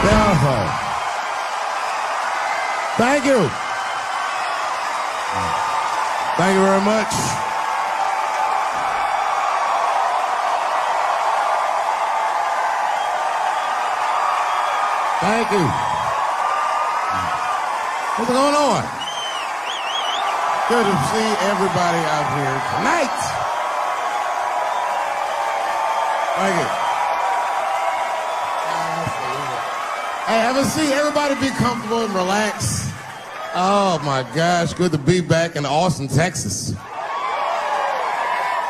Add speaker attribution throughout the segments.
Speaker 1: Beautiful. Thank you. Thank you very much. Thank you. What's going on? Good to see everybody out here tonight. Thank you. Hey, have a seat. Everybody be comfortable and relax. Oh my gosh, good to be back in Austin, Texas.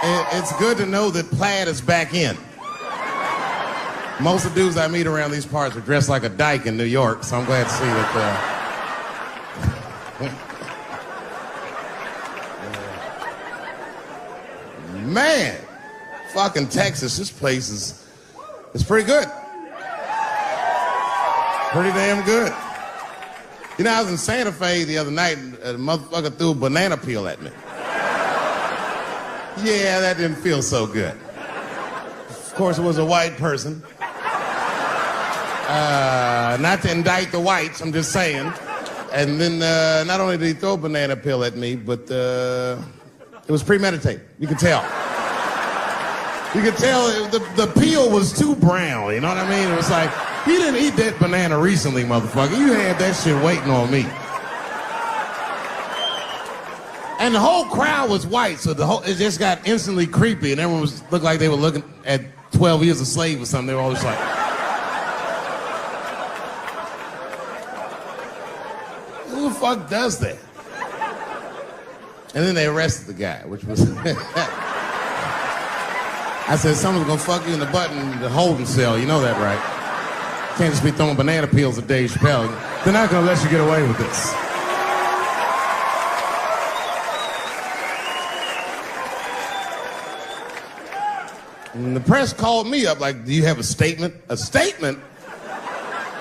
Speaker 1: It's good to know that plaid is back in. Most of the dudes I meet around these parts are dressed like a dyke in New York, so I'm glad to see that. Man, fucking Texas, this place is pretty good. Pretty damn good. You know, I was in Santa Fe the other night and a motherfucker threw a banana peel at me. Yeah, that didn't feel so good. Of course, it was a white person. Not to indict the whites, I'm just saying. And then not only did he throw a banana peel at me, but it was premeditated. You could tell. You could tell the peel was too brown, you know what I mean? It was like, you didn't eat that banana recently, motherfucker. You had that shit waiting on me. And the whole crowd was white, so it just got instantly creepy, and everyone looked like they were looking at 12 Years a Slave or something. They were all just like... Who the fuck does that? And then they arrested the guy, which was... I said, someone's gonna fuck you in the butt in the holding cell. You know that, right? Can't just be throwing banana peels at Dave Chappelle. They're not gonna let you get away with this. And the press called me up like, do you have a statement? A statement?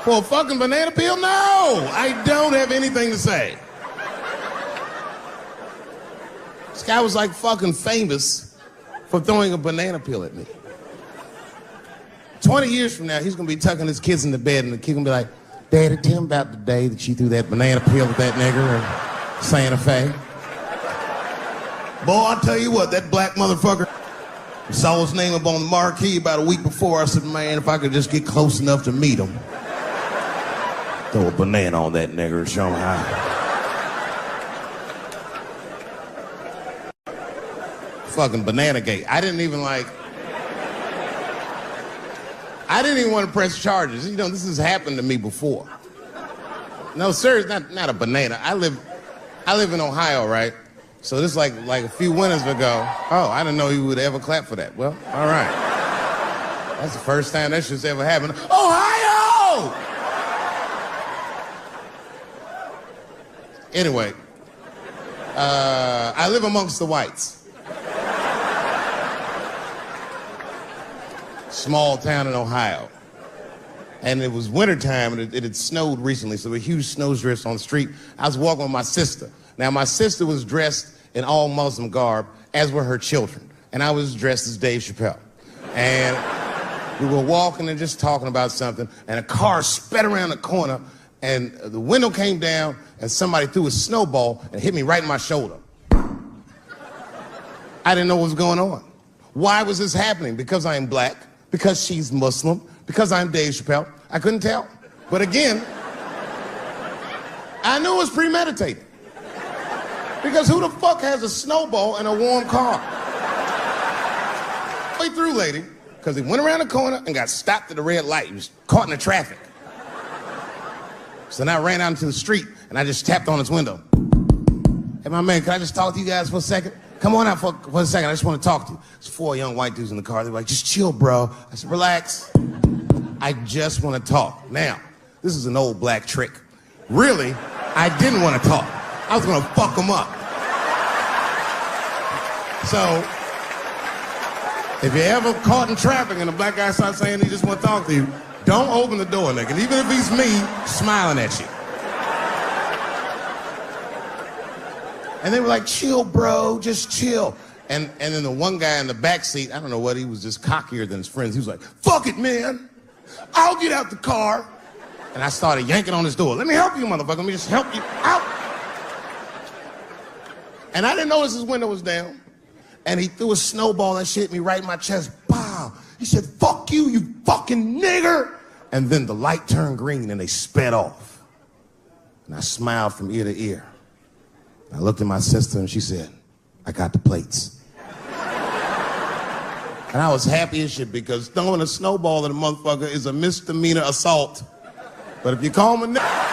Speaker 1: For a fucking banana peel? No! I don't have anything to say. This guy was like fucking famous for throwing a banana peel at me. 20 years from now, he's gonna be tucking his kids in the bed and the kid gonna be like, Daddy, tell him about the day that you threw that banana peel at that nigger in Santa Fe. Boy, I'll tell you what, that black motherfucker saw his name up on the marquee about a week before. I said, man, if I could just get close enough to meet him, throw a banana on that nigger and show him how. Fucking banana gate. I didn't even want to press charges. You know, this has happened to me before. No, seriously, not a banana. I live in Ohio, right? So this like a few winters ago. Oh, I didn't know you would ever clap for that. Well, all right. That's the first time that shit's ever happened. Ohio! Anyway, I live amongst the whites. Small town in Ohio. And it was wintertime, and it had snowed recently, so there were huge snowdrifts on the street. I was walking with my sister. Now, my sister was dressed in all Muslim garb, as were her children. And I was dressed as Dave Chappelle. And we were walking and just talking about something, and a car sped around the corner, and the window came down, and somebody threw a snowball and hit me right in my shoulder. I didn't know what was going on. Why was this happening? Because I'm black, because she's Muslim, because I'm Dave Chappelle. I couldn't tell. But again, I knew it was premeditated. Because who the fuck has a snowball in a warm car? Way through, lady, because he went around the corner and got stopped at the red light. He was caught in the traffic. So then I ran out into the street and I just tapped on his window. Hey, my man, can I just talk to you guys for a second? Come on out for a second. I just want to talk to you. There's 4 young white dudes in the car. They were like, just chill, bro. I said, relax. I just want to talk. Now, this is an old black trick. Really, I didn't want to talk. I was going to fuck them up. So, if you're ever caught in traffic and a black guy starts saying he just want to talk to you, don't open the door, nigga. Even if he's me, smiling at you. And they were like, chill, bro, just chill. And then the one guy in the back seat, I don't know what, he was just cockier than his friends. He was like, fuck it, man. I'll get out the car. And I started yanking on his door. Let me help you, motherfucker. Let me just help you out. And I didn't notice his window was down. And he threw a snowball and shit me right in my chest. Pow. He said, fuck you, you fucking nigger. And then the light turned green and they sped off. And I smiled from ear to ear. I looked at my sister and she said, I got the plates. And I was happy as shit because throwing a snowball at a motherfucker is a misdemeanor assault. But if you call him a nigger,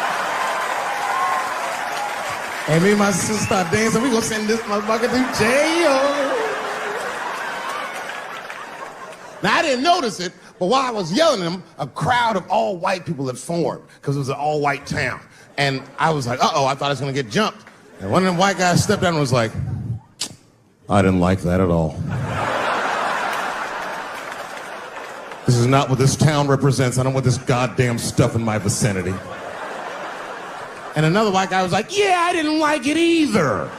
Speaker 1: and me and my sister start dancing, we gonna send this motherfucker to jail. Now, I didn't notice it, but while I was yelling at him, a crowd of all white people had formed because it was an all-white town. And I was like, uh-oh, I thought I was gonna get jumped. And one of them white guys stepped down and was like, I didn't like that at all. This is not what this town represents. I don't want this goddamn stuff in my vicinity. And another white guy was like, yeah, I didn't like it either.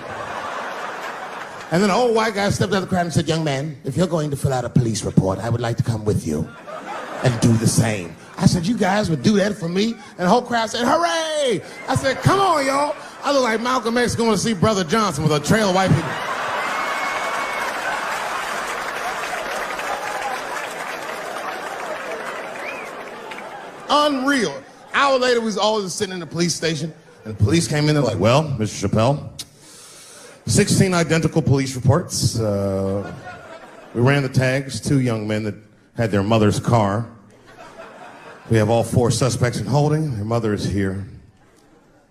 Speaker 1: And then an old white guy stepped out of the crowd and said, young man, if you're going to fill out a police report, I would like to come with you and do the same. I said, you guys would do that for me? And the whole crowd said, hooray! I said, come on, y'all. I look like Malcolm X going to see Brother Johnson with a trail of white people. Unreal. An hour later, we was all just sitting in the police station, and the police came in and like, well, Mr. Chappelle, 16 identical police reports. We ran the tags, 2 young men that had their mother's car. We have all 4 suspects in holding. Their mother is here.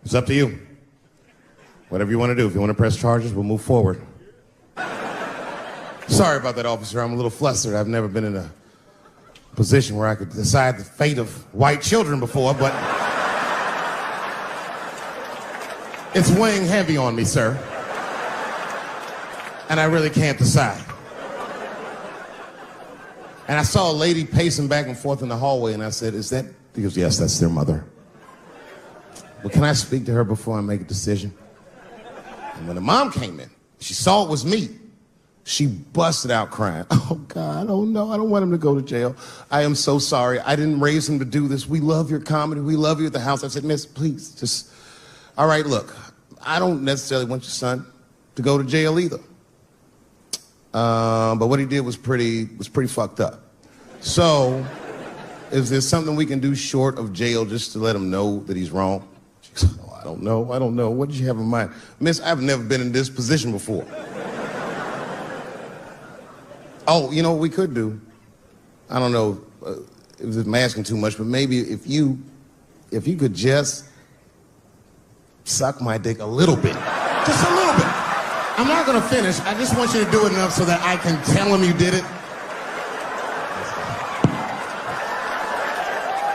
Speaker 1: It's up to you. Whatever you want to do. If you want to press charges, we'll move forward. Sorry about that, officer. I'm a little flustered. I've never been in a position where I could decide the fate of white children before, but it's weighing heavy on me, sir. And I really can't decide. And I saw a lady pacing back and forth in the hallway, and I said, is that? He goes, yes, that's their mother. Well, can I speak to her before I make a decision? And when the mom came in, she saw it was me. She busted out crying. Oh, God, oh, no, I don't want him to go to jail. I am so sorry. I didn't raise him to do this. We love your comedy. We love you at the house. I said, miss, please, just, all right, look, I don't necessarily want your son to go to jail either. But what he did was pretty fucked up. So, is there something we can do short of jail just to let him know that he's wrong? She goes, oh, I don't know. What did you have in mind? Miss, I've never been in this position before. Oh, you know what we could do? I don't know if I'm asking too much, but maybe if you could just suck my dick a little bit. Just a little bit. I'm not gonna finish. I just want you to do it enough so that I can tell him you did it.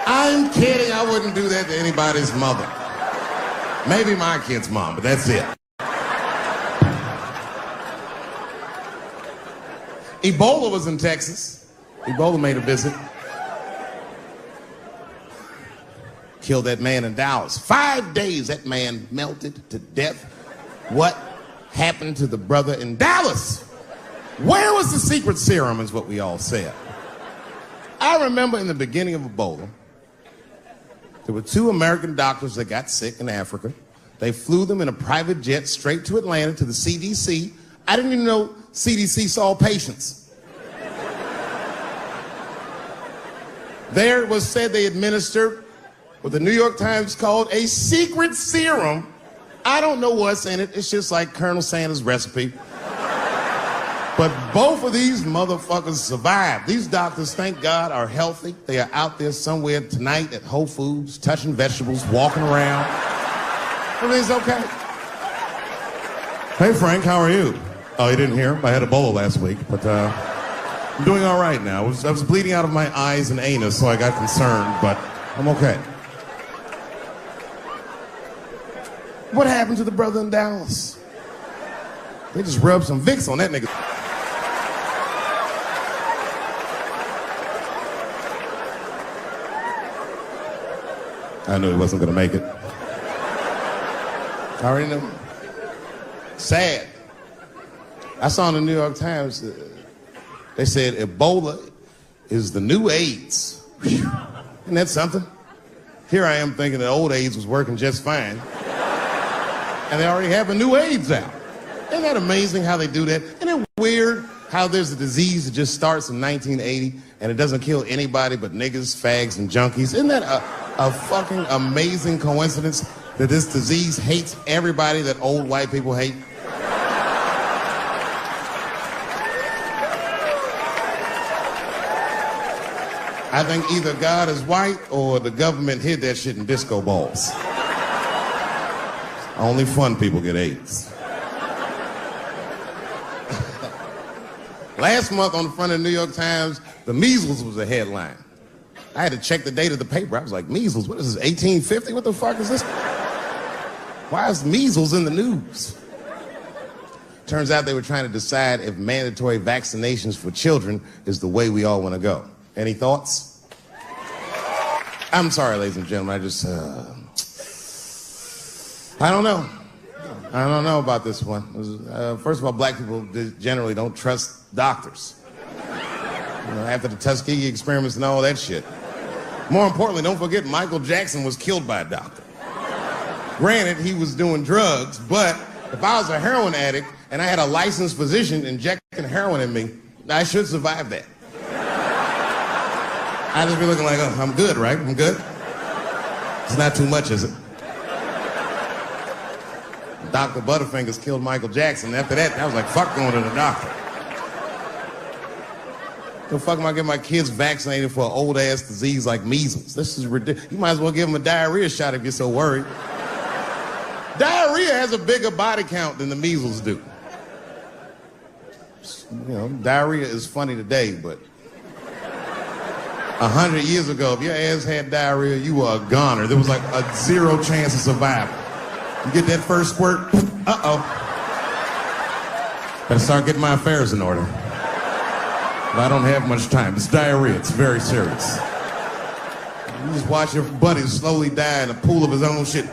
Speaker 1: I'm kidding. I wouldn't do that to anybody's mother. Maybe my kid's mom, but that's it. Ebola was in Texas. Ebola made a visit. Killed that man in Dallas. 5 days that man melted to death. What happened to the brother in Dallas? Where was the secret serum is what we all said. I remember in the beginning of Ebola, there were 2 American doctors that got sick in Africa. They flew them in a private jet straight to Atlanta to the CDC. I didn't even know CDC saw patients. There it was said they administered what the New York Times called a secret serum. I don't know what's in it. It's just like Colonel Sanders' recipe. But both of these motherfuckers survived. These doctors, thank God, are healthy. They are out there somewhere tonight at Whole Foods, touching vegetables, walking around. Everything's okay. Hey, Frank, how are you? Oh, you didn't hear? I had Ebola last week, but I'm doing all right now. I was bleeding out of my eyes and anus, so I got concerned, but I'm okay. What happened to the brother in Dallas? They just rubbed some Vicks on that nigga. I knew he wasn't gonna make it. I already knew. Sad. I saw in the New York Times, they said Ebola is the new AIDS. Whew. Isn't that something? Here I am thinking that old AIDS was working just fine. And they already have a new AIDS out. Isn't that amazing how they do that? Isn't it weird how there's a disease that just starts in 1980 and it doesn't kill anybody but niggas, fags, and junkies? Isn't that a fucking amazing coincidence that this disease hates everybody that old white people hate? I think either God is white or the government hid that shit in disco balls. Only fun people get AIDS. Last month on the front of the New York Times, the measles was a headline. I had to check the date of the paper. I was like, measles, what is this, 1850? What the fuck is this? Why is measles in the news? Turns out they were trying to decide if mandatory vaccinations for children is the way we all want to go. Any thoughts? I'm sorry, ladies and gentlemen, I don't know. I don't know about this one. First of all, black people generally don't trust doctors. You know, after the Tuskegee experiments and all that shit. More importantly, don't forget Michael Jackson was killed by a doctor. Granted, he was doing drugs, but if I was a heroin addict and I had a licensed physician injecting heroin in me, I should survive that. I'd just be looking like, oh, I'm good, right? I'm good? It's not too much, is it? Dr. Butterfingers killed Michael Jackson. After that, I was like, fuck going to the doctor. The fuck am I getting my kids vaccinated for an old-ass disease like measles? This is ridiculous. You might as well give them a diarrhea shot if you're so worried. Diarrhea has a bigger body count than the measles do. You know, diarrhea is funny today, but 100 years ago, if your ass had diarrhea, you were a goner. There was like a 0 chance of survival. You get that first squirt, uh-oh. Better start getting my affairs in order. But I don't have much time. It's diarrhea. It's very serious. You just watch your buddy slowly die in a pool of his own shit.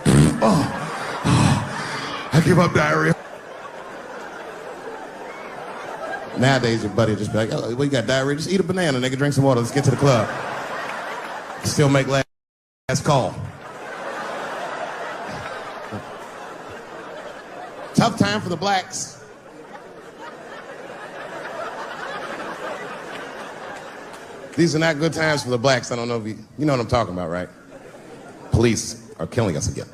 Speaker 1: I give up diarrhea. Nowadays, your buddy just be like, oh, well, you got diarrhea? Just eat a banana, nigga, drink some water, let's get to the club. Still make last call. Tough time for the blacks. These are not good times for the blacks. I don't know if you know what I'm talking about, right? Police are killing us again.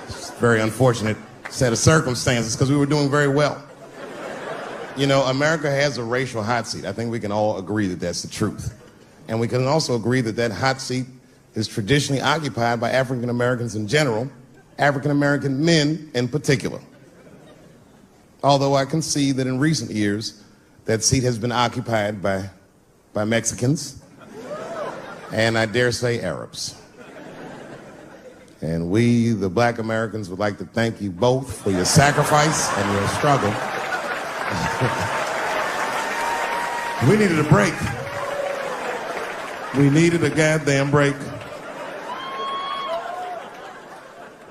Speaker 1: It's a very unfortunate set of circumstances because we were doing very well. You know, America has a racial hot seat. I think we can all agree that that's the truth. And we can also agree that that hot seat is traditionally occupied by African Americans in general, African American men in particular. Although I can see that in recent years, that seat has been occupied by Mexicans, and I dare say Arabs. And we, the black Americans, would like to thank you both for your sacrifice and your struggle. We needed a break. We needed a goddamn break.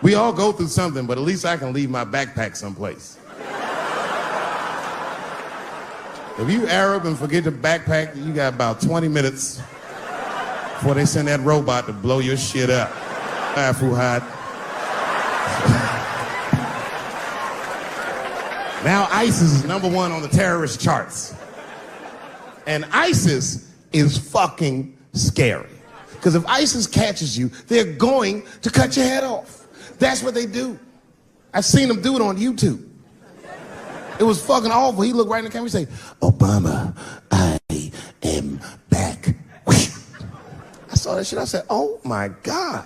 Speaker 1: We all go through something, but at least I can leave my backpack someplace. If you Arab and forget your backpack, you got about 20 minutes before they send that robot to blow your shit up. Fuhad. Now ISIS is #1 on the terrorist charts. And ISIS is fucking scary. Because if ISIS catches you, they're going to cut your head off. That's what they do. I've seen them do it on YouTube. It was fucking awful. He looked right in the camera and say, Obama, I am back. I saw that shit. I said, oh my God.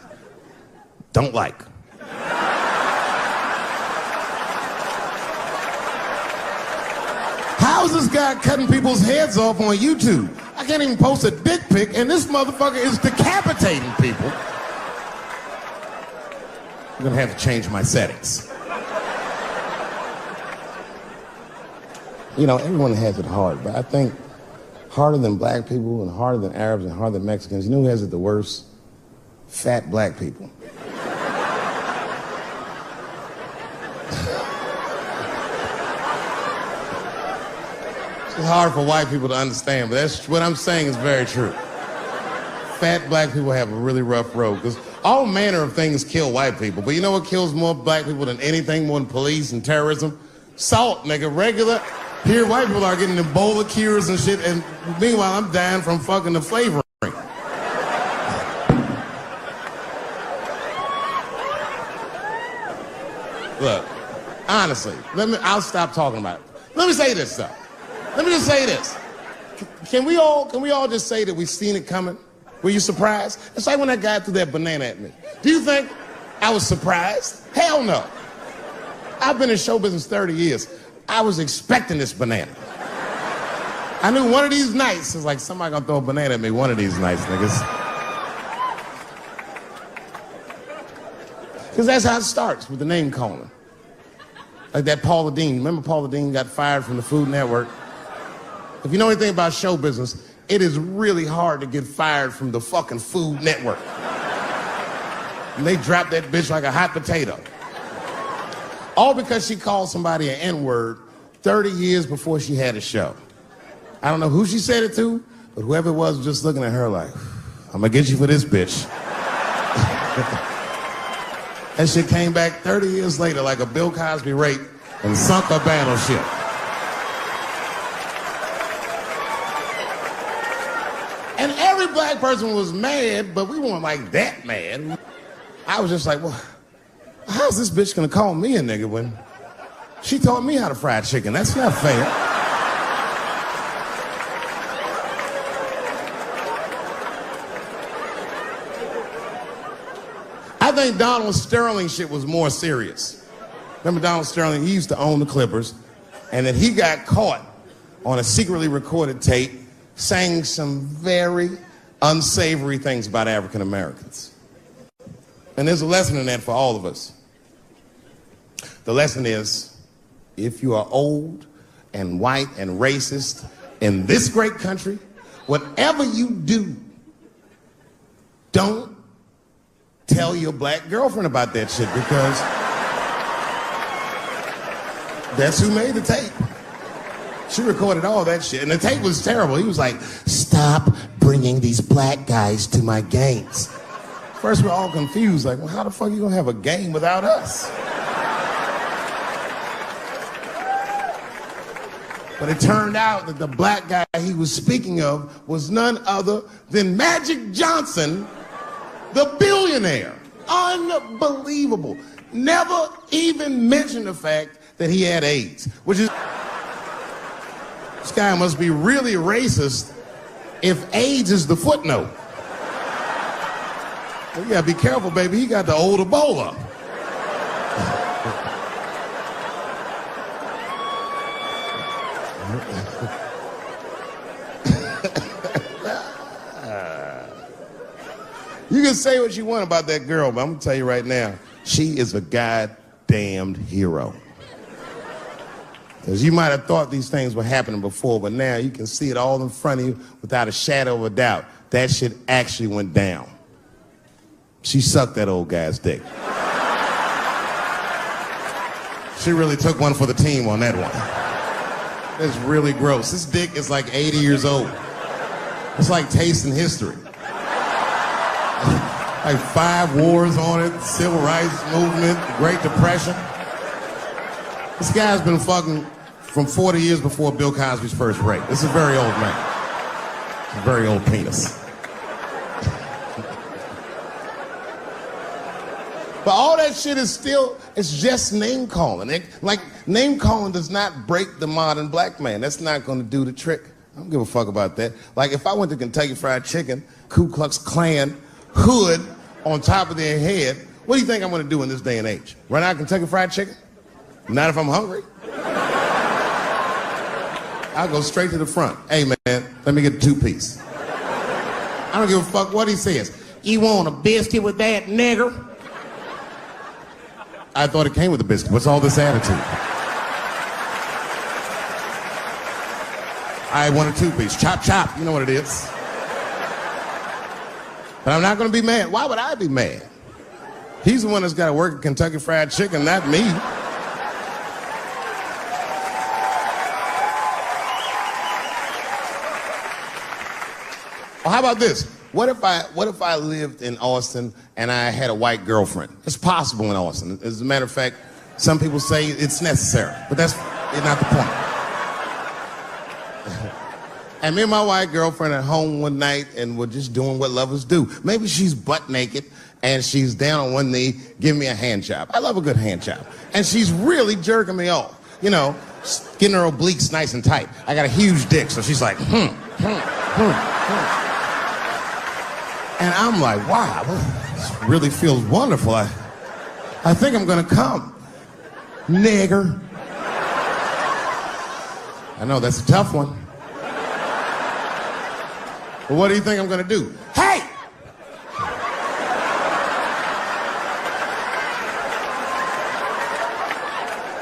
Speaker 1: Don't like. How is this guy cutting people's heads off on YouTube? I can't even post a dick pic, and this motherfucker is decapitating people. I'm gonna have to change my settings. You know, everyone has it hard, but I think harder than black people and harder than Arabs and harder than Mexicans, you know who has it the worst? Fat black people. It's hard for white people to understand, but that's what I'm saying is very true. fat black people have a really rough road because all manner of things kill white people. But you know what kills more black people than anything, more than police and terrorism? Salt, nigga, regular. Here, white people are getting Ebola cures and shit, and meanwhile, I'm dying from fucking the flavoring. Look, honestly, I'll stop talking about it. Let me say this, though. Let me just say this. Can we all just say that we've seen it coming? Were you surprised? It's like when that guy threw that banana at me. Do you think I was surprised? Hell no. I've been in show business 30 years. I was expecting this banana. I knew one of these nights, it's like somebody gonna throw a banana at me one of these nights, niggas. Because that's how it starts, with the name calling. Like that Paula Deen. Remember Paula Deen got fired from the Food Network? If you know anything about show business, it is really hard to get fired from the fucking Food Network. And they dropped that bitch like a hot potato. All because she called somebody an N-word 30 years before she had a show. I don't know who she said it to, but whoever it was just looking at her like, I'm gonna get you for this bitch. That shit came back 30 years later like a Bill Cosby rape and sunk a battleship. And every black person was mad, but we weren't like that mad. I was just like, well, how's this bitch gonna call me a nigga when she taught me how to fry chicken? That's not fair. I think Donald Sterling shit was more serious. Remember Donald Sterling? He used to own the Clippers, and then he got caught on a secretly recorded tape saying some very unsavory things about African Americans. And there's a lesson in that for all of us. The lesson is, if you are old and white and racist in this great country, whatever you do, don't tell your black girlfriend about that shit, because that's who made the tape. She recorded all that shit, and the tape was terrible. He was like, stop bringing these black guys to my games. First, we're all confused, like, well, how the fuck are you gonna have a game without us? But it turned out that the black guy he was speaking of was none other than Magic Johnson, the billionaire. Unbelievable. Never even mentioned the fact that he had AIDS, which is... This guy must be really racist if AIDS is the footnote. Well, you gotta be careful, baby. He got the old Ebola. You can say what you want about that girl, but I'm gonna tell you right now, she is a goddamned hero. Because you might have thought these things were happening before, but now you can see it all in front of you without a shadow of a doubt. That shit actually went down. She sucked that old guy's dick. She really took one for the team on that one. That's really gross. This dick is like 80 years old. It's like tasting history. Like 5 wars on it, civil rights movement, Great Depression. This guy's been fucking from 40 years before Bill Cosby's first rape. This is a very old man. It's a very old penis. But all that shit is still, it's just name calling. Like, name calling does not break the modern black man. That's not gonna do the trick. I don't give a fuck about that. Like, if I went to Kentucky Fried Chicken, Ku Klux Klan, hood on top of their head, what do you think I'm gonna do in this day and age? Run out of Kentucky Fried Chicken? Not if I'm hungry. I'll go straight to the front. Hey, man, let me get a 2-piece. I don't give a fuck what he says. You want a biscuit with that, nigger? I thought it came with a biscuit. What's all this attitude? I want a 2-piece. Chop, chop. You know what it is. But I'm not going to be mad. Why would I be mad? He's the one that's got to work at Kentucky Fried Chicken, not me. Well, how about this? What if I lived in Austin and I had a white girlfriend? It's possible in Austin. As a matter of fact, some people say it's necessary, but that's not the point. And me and my white girlfriend at home one night, and we're just doing what lovers do. Maybe she's butt naked and she's down on one knee, giving me a hand job. I love a good hand job. And she's really jerking me off. You know, getting her obliques nice and tight. I got a huge dick, so she's like, And I'm like, wow, this really feels wonderful. I think I'm gonna come, nigger. I know, that's a tough one. But what do you think I'm gonna do? Hey!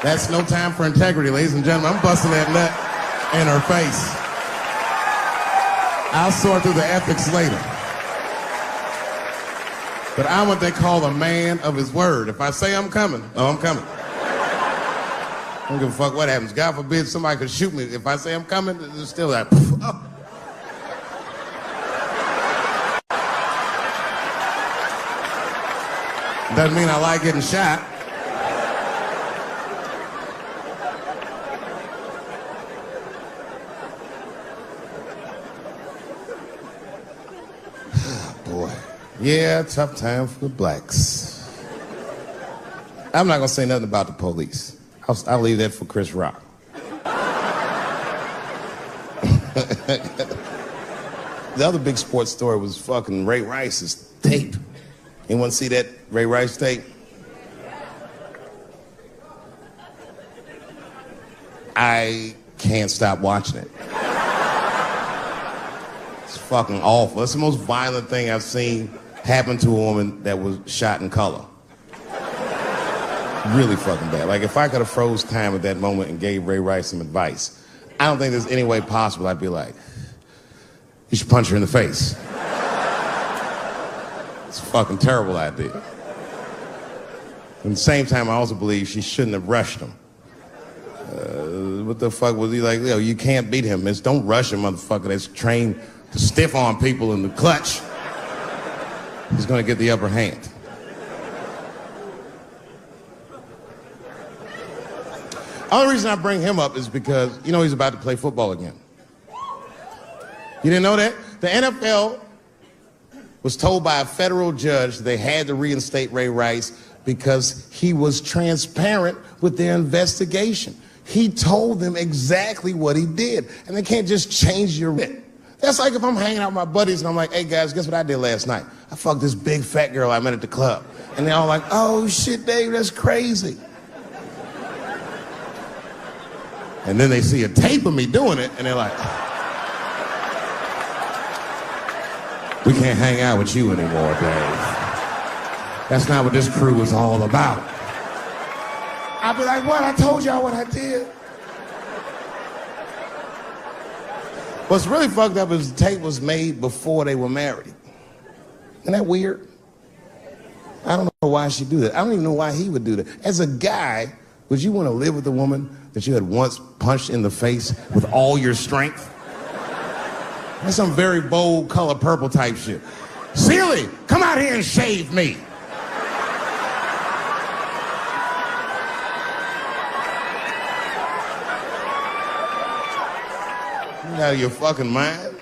Speaker 1: That's no time for integrity, ladies and gentlemen. I'm busting that nut in her face. I'll sort through the ethics later. But I'm what they call a man of his word. If I say I'm coming, oh, I'm coming. I don't give a fuck what happens. God forbid somebody could shoot me. If I say I'm coming, it's still like, oh. Doesn't mean I like getting shot. Boy. Yeah, tough time for the blacks. I'm not gonna say nothing about the police. I'll leave that for Chris Rock. The other big sports story was fucking Ray Rice's tape. Anyone see that Ray Rice tape? I can't stop watching it. It's fucking awful. It's the most violent thing I've seen happen to a woman that was shot in color. Really fucking bad. Like, if I could have froze time at that moment and gave Ray Rice some advice, I don't think there's any way possible I'd be like, you should punch her in the face. It's a fucking terrible idea. At the same time, I also believe she shouldn't have rushed him. What the fuck was he like? Yo, you can't beat him. It's don't rush a motherfucker that's trained to stiff arm people in the clutch. He's gonna get the upper hand. The only reason I bring him up is because, you know, he's about to play football again. You didn't know that? The NFL was told by a federal judge they had to reinstate Ray Rice because he was transparent with their investigation. He told them exactly what he did, and they can't just change your writ. That's like if I'm hanging out with my buddies and I'm like, hey guys, guess what I did last night? I fucked this big fat girl I met at the club. And they're all like, oh shit, Dave, that's crazy. And then they see a tape of me doing it, and they're like, we can't hang out with you anymore, Dave. That's not what this crew is all about. I'll be like, what? I told y'all what I did. What's really fucked up is the tape was made before they were married. Isn't that weird? I don't know why she'd do that. I don't even know why he would do that. As a guy, would you want to live with a woman that you had once punched in the face with all your strength? That's some very bold color purple type shit. Sealy, come out here and shave me. You out of your fucking mind?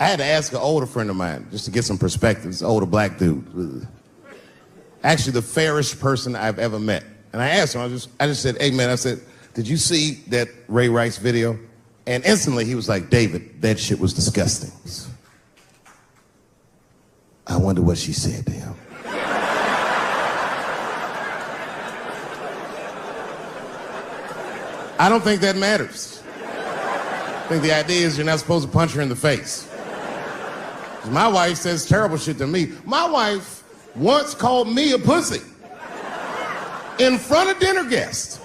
Speaker 1: I had to ask an older friend of mine just to get some perspective. This older black dude. Actually, the fairest person I've ever met. And I asked him, I just said, hey man, I said, did you see that Ray Rice video? And instantly he was like, David, that shit was disgusting. I wonder what she said to him. I don't think that matters. I think the idea is you're not supposed to punch her in the face. My wife says terrible shit to me. My wife once called me a pussy in front of dinner guests.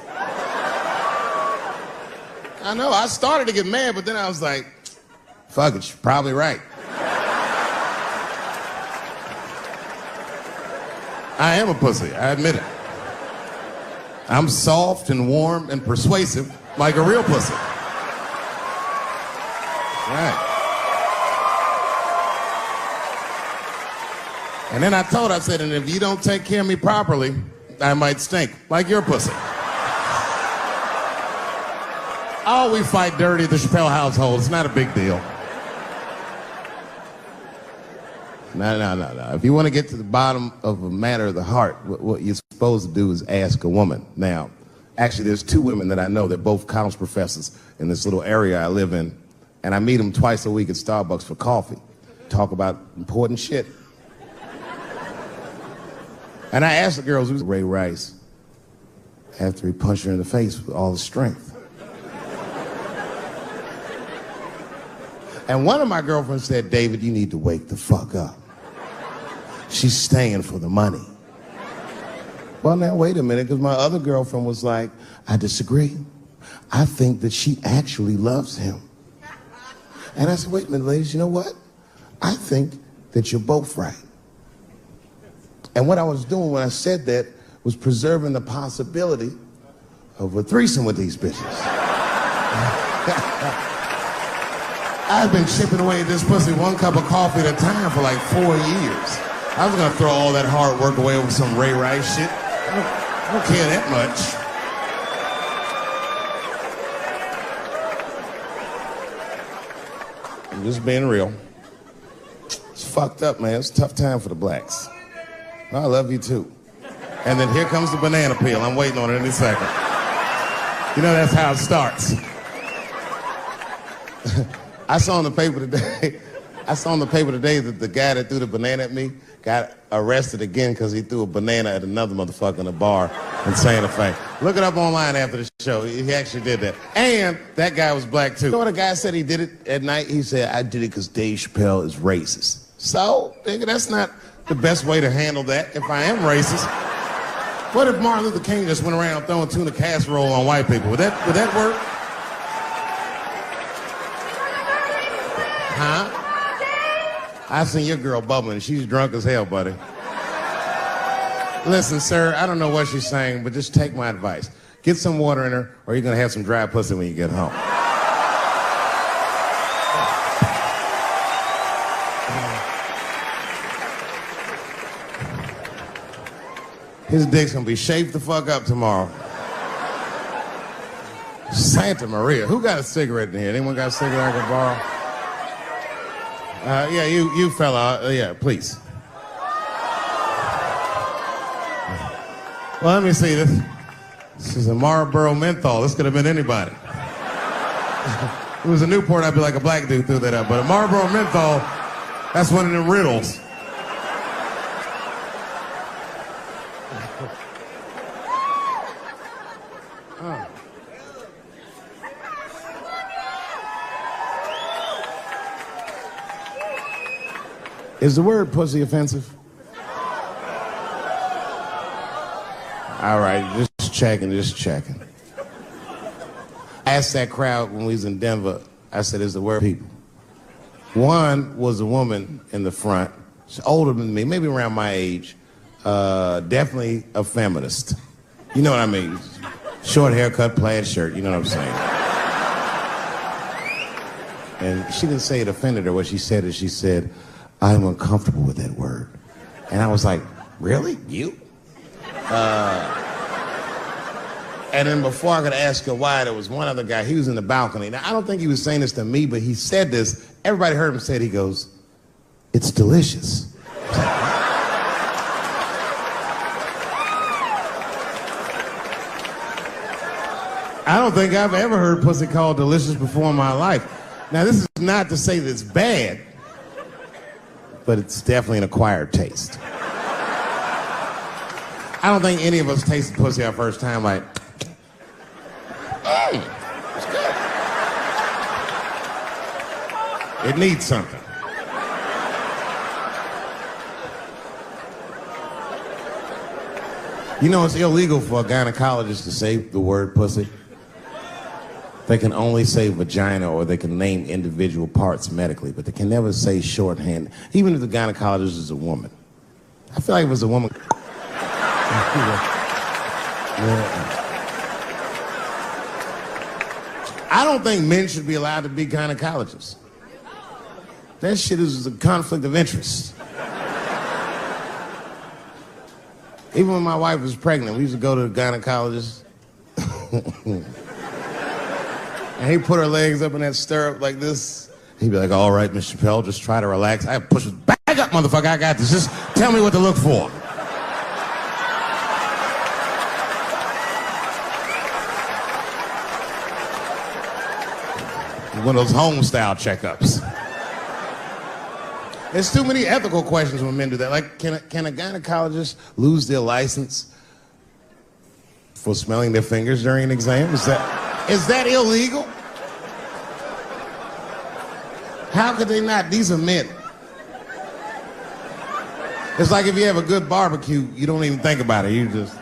Speaker 1: I know, I started to get mad, but then I was like, fuck it, you're probably right. I am a pussy, I admit it. I'm soft and warm and persuasive like a real pussy. Right. And then I told her, I said, and if you don't take care of me properly, I might stink, like your pussy. Oh, we fight dirty at the Chappelle household. It's not a big deal. No. If you want to get to the bottom of a matter of the heart, what you're supposed to do is ask a woman. Now, actually, there's two women that I know. They're both college professors in this little area I live in. And I meet them twice a week at Starbucks for coffee. Talk about important shit. And I asked the girls, who's Ray Rice? After he punched her in the face with all his strength. And one of my girlfriends said, David, you need to wake the fuck up. She's staying for the money. Well, now, wait a minute, because my other girlfriend was like, I disagree. I think that she actually loves him. And I said, wait a minute, ladies, you know what? I think that you're both right. And what I was doing when I said that was preserving the possibility of a threesome with these bitches. I've been chipping away at this pussy one cup of coffee at a time for like 4 years. I was gonna throw all that hard work away over some Ray Rice shit. I don't care that much. I'm just being real. It's fucked up, man. It's a tough time for the blacks. I love you too. And then here comes the banana peel. I'm waiting on it any second. You know, that's how it starts. I saw in the paper today that the guy that threw the banana at me got arrested again because he threw a banana at another motherfucker in a bar in Santa Fe. Look it up online after the show. He actually did that. And that guy was black too. You know what a guy said he did it at night? He said, I did it because Dave Chappelle is racist. So, nigga, that's not the best way to handle that if I am racist. What if Martin Luther King just went around throwing tuna casserole on white people? Would that work? Huh? I seen your girl bubbling. She's drunk as hell, buddy. Listen, sir, I don't know what she's saying, but just take my advice. Get some water in her, or you're gonna have some dry pussy when you get home. His dick's gonna be shaped the fuck up tomorrow. Santa Maria. Who got a cigarette in here? Anyone got a cigarette I can borrow? Yeah, you fella. Yeah, please. Well, let me see this. This is a Marlboro menthol. This could have been anybody. If it was a Newport, I'd be like a black dude threw that up. But a Marlboro menthol, that's one of them riddles. Is the word pussy offensive? All right, just checking. I asked that crowd when we was in Denver, I said, is the word people? One was a woman in the front. She's older than me, maybe around my age. Definitely a feminist. You know what I mean? Short haircut, plaid shirt, you know what I'm saying? And she didn't say it offended her. What she said is she said, I'm uncomfortable with that word. And I was like, really? You? And then before I could ask her why, there was one other guy. He was in the balcony. Now, I don't think he was saying this to me, but he said this. Everybody heard him say it. He goes, it's delicious. I don't think I've ever heard pussy called delicious before in my life. Now, this is not to say that it's bad, but it's definitely an acquired taste. I don't think any of us tasted pussy our first time like, hey, it's good. It needs something. You know, it's illegal for a gynecologist to say the word pussy. They can only say vagina, or they can name individual parts medically, but they can never say shorthand, even if the gynecologist is a woman. I feel like if it was a woman. I don't think men should be allowed to be gynecologists. That shit is a conflict of interest. Even when my wife was pregnant, we used to go to the gynecologist. And he put her legs up in that stirrup like this. He'd be like, all right, Miss Chappelle, just try to relax. I push it back up, motherfucker, I got this. Just tell me what to look for. One of those home-style checkups. There's too many ethical questions when men do that. Like, can a gynecologist lose their license for smelling their fingers during an exam? Is that illegal? How could they not? These are men. It's like if you have a good barbecue, you don't even think about it. You just...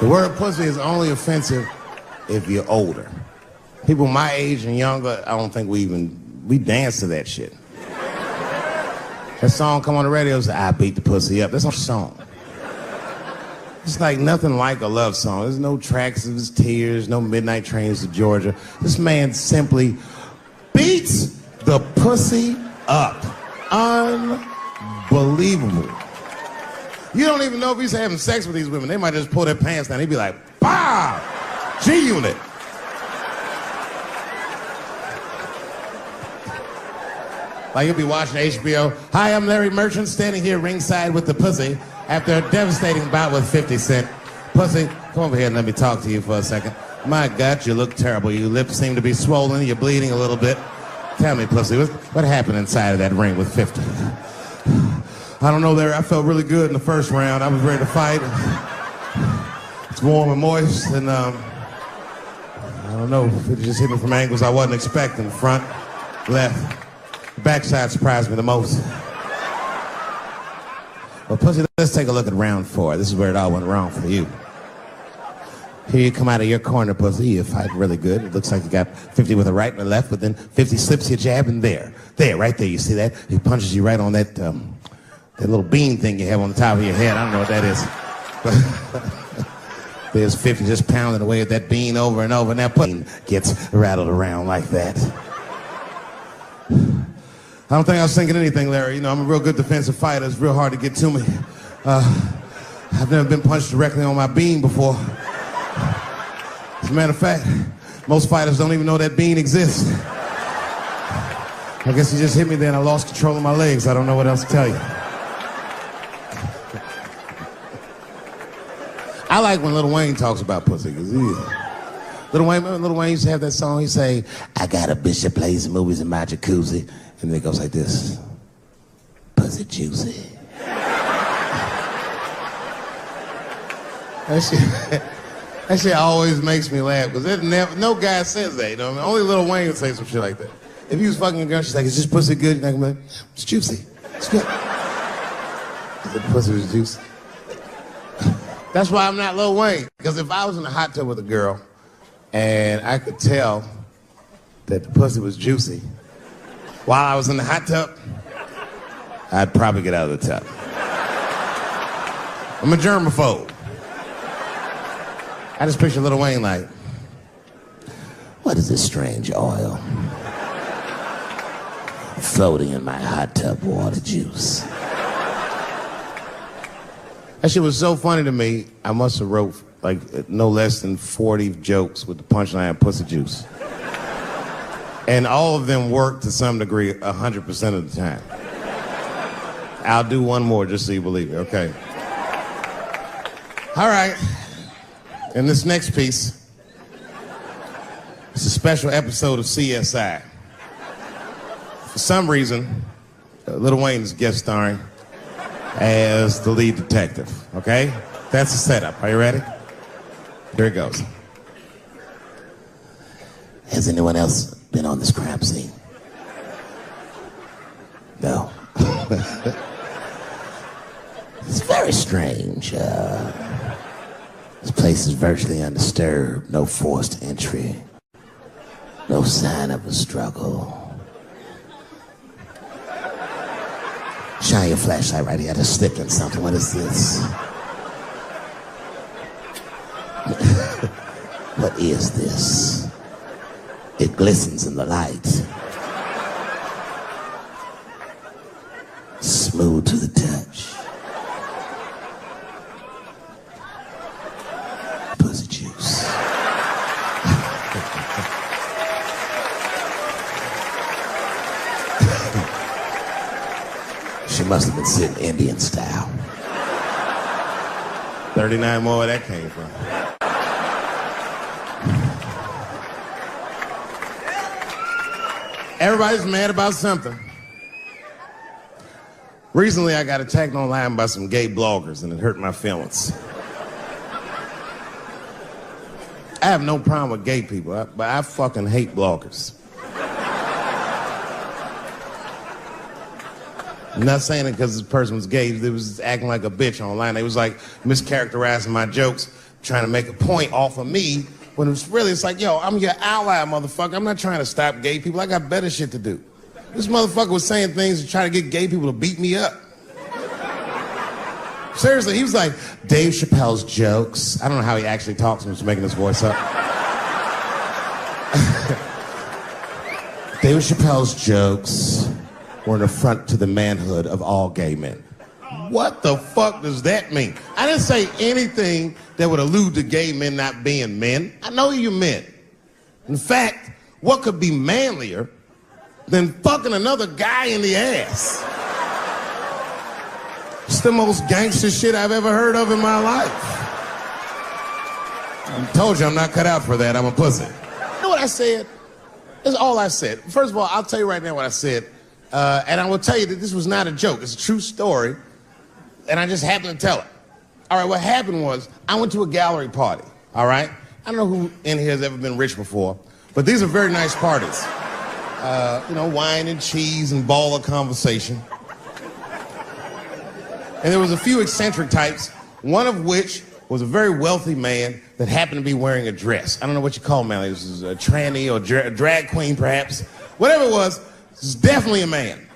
Speaker 1: The word pussy is only offensive if you're older. People my age and younger, I don't think we dance to that shit. That song come on the radio, say, I beat the pussy up. That's not a song. It's like nothing like a love song. There's no tracks of his tears, no midnight trains to Georgia. This man simply beats the pussy up. Unbelievable. You don't even know if he's having sex with these women. They might just pull their pants down. He'd be like, "Bah, G-Unit." Like you'll be watching HBO. Hi, I'm Larry Merchant, standing here ringside with the pussy after a devastating bout with 50 Cent. Pussy, come over here and let me talk to you for a second. My God, you look terrible. Your lips seem to be swollen. You're bleeding a little bit. Tell me, pussy, what happened inside of that ring with 50? I don't know, Larry. I felt really good in the first round. I was ready to fight. It's warm and moist, and I don't know. It just hit me from angles I wasn't expecting. Front, left, backside surprised me the most. Well, pussy, let's take a look at round 4. This is where it all went wrong for you. Here you come out of your corner, pussy. You're fighting really good. It looks like you got 50 with a right and a left, but then 50 slips your jab, and there, right there. You see that? He punches you right on that little bean thing you have on the top of your head. I don't know what that is. There's 50 just pounding away at that bean over and over, and that pussy gets rattled around like that. I don't think I was thinking anything, Larry. You know, I'm a real good defensive fighter. It's real hard to get to me. I've never been punched directly on my bean before. As a matter of fact, most fighters don't even know that bean exists. I guess he just hit me there and I lost control of my legs. I don't know what else to tell you. I like when Lil Wayne talks about pussy. Lil Wayne used to have that song. He say, I got a bitch that plays the movies in my jacuzzi. And then it goes like this. Pussy juicy. That shit always makes me laugh because no guy says that. You know, I mean, only Lil Wayne would say some shit like that. If you was fucking a girl, she's like, "Is this pussy good?" You're like, "It's juicy. It's good." The pussy was juicy. That's why I'm not Lil Wayne. Because if I was in a hot tub with a girl and I could tell that the pussy was juicy while I was in the hot tub, I'd probably get out of the tub. I'm a germaphobe. I just picture Lil Wayne like, what is this strange oil floating in my hot tub water juice? That shit was so funny to me, I must have wrote like no less than 40 jokes with the punchline pussy juice. And all of them worked to some degree 100% of the time. I'll do one more just so you believe it, okay? All right. And this next piece, it's a special episode of CSI. For some reason, Lil Wayne is guest starring as the lead detective, okay? That's the setup. Are you ready? Here it goes. Has anyone else been on this crime scene? No. It's very strange. This place is virtually undisturbed. No forced entry. No sign of a struggle. Shine your flashlight right here. I just slipped in something. What is this? What is this? It glistens in the light. Smooth to the touch. Pussy juice. She must have been sitting Indian style. 39 more where that came from. Everybody's mad about something. Recently, I got attacked online by some gay bloggers, and it hurt my feelings. I have no problem with gay people, but I fucking hate bloggers. I'm not saying it because this person was gay. They was acting like a bitch online. They was like mischaracterizing my jokes, trying to make a point off of me, when it's like, yo, I'm your ally, motherfucker. I'm not trying to stop gay people. I got better shit to do. This motherfucker was saying things to try to get gay people to beat me up. Seriously, he was like, Dave Chappelle's jokes. I don't know how he actually talks when he's making his voice up. Dave Chappelle's jokes were an affront to the manhood of all gay men. What the fuck does that mean? I didn't say anything that would allude to gay men not being men. I know you men. In fact, what could be manlier than fucking another guy in the ass? It's the most gangster shit I've ever heard of in my life. I told you I'm not cut out for that. I'm a pussy. You know what I said? That's all I said. First of all, I'll tell you right now what I said. And I will tell you that this was not a joke. It's a true story. And I just happened to tell it. All right, what happened was I went to a gallery party, all right? I don't know who in here has ever been rich before, but these are very nice parties. You know, wine and cheese and baller conversation. And there was a few eccentric types, one of which was a very wealthy man that happened to be wearing a dress. I don't know what you call him, man. This is a tranny or a drag queen, perhaps. Whatever it was definitely a man.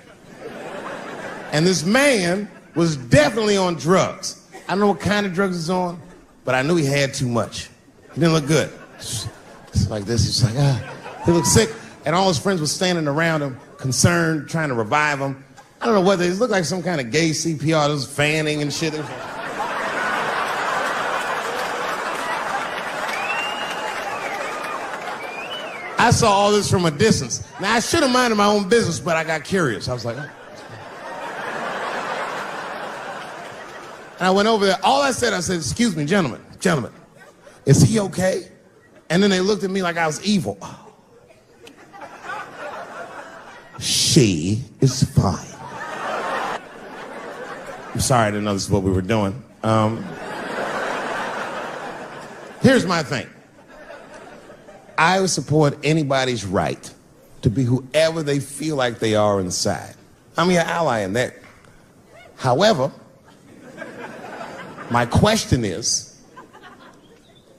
Speaker 1: And this man was definitely on drugs. I don't know what kind of drugs he's on, but I knew he had too much. He didn't look good. It's like this. He's like, he looked sick. And all his friends were standing around him, concerned, trying to revive him. I don't know whether it looked like some kind of gay CPR. There was fanning and shit. I saw all this from a distance. Now, I should have minded my own business, but I got curious. I was like, oh. And I went over there. All I said, excuse me, gentlemen, is he okay? And then they looked at me like I was evil. She is fine. I'm sorry, I didn't know this is what we were doing. Here's my thing. I would support anybody's right to be whoever they feel like they are inside. I'm your ally in that. However, my question is,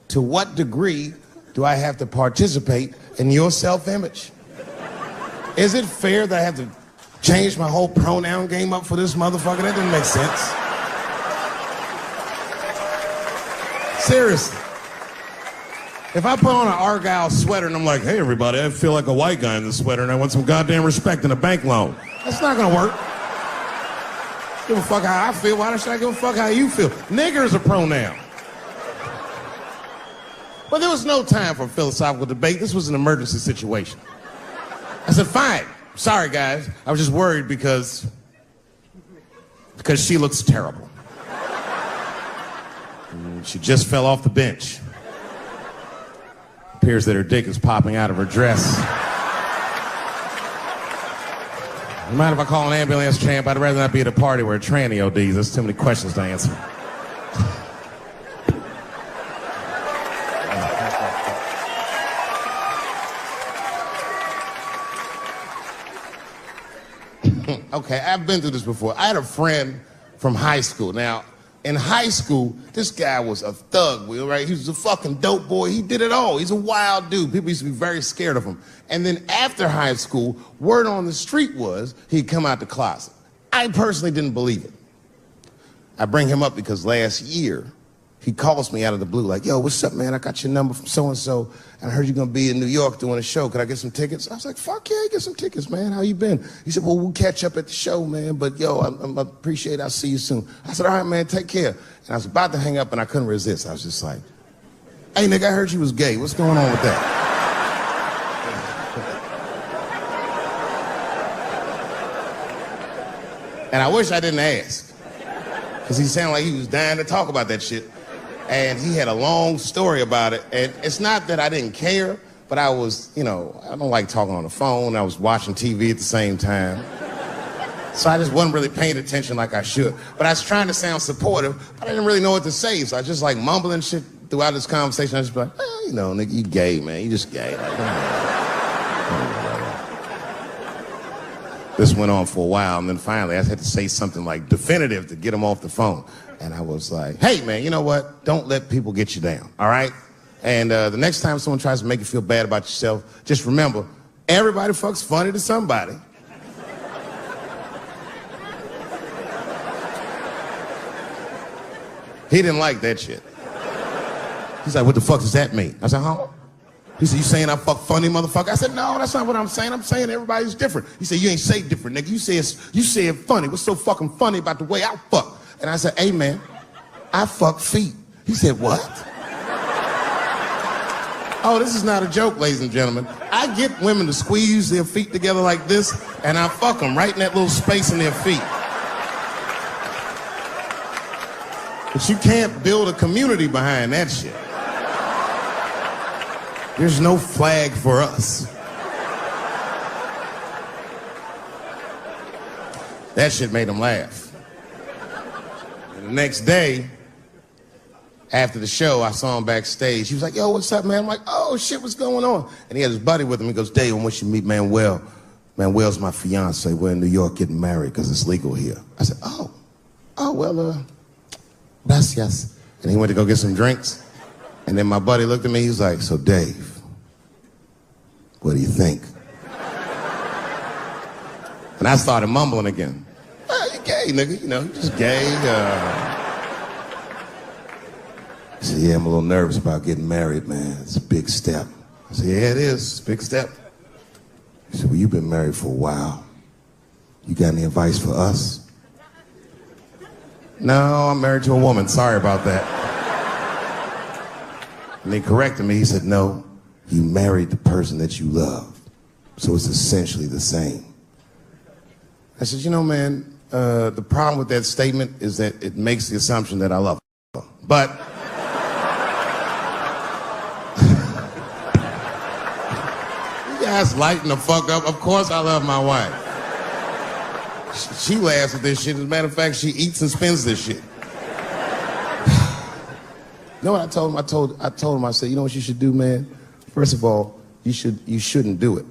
Speaker 1: to what degree do I have to participate in your self-image? Is it fair that I have to change my whole pronoun game up for this motherfucker? That didn't make sense. Seriously. If I put on an Argyle sweater and I'm like, hey everybody, I feel like a white guy in this sweater and I want some goddamn respect and a bank loan. That's not gonna work. Give a fuck how I feel. Why should I give a fuck how you feel? Nigger is a pronoun. But there was no time for philosophical debate. This was an emergency situation. I said, fine. Sorry, guys. I was just worried because she looks terrible. And she just fell off the bench. Appears that her dick is popping out of her dress. You mind if I call an ambulance, champ? I'd rather not be at a party where a tranny ODs. There's too many questions to answer. Okay, I've been through this before. I had a friend from high school. Now, in high school, this guy was a thug, right? He was a fucking dope boy. He did it all. He's a wild dude. People used to be very scared of him. And then after high school, word on the street was he'd come out the closet. I personally didn't believe it. I bring him up because last year, he calls me out of the blue like, yo, what's up, man? I got your number from so-and-so, and I heard you're going to be in New York doing a show. Could I get some tickets? I was like, fuck yeah, get some tickets, man. How you been? He said, well, we'll catch up at the show, man, but yo, I appreciate it. I'll see you soon. I said, all right, man, take care. And I was about to hang up, and I couldn't resist. I was just like, hey, nigga, I heard you was gay. What's going on with that? And I wish I didn't ask, because he sounded like he was dying to talk about that shit. And he had a long story about it. And it's not that I didn't care, but I was, I don't like talking on the phone. I was watching TV at the same time. So I just wasn't really paying attention like I should. But I was trying to sound supportive, but I didn't really know what to say. So I just like mumbling shit throughout this conversation. I just be like, nigga, you gay, man. You just gay. This went on for a while, and then finally I had to say something like definitive to get him off the phone. And I was like, hey, man, you know what? Don't let people get you down, all right? And the next time someone tries to make you feel bad about yourself, just remember, everybody fucks funny to somebody. He didn't like that shit. He's like, what the fuck does that mean? I said, huh? He said, you saying I fuck funny, motherfucker? I said, no, that's not what I'm saying. I'm saying everybody's different. He said, you ain't say different, nigga. You said funny. What's so fucking funny about the way I fuck? And I said, hey, man, I fuck feet. He said, what? Oh, this is not a joke, ladies and gentlemen. I get women to squeeze their feet together like this, and I fuck them right in that little space in their feet. But you can't build a community behind that shit. There's no flag for us. That shit made him laugh. And the next day, after the show, I saw him backstage. He was like, yo, what's up, man? I'm like, oh, shit, what's going on? And he had his buddy with him. He goes, Dave, I want you to meet Manuel. Manuel's my fiance. We're in New York getting married because it's legal here. I said, well, gracias. And he went to go get some drinks. And then my buddy looked at me, he was like, so Dave, what do you think? And I started mumbling again. You gay, nigga, you just gay. He said, yeah, I'm a little nervous about getting married, man. It's a big step. I said, yeah, it is, it's a big step. He said, well, you've been married for a while. You got any advice for us? No, I'm married to a woman, sorry about that. And he corrected me. He said, no, you married the person that you love. So it's essentially the same. I said, man, the problem with that statement is that it makes the assumption that I love her. But you guys lighten the fuck up. Of course I love my wife. She laughs at this shit. As a matter of fact, she eats and spends this shit. You know what I told him? I told him, I said, you know what you should do, man? First of all, you shouldn't do it.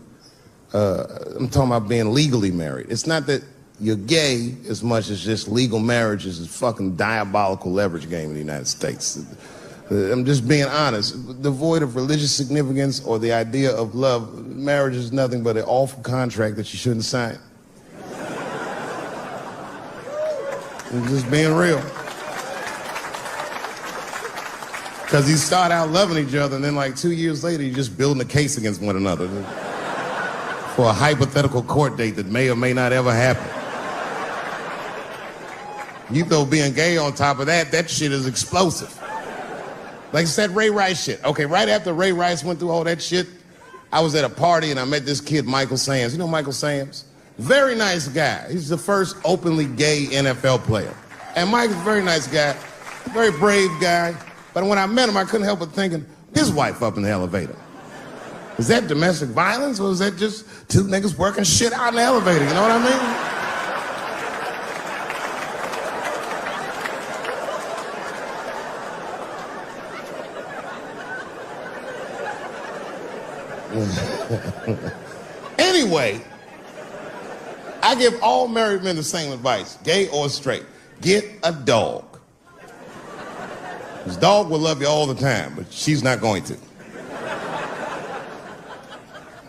Speaker 1: I'm talking about being legally married. It's not that you're gay as much as just legal marriage is a fucking diabolical leverage game in the United States. I'm just being honest. Devoid of religious significance or the idea of love, marriage is nothing but an awful contract that you shouldn't sign. I'm just being real. Because you start out loving each other, and then like 2 years later, you're just building a case against one another for a hypothetical court date that may or may not ever happen. You throw being gay on top of that, that shit is explosive. Like I said, Ray Rice shit. Okay, right after Ray Rice went through all that shit, I was at a party and I met this kid, Michael Sams. You know Michael Sams? Very nice guy. He's the first openly gay NFL player. And Mike's a very nice guy, very brave guy. But when I met him, I couldn't help but thinking, his wife up in the elevator. Is that domestic violence, or is that just two niggas working shit out in the elevator? You know what I mean? Anyway, I give all married men the same advice, gay or straight. Get a dog. His dog will love you all the time, but she's not going to.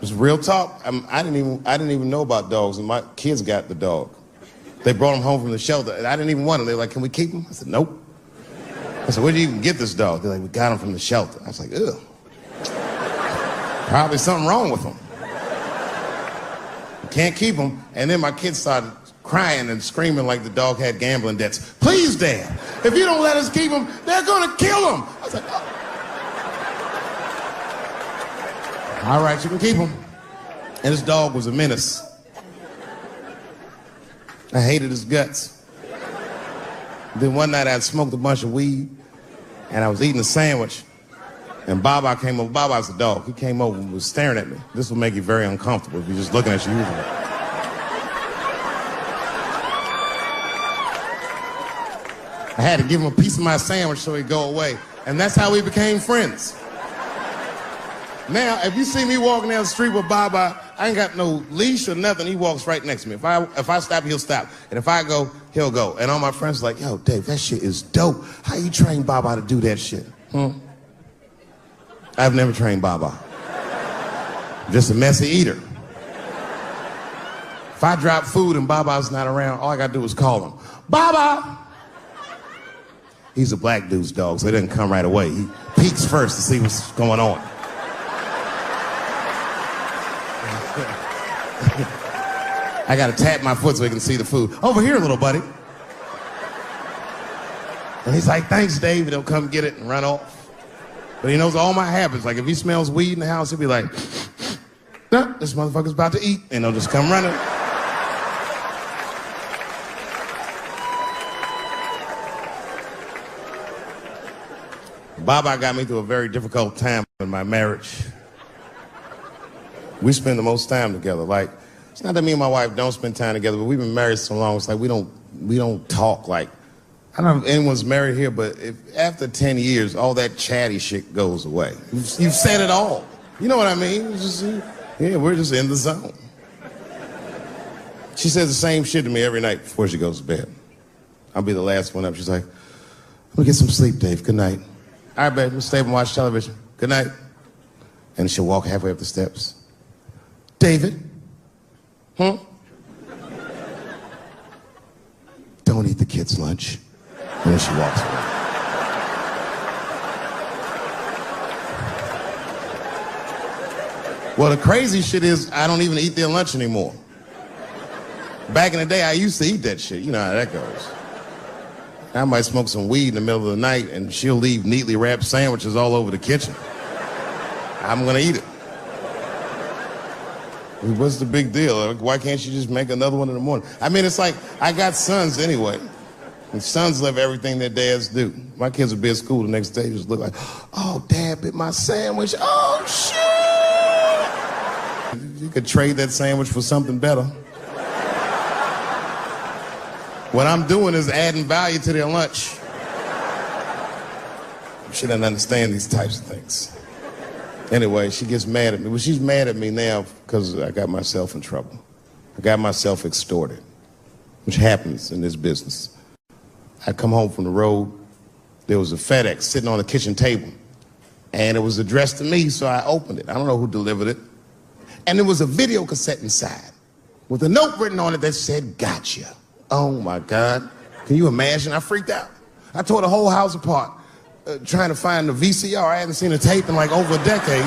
Speaker 1: It's real talk. I didn't even know about dogs, and my kids got the dog. They brought him home from the shelter, and I didn't even want him. They were like, can we keep him? I said, nope. I said, where'd you even get this dog? They're like, we got him from the shelter. I was like, ugh. Probably something wrong with him. Can't keep him. And then my kids started crying and screaming like the dog had gambling debts. Please, Dad, if you don't let us keep him, they're gonna kill him. I was like, oh. All right, you can keep him. And this dog was a menace. I hated his guts. Then one night I smoked a bunch of weed and I was eating a sandwich and Baba came over. Baba's the dog. He came over and was staring at me. This will make you very uncomfortable if you're just looking at you usually. I had to give him a piece of my sandwich so he'd go away. And that's how we became friends. Now, if you see me walking down the street with Baba, I ain't got no leash or nothing. He walks right next to me. If I stop, he'll stop. And if I go, he'll go. And all my friends are like, yo, Dave, that shit is dope. How you train Baba to do that shit? I've never trained Baba. Just a messy eater. If I drop food and Baba's not around, all I gotta do is call him. Baba! He's a black dude's dog, so he doesn't come right away. He peeks first to see what's going on. I gotta tap my foot so he can see the food. Over here, little buddy. And he's like, thanks, Dave. He'll come get it and run off. But he knows all my habits. Like, if he smells weed in the house, he'll be like, nah, this motherfucker's about to eat. And he'll just come running. Baba got me through a very difficult time in my marriage. We spend the most time together. Like, it's not that me and my wife don't spend time together, but we've been married so long, it's like we don't talk. Like, I don't know if anyone's married here, but if after 10 years, all that chatty shit goes away. You've said it all. You know what I mean? It's just, yeah, we're just in the zone. She says the same shit to me every night before she goes to bed. I'll be the last one up. She's like, I'm gonna get some sleep, Dave. Good night. All right, babe, we'll stay up and watch television. Good night. And she'll walk halfway up the steps. David? Don't eat the kids' lunch. And then she walks away. Well, the crazy shit is I don't even eat their lunch anymore. Back in the day, I used to eat that shit. You know how that goes. I might smoke some weed in the middle of the night and she'll leave neatly wrapped sandwiches all over the kitchen. I'm gonna eat it. What's the big deal? Why can't you just make another one in the morning? I mean, it's like, I got sons anyway. And sons love everything their dads do. My kids will be at school the next day, just look like, oh, Dad bit my sandwich. Oh, shit! You could trade that sandwich for something better. What I'm doing is adding value to their lunch. She doesn't understand these types of things. Anyway, she gets mad at me. Well, she's mad at me now because I got myself in trouble. I got myself extorted, which happens in this business. I come home from the road. There was a FedEx sitting on the kitchen table, and it was addressed to me, so I opened it. I don't know who delivered it. And there was a video cassette inside with a note written on it that said, gotcha. Oh, my God. Can you imagine? I freaked out. I tore the whole house apart. Trying to find the VCR. I hadn't seen a tape in like over a decade.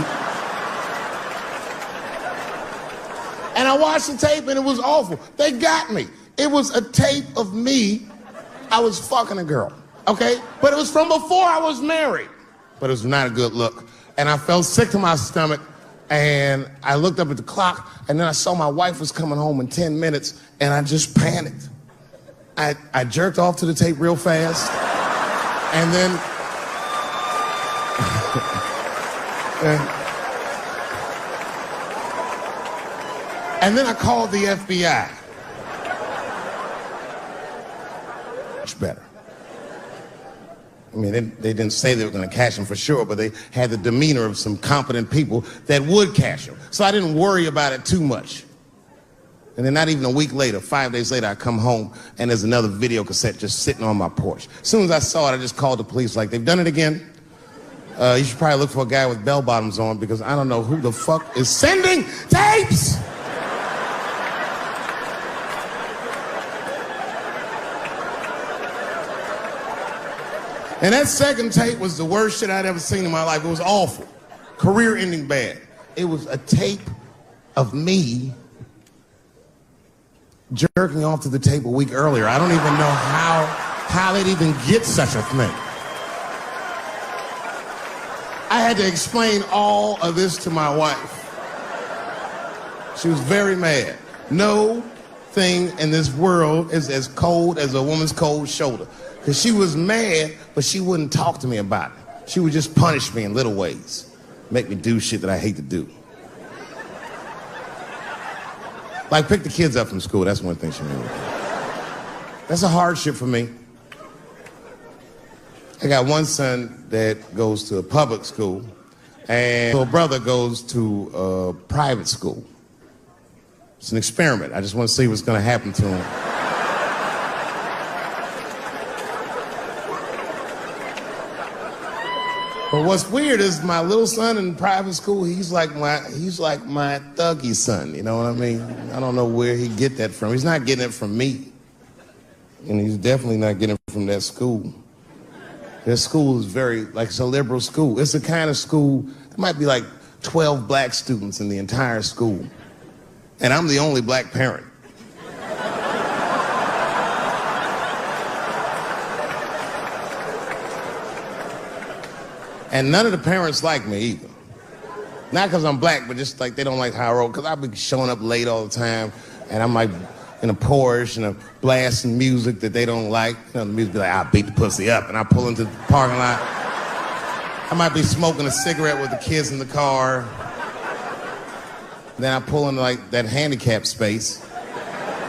Speaker 1: And I watched the tape and it was awful. They got me. It was a tape of me. I was fucking a girl, okay? But it was from before I was married. But it was not a good look. And I felt sick to my stomach and I looked up at the clock and then I saw my wife was coming home in 10 minutes and I just panicked. I jerked off to the tape real fast and then and then I called the FBI. Much better. I mean, they didn't say they were going to catch him for sure, but they had the demeanor of some competent people that would catch him. So I didn't worry about it too much. And then not even a week later, 5 days later, I come home and there's another video cassette just sitting on my porch. As soon as I saw it, I just called the police like, they've done it again. You should probably look for a guy with bell bottoms on because I don't know who the fuck is sending tapes. And that second tape was the worst shit I'd ever seen in my life. It was awful. Career-ending bad. It was a tape of me jerking off to the tape a week earlier. I don't even know how they'd even get such a thing. I had to explain all of this to my wife. She was very mad. No thing in this world is as cold as a woman's cold shoulder. Because she was mad, but she wouldn't talk to me about it. She would just punish me in little ways. Make me do shit that I hate to do. Like pick the kids up from school. That's one thing she made me do. That's a hardship for me. I got one son that goes to a public school, and my brother goes to a private school. It's an experiment. I just want to see what's going to happen to him. But what's weird is my little son in private school, he's like my thuggy son, you know what I mean? I don't know where he get that from. He's not getting it from me. And he's definitely not getting it from that school. That school is it's a liberal school. It's the kind of school, it might be like 12 black students in the entire school. And I'm the only black parent. And none of the parents like me either. Not because I'm black, but just like they don't like how I roll. Because I be showing up late all the time, and I'm like in a Porsche and a blasting music that they don't like. You know, the music be like, I'll beat the pussy up, and I pull into the parking lot. I might be smoking a cigarette with the kids in the car. Then I pull into like that handicap space.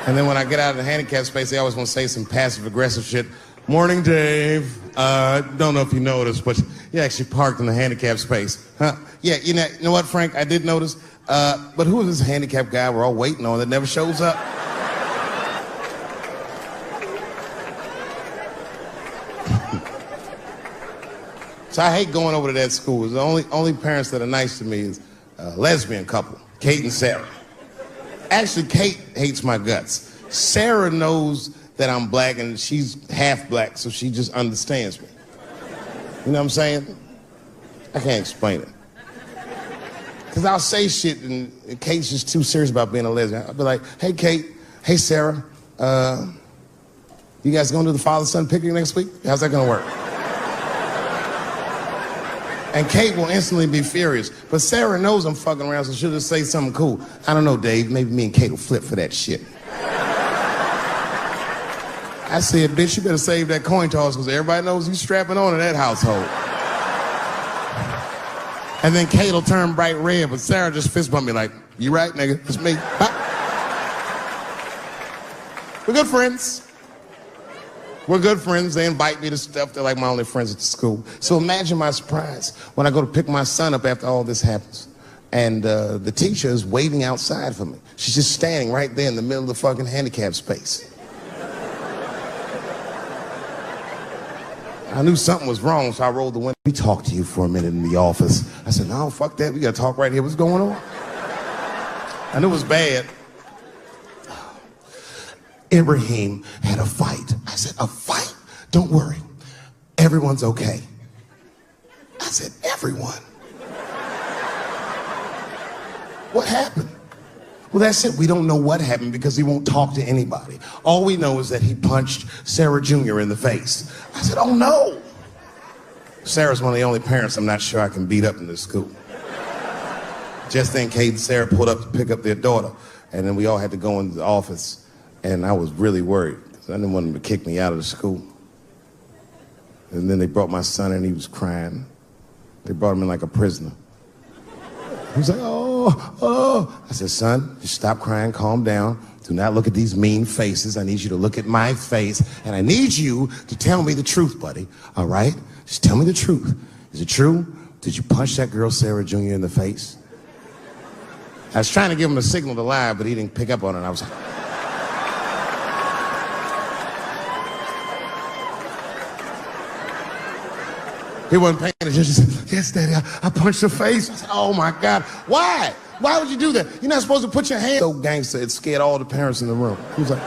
Speaker 1: And then when I get out of the handicap space, they always want to say some passive-aggressive shit. Morning, Dave. Don't know if you noticed, but you actually parked in the handicap space. Huh? Yeah, you know what, Frank? I did notice. But who is this handicap guy we're all waiting on that never shows up? So I hate going over to that school. The only parents that are nice to me is a lesbian couple, Kate and Sarah. Actually, Kate hates my guts. Sarah knows that I'm black and she's half black, so she just understands me. You know what I'm saying? I can't explain it. Because I'll say shit and Kate's just too serious about being a lesbian. I'll be like, hey, Kate, hey, Sarah, you guys gonna do the father-son picnic next week? How's that gonna work? And Kate will instantly be furious. But Sarah knows I'm fucking around, so she'll just say something cool. I don't know, Dave, maybe me and Kate will flip for that shit. I said, bitch, you better save that coin toss because everybody knows you strapping on in that household. And then Kate will turn bright red, but Sarah just fist bump me like, you right, nigga? It's me. Huh? We're good friends. We're good friends. They invite me to stuff. They're like my only friends at the school. So imagine my surprise when I go to pick my son up after all this happens. And the teacher is waiting outside for me. She's just standing right there in the middle of the fucking handicap space. I knew something was wrong, so I rolled the window. We talked to you for a minute in the office. I said, no, fuck that. We got to talk right here. What's going on? I knew it was bad. Ibrahim had a fight. I said, a fight? Don't worry. Everyone's okay. I said, everyone? What happened? Well, that's it. We don't know what happened because he won't talk to anybody. All we know is that he punched Sarah Jr. in the face. I said, oh no. Sarah's one of the only parents I'm not sure I can beat up in this school. Just then, Kate and Sarah pulled up to pick up their daughter, and then we all had to go into the office, and I was really worried because I didn't want them to kick me out of the school. And then they brought my son in, he was crying. They brought him in like a prisoner. He was like, oh. I said, son, just stop crying, calm down. Do not look at these mean faces. I need you to look at my face, and I need you to tell me the truth, buddy, all right? Just tell me the truth. Is it true? Did you punch that girl, Sarah Jr., in the face? I was trying to give him a signal to lie, but he didn't pick up on it. I was like, he wasn't paying attention. He said, yes, Daddy, I punched her face. I said, oh, my God. Why? Why would you do that? You're not supposed to put your hand... So gangster, it scared all the parents in the room. He was like,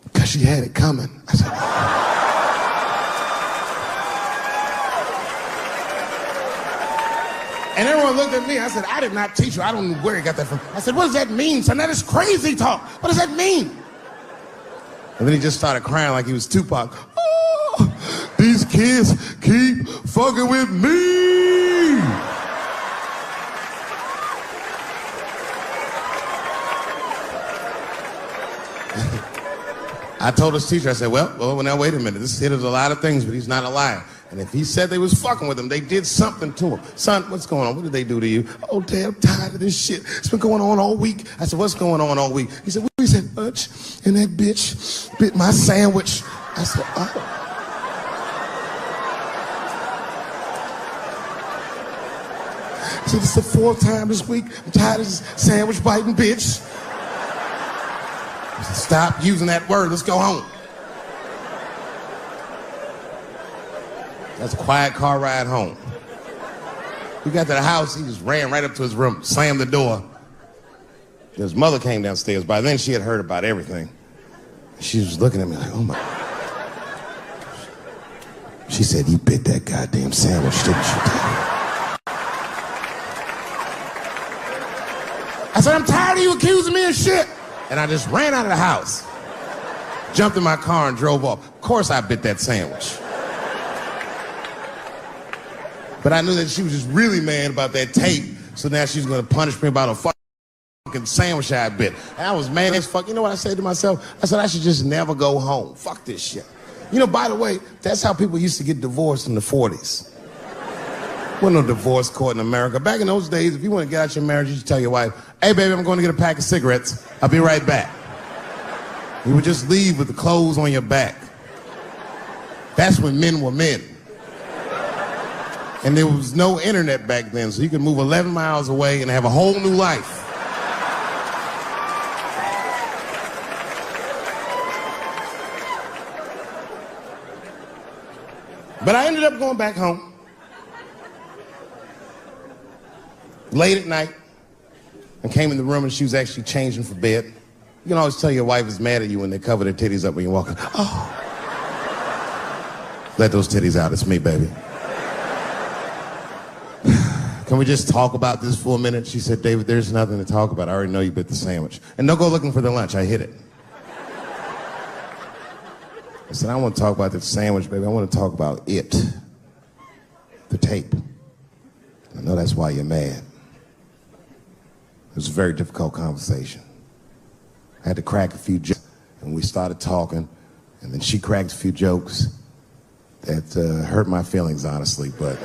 Speaker 1: because she had it coming. I said, And everyone looked at me. I said, I did not teach you. I don't know where he got that from. I said, what does that mean, son? That is crazy talk. What does that mean? And then he just started crying like he was Tupac. Oh, these kids keep fucking with me. I told his teacher, I said, well, now wait a minute. This kid is a lot of things, but he's not a liar. And if he said they was fucking with him, they did something to him. Son, what's going on? What did they do to you? Oh, Dad, I'm tired of this shit. It's been going on all week. I said, what's going on all week? He said, he said, Butch, and that bitch bit my sandwich. I said, oh. He said, it's the 4th time this week. I'm tired of this sandwich biting bitch. I said, stop using that word. Let's go home. That's a quiet car ride home. We got to the house, he just ran right up to his room, slammed the door. His mother came downstairs. By then, she had heard about everything. She was looking at me like, oh my. She said, you bit that goddamn sandwich, didn't you, Daddy? I said, I'm tired of you accusing me of shit. And I just ran out of the house, jumped in my car and drove off. Of course I bit that sandwich. But I knew that she was just really mad about that tape, so now she's gonna punish me about a fucking sandwich I bit. And I was mad as fuck. You know what I said to myself? I said, I should just never go home. Fuck this shit. You know, by the way, that's how people used to get divorced in the 40s. There wasn't no divorce court in America. Back in those days, if you want to get out your marriage, you should tell your wife, hey, baby, I'm going to get a pack of cigarettes. I'll be right back. You would just leave with the clothes on your back. That's when men were men. And there was no internet back then, so you could move 11 miles away and have a whole new life. But I ended up going back home. Late at night, and came in the room and she was actually changing for bed. You can always tell your wife is mad at you when they cover their titties up when you walk in. Oh. Let those titties out, it's me, baby. Can we just talk about this for a minute? She said, David, there's nothing to talk about. I already know you bit the sandwich. And don't go looking for the lunch, I hid it. I said, I don't want to talk about the sandwich, baby. I want to talk about it. The tape. I know that's why you're mad. It was a very difficult conversation. I had to crack a few jokes, and we started talking, and then she cracked a few jokes that hurt my feelings, honestly, but...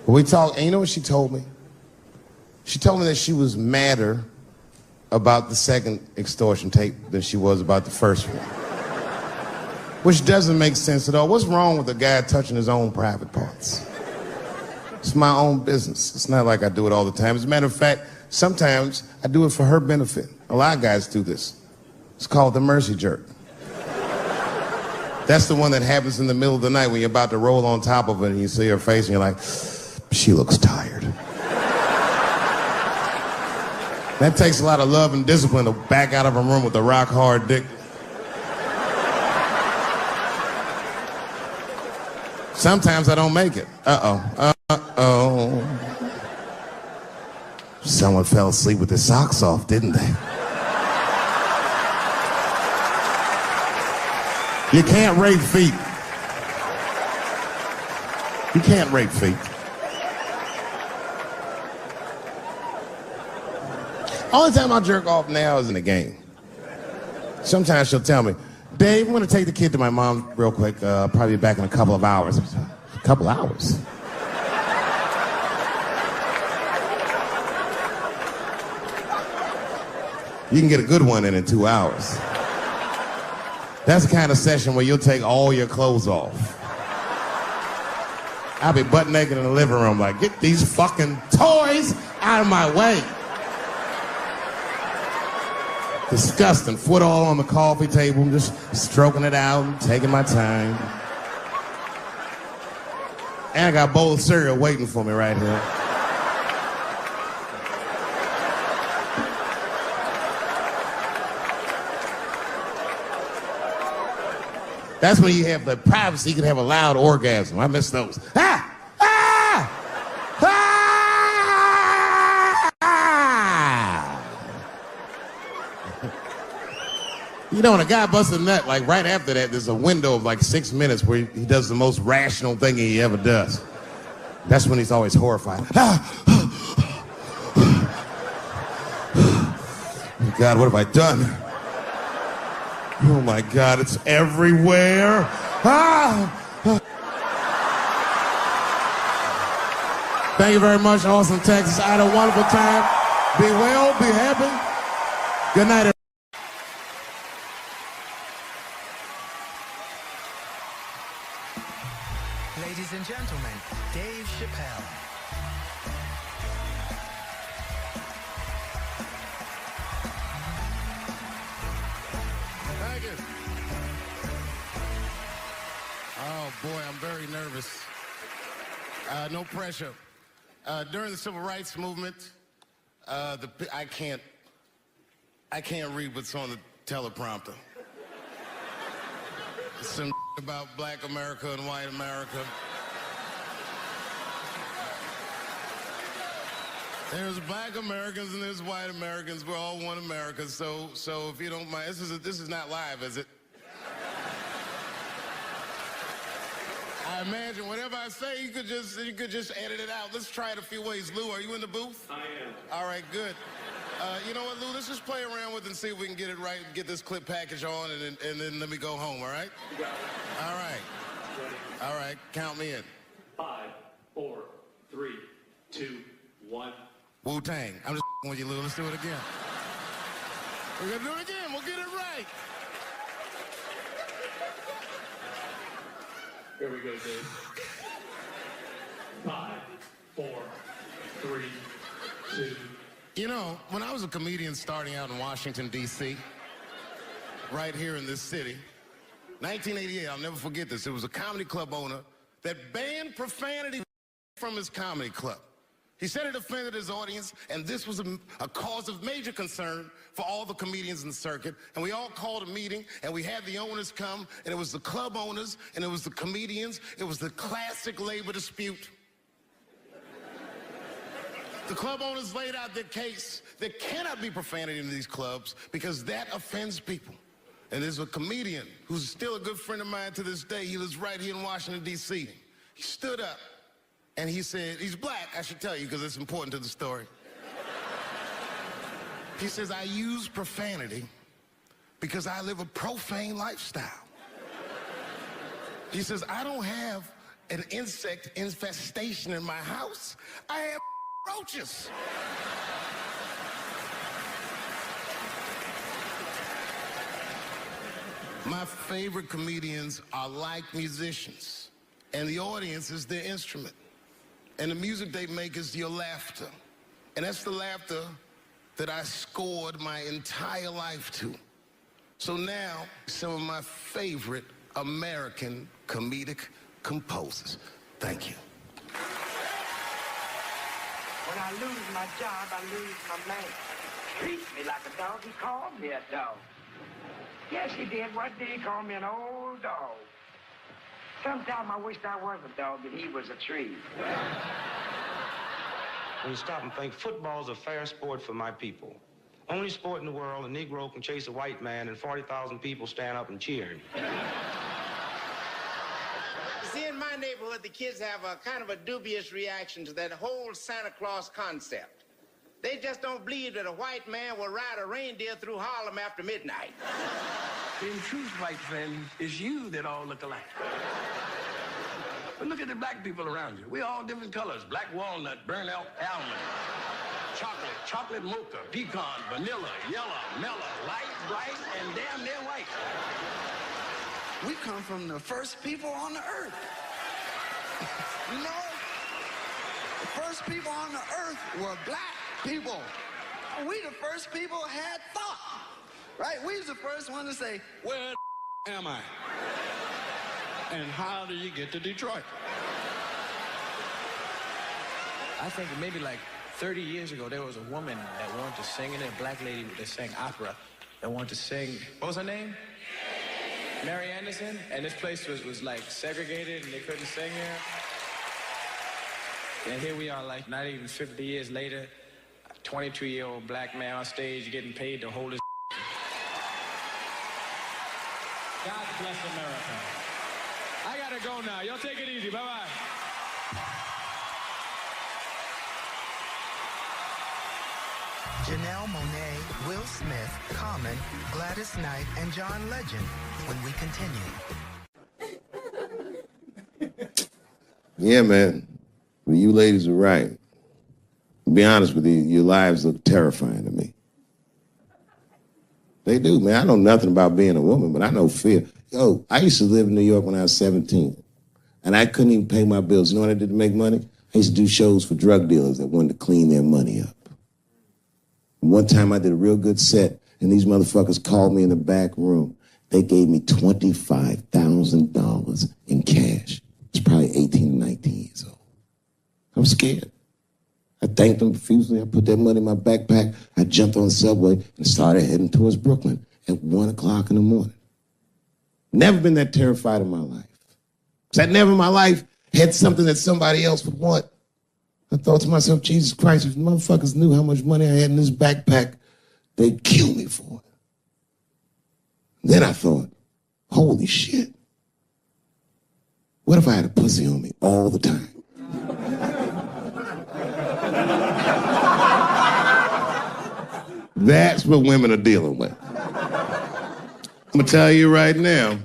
Speaker 1: We talked, and you know what she told me? She told me that she was madder about the second extortion tape than she was about the first one. Which doesn't make sense at all. What's wrong with a guy touching his own private parts? It's my own business. It's not like I do it all the time. As a matter of fact, sometimes I do it for her benefit. A lot of guys do this. It's called the mercy jerk. That's the one that happens in the middle of the night when you're about to roll on top of it and you see her face and you're like, she looks tired. That takes a lot of love and discipline to back out of a room with a rock hard dick. Sometimes I don't make it. Uh-oh. Someone fell asleep with their socks off, didn't they? You can't rape feet. You can't rape feet. Only time I jerk off now is in the game. Sometimes she'll tell me, Dave, I'm going to take the kid to my mom real quick. Probably back in a couple of hours. A couple hours? You can get a good one in 2 hours. That's the kind of session where you'll take all your clothes off. I'll be butt naked in the living room like, get these fucking toys out of my way. Disgusting. Foot all on the coffee table, just stroking it out and taking my time. And I got a bowl of cereal waiting for me right here. That's when you have the privacy, you can have a loud orgasm. I miss those. Ah! Ah! Ah! You know, when a guy busts a nut, like right after that, there's a window of like 6 minutes where he does the most rational thing he ever does. That's when he's always horrified. Ah! Oh God, what have I done? Oh my God, it's everywhere. Ah! Thank you very much, Austin, Texas. I had a wonderful time. Be well, be happy. Good night, everybody.
Speaker 2: Ladies and gentlemen, Dave Chappelle.
Speaker 1: Thank you. Oh boy, I'm very nervous. No pressure. During the Civil Rights Movement, I can't read what's on the teleprompter. Some about Black America and white America. There's Black Americans and there's white Americans. We're all one America. So if you don't mind, this is not live, is it? I imagine whatever I say, you could just edit it out. Let's try it a few ways. Lou, are you in the booth?
Speaker 3: I am.
Speaker 1: All right, good. You know what, Lou? Let's just play around with it and see if we can get it right, get this clip package on, and then let me go home, all right?
Speaker 3: You got it.
Speaker 1: All right.
Speaker 3: Ready.
Speaker 1: All right, count me in.
Speaker 3: 5, 4, 3, 2, 1.
Speaker 1: Wu-Tang. I'm just with you, Lou. Let's do it again. We're gonna do it again. We'll get it right.
Speaker 3: Here we go, Dave. 5, 4, 3, 2.
Speaker 1: You know, when I was a comedian starting out in Washington, D.C., right here in this city, 1988, I'll never forget this. It was a comedy club owner that banned profanity from his comedy club. He said it offended his audience, and this was a cause of major concern for all the comedians in the circuit. And we all called a meeting, and we had the owners come, and it was the club owners, and it was the comedians. It was the classic labor dispute. The club owners laid out their case. There cannot be profanity in these clubs because that offends people. And there's a comedian who's still a good friend of mine to this day. He lives right here in Washington, D.C. He stood up and he said, he's black, I should tell you because it's important to the story. He says, I use profanity because I live a profane lifestyle. He says, I don't have an insect infestation in my house. I have roaches. My favorite comedians are like musicians, and the audience is their instrument. And the music they make is your laughter. And that's the laughter that I scored my entire life to. So now, some of my favorite American comedic composers. Thank you.
Speaker 4: When I lose my job, I lose my man. Treats me like a dog. He called me a dog. Yes, he did. One day he called me an old dog. Sometimes I wished I was a dog and he was a tree.
Speaker 5: When you stop and think, football's a fair sport for my people. Only sport in the world a Negro can chase a white man and 40,000 people stand up and cheer him.
Speaker 6: See, in my neighborhood, the kids have a kind of a dubious reaction to that whole Santa Claus concept. They just don't believe that a white man will ride a reindeer through Harlem after midnight.
Speaker 4: In truth, white friend, it's you that all look alike. But look at the black people around you. We're all different colors. Black walnut, burnt almond, chocolate mocha, pecan, vanilla, yellow, mellow, light, bright, and damn near white. We come from the first people on the earth. You know, the first people on the earth were black people. We the first people had thought, right? We was the first one to say, where the am I? And how do you get to Detroit?
Speaker 7: I think maybe like 30 years ago, there was a woman that wanted to sing, and a black lady that sang opera that wanted to sing. What was her name? Mary Anderson, and this place was like segregated and they couldn't sing here. And here we are, like not even 50 years later, a 22-year-old black man on stage getting paid to hold his. God bless America. I gotta go now. Y'all take it easy. Bye-bye.
Speaker 2: Janelle Monáe, Will Smith, Common, Gladys Knight, and John Legend when we continue.
Speaker 1: Yeah, man. Well, you ladies are right. To be honest with you, your lives look terrifying to me. They do, man. I know nothing about being a woman, but I know fear. Yo, I used to live in New York when I was 17, and I couldn't even pay my bills. You know what I did to make money? I used to do shows for drug dealers that wanted to clean their money up. One time I did a real good set, and these motherfuckers called me in the back room. They gave me $25,000 in cash. I was probably 18 or 19 years old. I was scared. I thanked them profusely. I put that money in my backpack. I jumped on the subway and started heading towards Brooklyn at 1 o'clock in the morning. Never been that terrified in my life. Because I never in my life had something that somebody else would want. I thought to myself, Jesus Christ, if motherfuckers knew how much money I had in this backpack, they'd kill me for it. Then I thought, holy shit. What if I had a pussy on me all the time? That's what women are dealing with. I'm gonna tell you right now.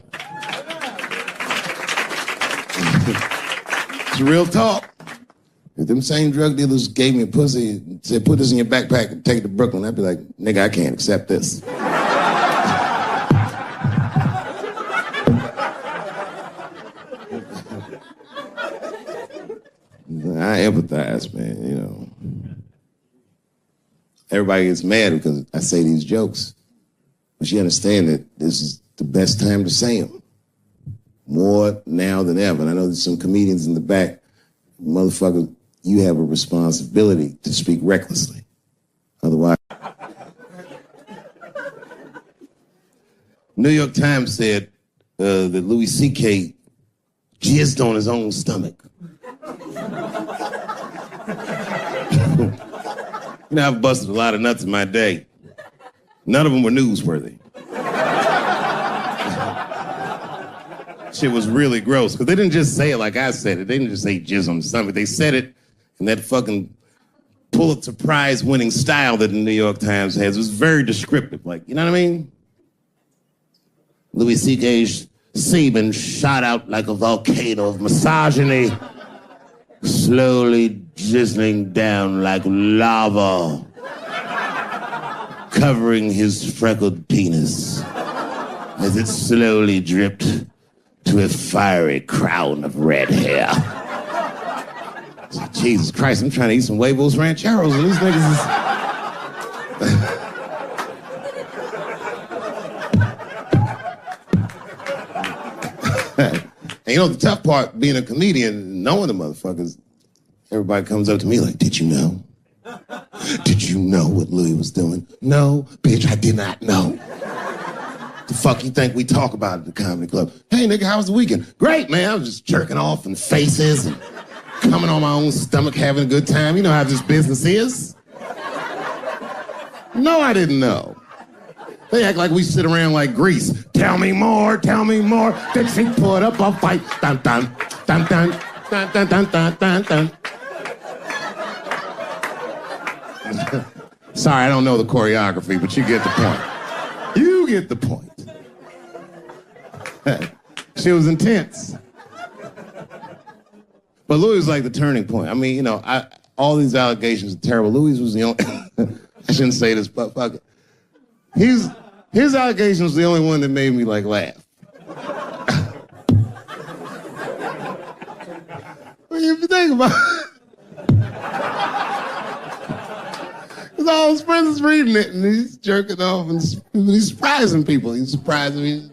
Speaker 1: It's real talk. If them same drug dealers gave me a pussy and said, put this in your backpack and take it to Brooklyn, I'd be like, nigga, I can't accept this. I empathize, man, you know. Everybody gets mad because I say these jokes. But you understand that this is the best time to say them. More now than ever. And I know there's some comedians in the back. Motherfucker, you have a responsibility to speak recklessly. Otherwise. New York Times said that Louis C.K. jizzed on his own stomach. You know, I've busted a lot of nuts in my day. None of them were newsworthy. Shit was really gross, because they didn't just say it like I said it. They didn't just say jizz on the stomach. They said it in that fucking Pulitzer Prize-winning style that the New York Times has. It was very descriptive, like, you know what I mean? Louis C.K.'s semen shot out like a volcano of misogyny, slowly drizzling down like lava, covering his freckled penis as it slowly dripped to a fiery crown of red hair. Jesus Christ, I'm trying to eat some huevos rancheros and these niggas is... And you know, the tough part, being a comedian, knowing the motherfuckers, everybody comes up to me like, did you know? Did you know what Louis was doing? No, bitch, I did not know. The fuck you think we talk about at the comedy club? Hey, nigga, how was the weekend? Great, man. I was just jerking off in faces and coming on my own stomach, having a good time. You know how this business is. No, I didn't know. They act like we sit around like Grease. Tell me more, tell me more. Then she put up a fight. Dun, dun, dun, dun, dun, dun, dun, dun, dun, dun. Sorry, I don't know the choreography, but you get the point. You get the point. She was intense. But Louis was like the turning point. I mean, you know, all these allegations are terrible. Louis was the only... I shouldn't say this, but fuck it. His allegation was the only one that made me, like, laugh. Well, if you think about it, because all his friends is reading it, and he's jerking off, and he's surprising people. He's surprising me.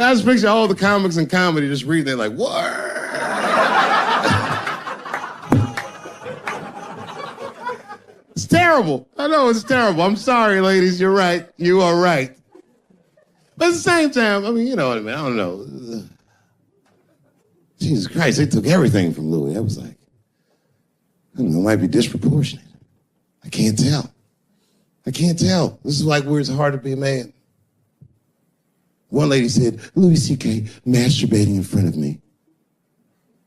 Speaker 1: I just picture all the comics in comedy just reading it like, what? It's terrible. I know it's terrible. I'm sorry, ladies. You're right. You are right. But at the same time, I mean, you know what I mean? I don't know. Jesus Christ, they took everything from Louis. I was like, I don't know, it might be disproportionate. I can't tell. I can't tell. This is like where it's hard to be a man. One lady said, Louis C.K. masturbating in front of me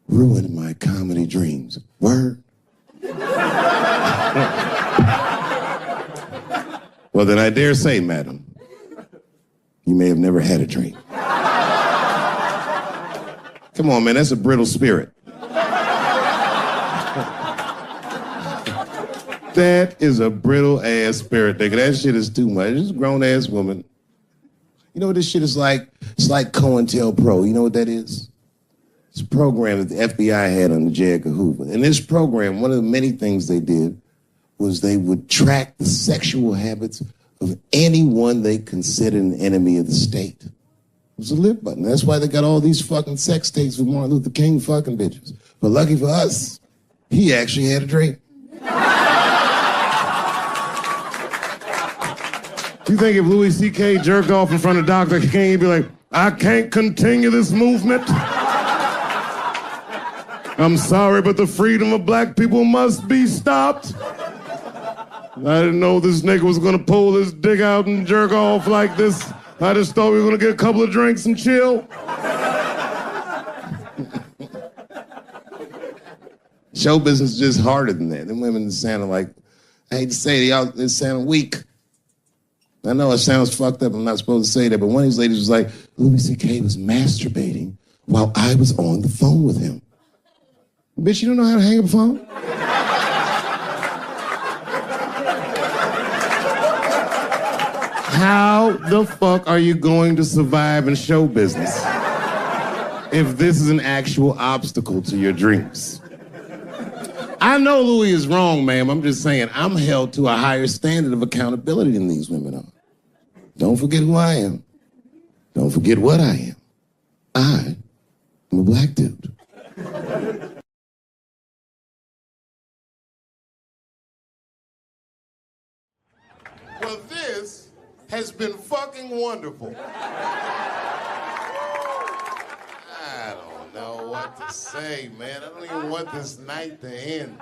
Speaker 1: ruined my comedy dreams. Word? Well, then I dare say, madam, you may have never had a dream. Come on, man, that's a brittle spirit. That is a brittle-ass spirit, nigga. That shit is too much. This is a grown-ass woman. You know what this shit is like? It's like COINTELPRO. You know what that is? It's a program that the FBI had under J. Edgar Hoover. In this program, one of the many things they did was they would track the sexual habits of anyone they considered an enemy of the state. It was a lip button. That's why they got all these fucking sex tapes with Martin Luther King fucking bitches. But lucky for us, he actually had a dream. You think if Louis C.K. jerked off in front of Dr. King, he'd be like, I can't continue this movement. I'm sorry, but the freedom of black people must be stopped. I didn't know this nigga was gonna pull his dick out and jerk off like this. I just thought we were gonna get a couple of drinks and chill. Show business is just harder than that. Them women sound like, I hate to say it, y'all, they sound weak. I know it sounds fucked up, I'm not supposed to say that, but one of these ladies was like, Louis C.K. was masturbating while I was on the phone with him. Bitch, you don't know how to hang up a phone? How the fuck are you going to survive in show business if this is an actual obstacle to your dreams? I know Louis is wrong, ma'am. I'm just saying I'm held to a higher standard of accountability than these women are. Don't forget who I am. Don't forget what I am. I am a black dude. Well, this has been fucking wonderful. I don't know what to say, man. I don't even want this night to end.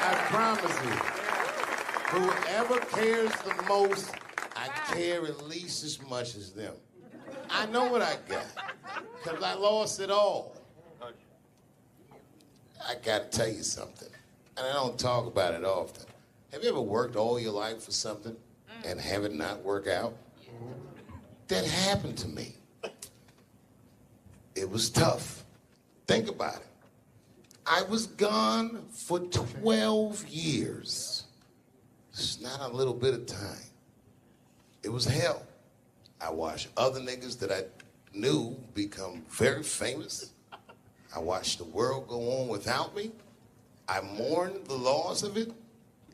Speaker 1: I promise you, whoever cares the most, I care at least as much as them. I know what I got, because I lost it all. I gotta tell you something, and I don't talk about it often. Have you ever worked all your life for something and have it not work out? That happened to me. It was tough. Think about it. I was gone for 12 years. It's not a little bit of time. It was hell. I watched other niggas that I knew become very famous. I watched the world go on without me. I mourned the loss of it.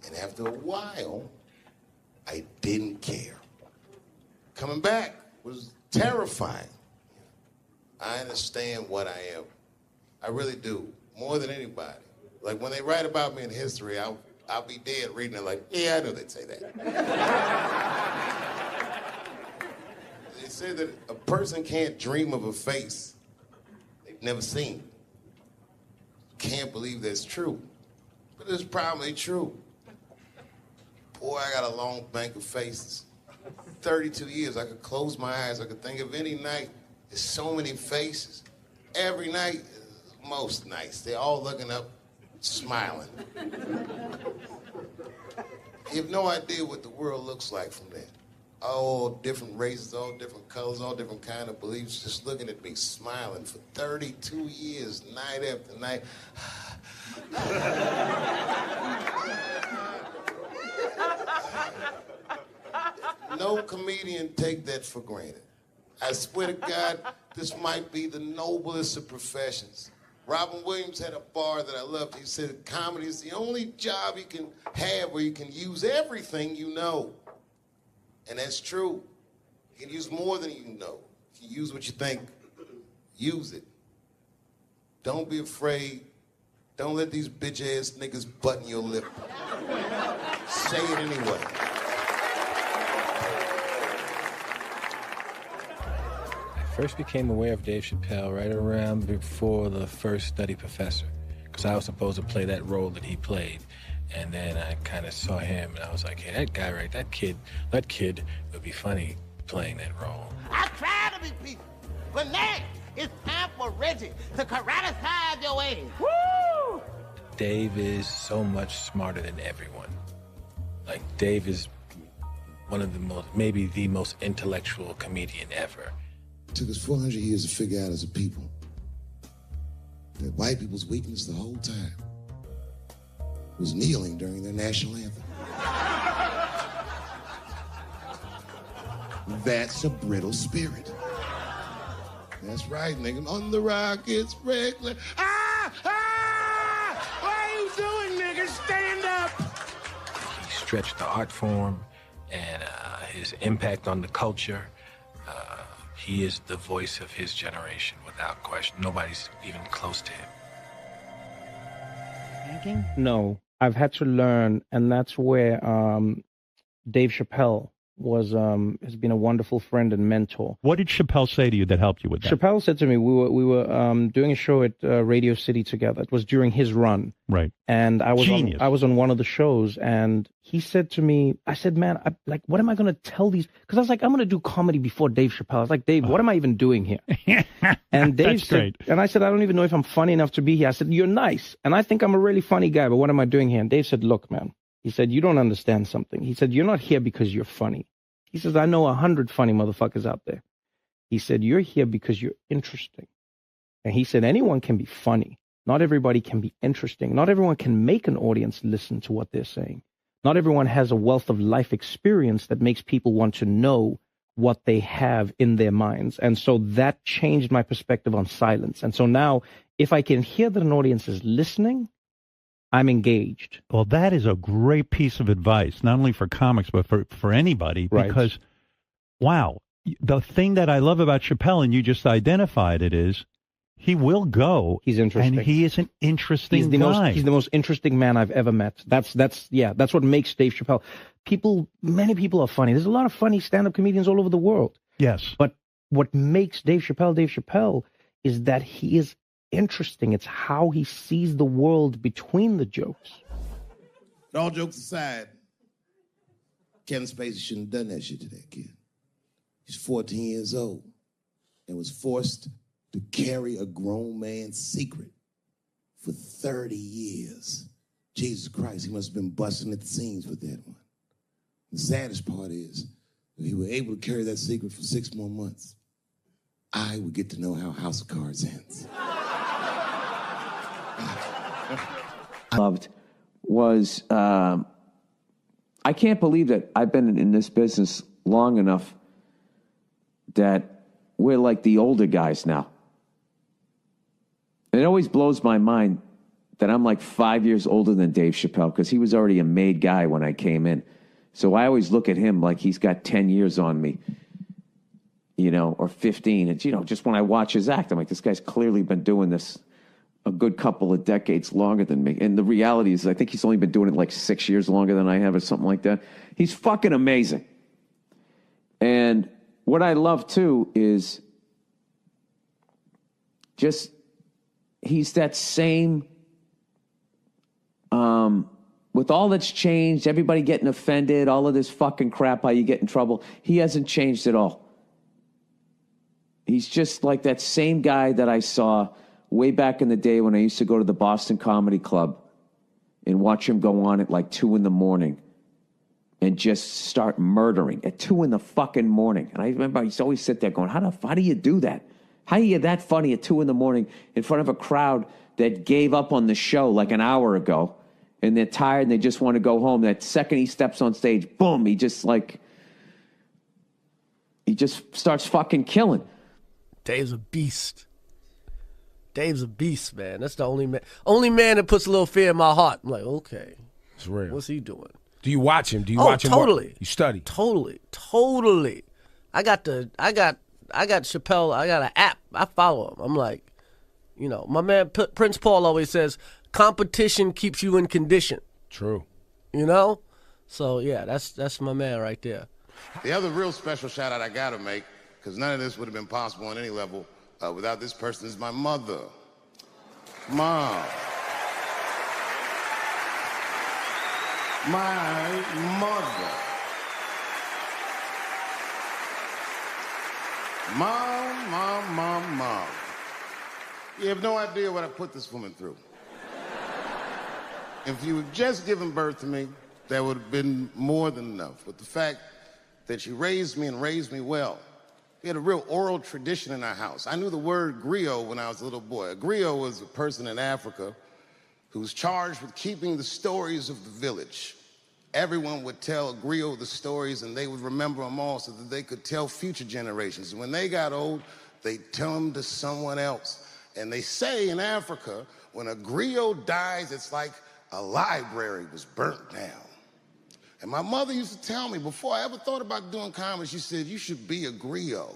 Speaker 1: And after a while, I didn't care. Coming back was terrifying. I understand what I am. I really do. More than anybody. Like when they write about me in history, I'll be dead reading it like, yeah, I know they'd say that. They say that a person can't dream of a face they've never seen. Can't believe that's true. But it's probably true. Boy, I got a long bank of faces. 32 years, I could close my eyes. I could think of any night. There's so many faces. Every night, most nights, they're all looking up, smiling. You have no idea what the world looks like from there. All different races, all different colors, all different kind of beliefs, just looking at me, smiling for 32 years, night after night. No comedian take that for granted. I swear to God, this might be the noblest of professions. Robin Williams had a bar that I loved. He said, comedy is the only job you can have where you can use everything you know. And that's true. You can use more than you know. If you use what you think, use it. Don't be afraid. Don't let these bitch-ass niggas button your lip. Say it anyway.
Speaker 8: I first became aware of Dave Chappelle right around before the first Study Professor, because I was supposed to play that role that he played. And then I kind of saw him, and I was like, hey, that guy, right, that kid would be funny playing that role.
Speaker 9: I try to be peaceful, but now it's time for Reggie to karate-size your ass. Woo!
Speaker 8: Dave is so much smarter than everyone. Like, Dave is one of the most, maybe the most intellectual comedian ever.
Speaker 1: It took us 400 years to figure out as a people that white people's weakness the whole time was kneeling during their national anthem. That's a brittle spirit. That's right, nigga. On the rockets, regular. Ah! Ah! What are you doing, nigga? Stand up!
Speaker 8: He stretched the art form and his impact on the culture. He is the voice of his generation, without question. Nobody's even close to him.
Speaker 10: Thinking? No, I've had to learn, and that's where Dave Chappelle has been a wonderful friend and mentor.
Speaker 11: What did Chappelle say to you that helped you with that?
Speaker 10: Chappelle said to me, we were doing a show at Radio City together. It was during his run.
Speaker 11: Right.
Speaker 10: And I was on one of the shows, and he said to me, I said, man, what am I going to tell these? Because I was like, I'm going to do comedy before Dave Chappelle. I was like, Dave, what am I even doing here? And Dave said, and I said, I don't even know if I'm funny enough to be here. I said, you're nice, and I think I'm a really funny guy, but what am I doing here? And Dave said, look, man. He said, you don't understand something. He said, you're not here because you're funny. He says, I know 100 funny motherfuckers out there. He said, you're here because you're interesting. And he said, anyone can be funny. Not everybody can be interesting. Not everyone can make an audience listen to what they're saying. Not everyone has a wealth of life experience that makes people want to know what they have in their minds. And so that changed my perspective on silence. And so now, if I can hear that an audience is listening, I'm engaged.
Speaker 11: Well, that is a great piece of advice, not only for comics, but for anybody.
Speaker 10: Right.
Speaker 11: Because, wow, the thing that I love about Chappelle, and you just identified it, is he will go.
Speaker 10: He's interesting.
Speaker 11: And he is an interesting guy.
Speaker 10: He's the most interesting man I've ever met. That's what makes Dave Chappelle. Many people are funny. There's a lot of funny stand-up comedians all over the world.
Speaker 11: Yes.
Speaker 10: But what makes Dave Chappelle is that he is interesting. It's how he sees the world between the jokes.
Speaker 1: But all jokes aside, Kevin Spacey shouldn't have done that shit to that kid. He's 14 years old and was forced to carry a grown man's secret for 30 years. Jesus Christ, he must have been busting at the seams with that one. The saddest part is, if he were able to carry that secret for 6 more months, I would get to know how House of Cards ends.
Speaker 12: Loved was, I can't believe that I've been in this business long enough that we're like the older guys now. And it always blows my mind that I'm like 5 years older than Dave Chappelle, because he was already a made guy when I came in. So I always look at him like he's got 10 years on me, or 15. And, just when I watch his act, I'm like, this guy's clearly been doing this a good couple of decades longer than me. And the reality is, I think he's only been doing it like 6 years longer than I have or something like that. He's fucking amazing. And what I love, too, is just he's that same, with all that's changed, everybody getting offended, all of this fucking crap, how you get in trouble, he hasn't changed at all. He's just like that same guy that I saw way back in the day when I used to go to the Boston Comedy Club and watch him go on at like 2 a.m. and just start murdering at 2 a.m. And I remember I used to always sit there going, how do you do that? How are you that funny at 2 a.m. in front of a crowd that gave up on the show like an hour ago, and they're tired and they just want to go home? That second he steps on stage, boom, he just starts fucking killing.
Speaker 13: Dave's a beast. Dave's a beast, man. That's the only man that puts a little fear in my heart. I'm like, okay,
Speaker 14: it's real.
Speaker 13: What's he doing?
Speaker 14: Do you watch him? Watch him?
Speaker 13: Totally.
Speaker 14: You study?
Speaker 13: Totally. I got Chappelle. I got an app. I follow him. I'm like, You know, my man Prince Paul always says, competition keeps you in condition.
Speaker 14: True.
Speaker 13: You know? So, yeah, that's my man right there.
Speaker 1: The other real special shout out I gotta make, because none of this would have been possible on any level without this person, is my mother. Mom. My mother. Mom. You have no idea what I put this woman through. If you had just given birth to me, that would have been more than enough. But the fact that she raised me and raised me well, we had a real oral tradition in our house. I knew the word griot when I was a little boy. A griot was a person in Africa who was charged with keeping the stories of the village. Everyone would tell a griot the stories, and they would remember them all so that they could tell future generations. And when they got old, they'd tell them to someone else. And they say in Africa, when a griot dies, it's like a library was burnt down. And my mother used to tell me, before I ever thought about doing comedy, she said, you should be a griot.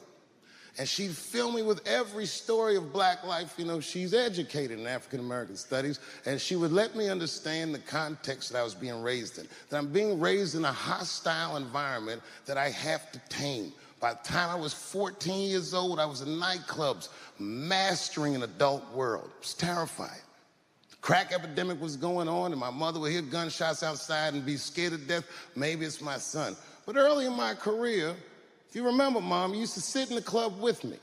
Speaker 1: And she'd fill me with every story of black life. You know, she's educated in African-American studies, and she would let me understand the context that I was being raised in, that I'm being raised in a hostile environment that I have to tame. By the time I was 14 years old, I was in nightclubs, mastering an adult world. It was terrifying. The crack epidemic was going on, and my mother would hear gunshots outside and be scared to death. Maybe it's my son. But early in my career, if you remember, Mom, you used to sit in the club with me.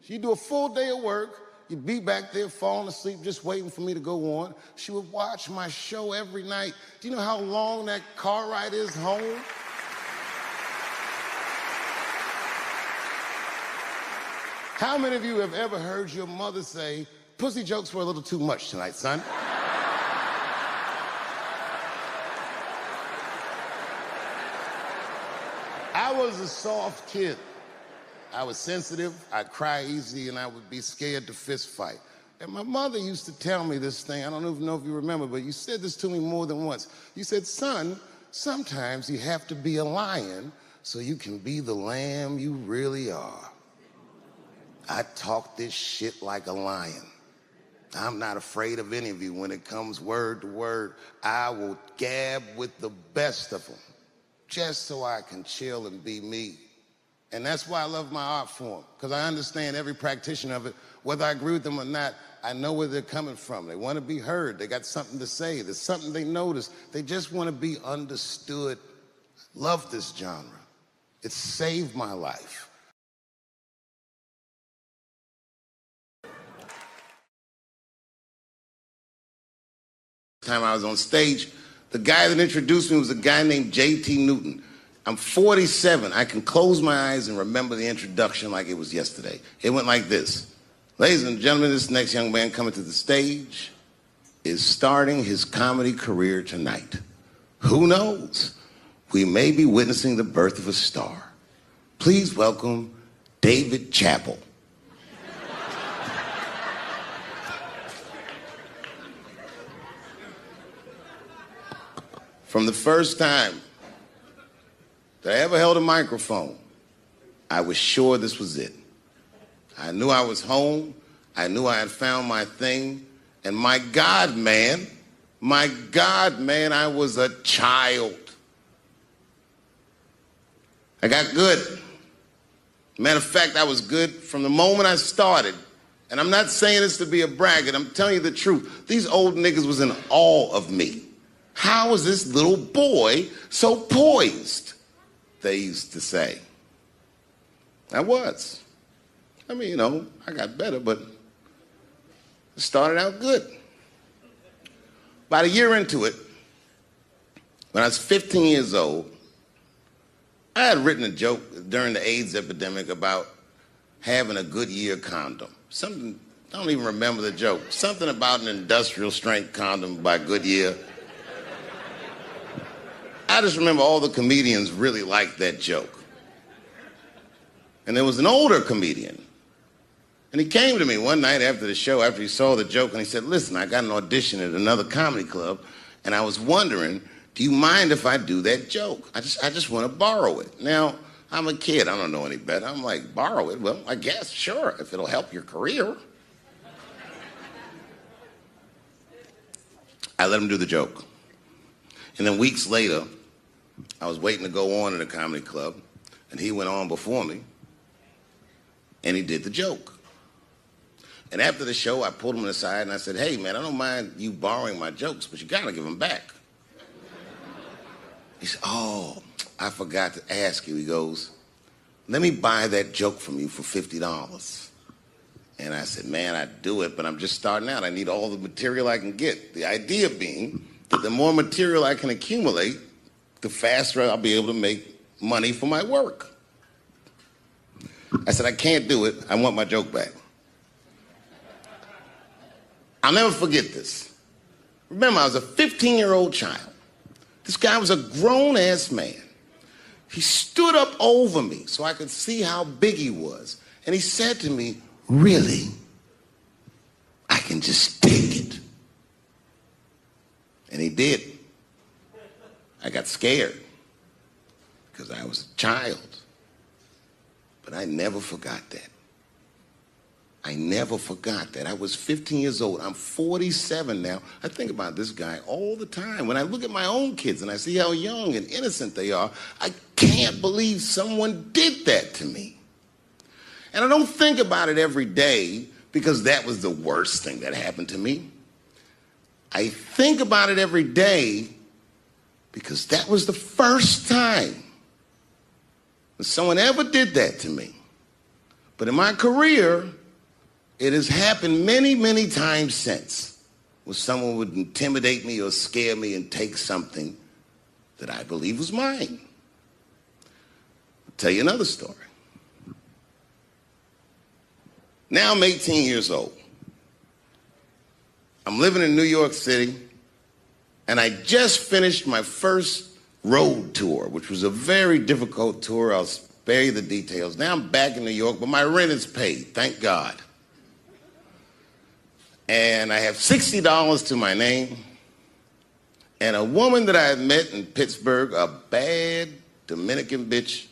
Speaker 1: She'd do a full day of work. You'd be back there falling asleep, just waiting for me to go on. She would watch my show every night. Do you know how long that car ride is home? How many of you have ever heard your mother say, pussy jokes were a little too much tonight, son? I was a soft kid. I was sensitive, I'd cry easy, and I would be scared to fist fight. And my mother used to tell me this thing, I don't even know if you remember, but you said this to me more than once. You said, son, sometimes you have to be a lion so you can be the lamb you really are. I talk this shit like a lion. I'm not afraid of any of you. When it comes word to word, I will gab with the best of them, just so I can chill and be me. And that's why I love my art form, because I understand every practitioner of it. Whether I agree with them or not, I know where they're coming from. They want to be heard. They got something to say. There's something they notice. They just want to be understood. Love this genre. It saved my life. Time I was on stage, the guy that introduced me was a guy named J.T. Newton. I'm 47. I can close my eyes and remember the introduction like it was yesterday. It went like this. Ladies and gentlemen, this next young man coming to the stage is starting his comedy career tonight. Who knows? We may be witnessing the birth of a star. Please welcome Dave Chappelle. From the first time that I ever held a microphone, I was sure this was it. I knew I was home. I knew I had found my thing. And my God, man, I was a child. I got good. Matter of fact, I was good from the moment I started. And I'm not saying this to be a braggart. I'm telling you the truth. These old niggas was in awe of me. How is this little boy so poised? They used to say. I was. I mean, you know, I got better, but it started out good. About a year into it, when I was 15 years old, I had written a joke during the AIDS epidemic about having a Goodyear condom. Something, I don't even remember the joke. Something about an industrial strength condom by Goodyear. I just remember all the comedians really liked that joke. And there was an older comedian. And he came to me one night after the show, after he saw the joke, and he said, listen, I got an audition at another comedy club, and I was wondering, do you mind if I do that joke? I just want to borrow it. Now, I'm a kid. I don't know any better. I'm like, borrow it? Well, I guess, sure, if it'll help your career. I let him do the joke. And then weeks later, I was waiting to go on in a comedy club, and he went on before me, and he did the joke. And after the show, I pulled him aside and I said, hey, man, I don't mind you borrowing my jokes, but you gotta give them back. He said, oh, I forgot to ask you. He goes, let me buy that joke from you for $50. And I said, man, I'd do it, but I'm just starting out. I need all the material I can get. The idea being that the more material I can accumulate, the faster I'll be able to make money for my work. I said, I can't do it. I want my joke back. I'll never forget this. Remember, I was a 15-year-old child. This guy was a grown-ass man. He stood up over me so I could see how big he was. And he said to me, really? I can just take it. And he did. I got scared because I was a child. But I never forgot that. I never forgot that. I was 15 years old. I'm 47 now. I think about this guy all the time. When I look at my own kids and I see how young and innocent they are, I can't believe someone did that to me. And I don't think about it every day because that was the worst thing that happened to me. I think about it every day because that was the first time that someone ever did that to me. But in my career, it has happened many, many times since, where someone would intimidate me or scare me and take something that I believe was mine. I'll tell you another story. Now I'm 18 years old. I'm living in New York City, and I just finished my first road tour, which was a very difficult tour. I'll spare you the details. Now I'm back in New York, but my rent is paid, thank God. And I have $60 to my name, and a woman that I had met in Pittsburgh, a bad Dominican bitch,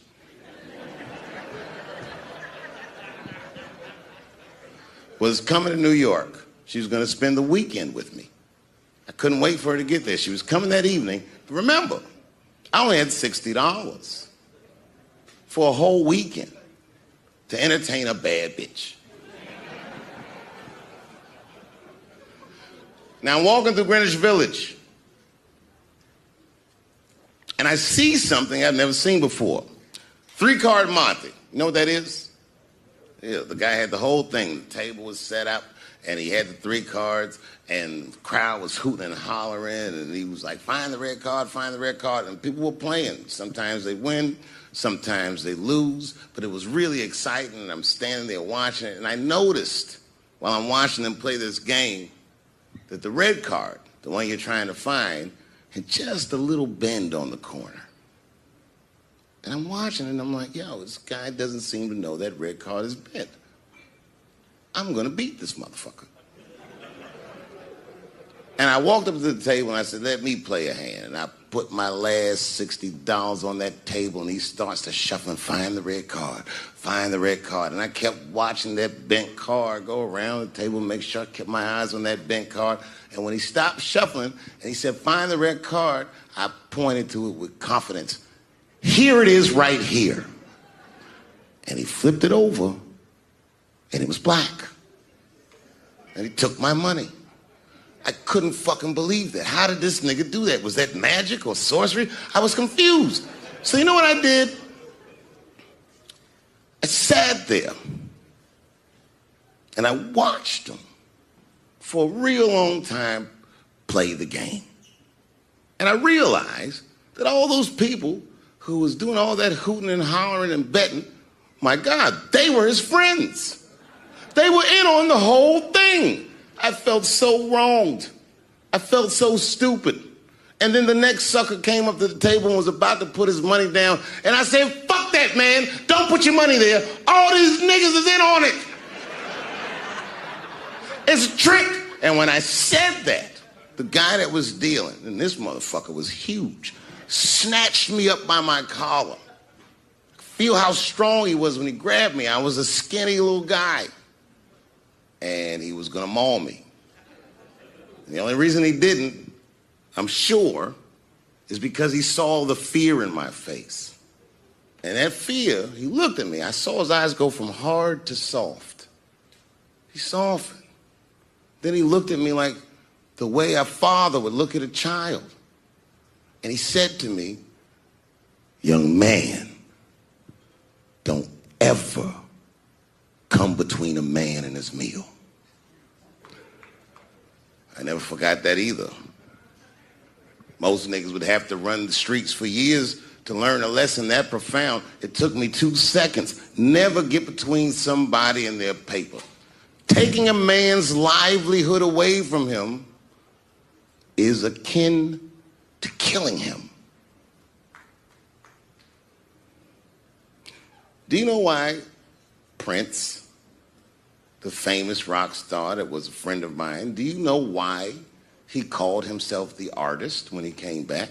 Speaker 1: was coming to New York. She was going to spend the weekend with me. I couldn't wait for her to get there. She was coming that evening. But remember, I only had $60 for a whole weekend to entertain a bad bitch. Now I'm walking through Greenwich Village, and I see something I've never seen before. 3-card Monte. You know what that is? Yeah, the guy had the whole thing. The table was set up, and he had the 3 cards, and the crowd was hooting and hollering, and he was like, find the red card, find the red card, and people were playing. Sometimes they win, sometimes they lose, but it was really exciting, and I'm standing there watching it, and I noticed while I'm watching them play this game that the red card, the one you're trying to find, had just a little bend on the corner. And I'm watching it, and I'm like, yo, this guy doesn't seem to know that red card is bent. I'm gonna beat this motherfucker. And I walked up to the table, and I said, let me play a hand. And I put my last $60 on that table, and he starts to shuffle and find the red card, find the red card. And I kept watching that bent card go around the table, make sure I kept my eyes on that bent card. And when he stopped shuffling, and he said, find the red card, I pointed to it with confidence. Here it is right here. And he flipped it over, and it was black. And he took my money. I couldn't fucking believe that. How did this nigga do that? Was that magic or sorcery? I was confused. So you know what I did? I sat there and I watched him for a real long time play the game. And I realized that all those people who was doing all that hooting and hollering and betting, my God, they were his friends. They were in on the whole thing. I felt so wronged. I felt so stupid. And then the next sucker came up to the table and was about to put his money down. And I said, fuck that, man. Don't put your money there. All these niggas is in on it. It's a trick. And when I said that, the guy that was dealing, and this motherfucker was huge, snatched me up by my collar. Feel how strong he was when he grabbed me. I was a skinny little guy. And he was gonna maul me. And the only reason he didn't I'm sure, is because he saw the fear in my face. And that fear, he looked at me. I saw his eyes go from hard to soft. He softened. Then he looked at me like the way a father would look at a child. And he said to me, young man, don't ever come between a man and his meal. I never forgot that either. Most niggas would have to run the streets for years to learn a lesson that profound. It took me 2 seconds. Never get between somebody and their paper. Taking a man's livelihood away from him is akin to killing him. Do you know why Prince, the famous rock star that was a friend of mine, do you know why he called himself the artist when he came back?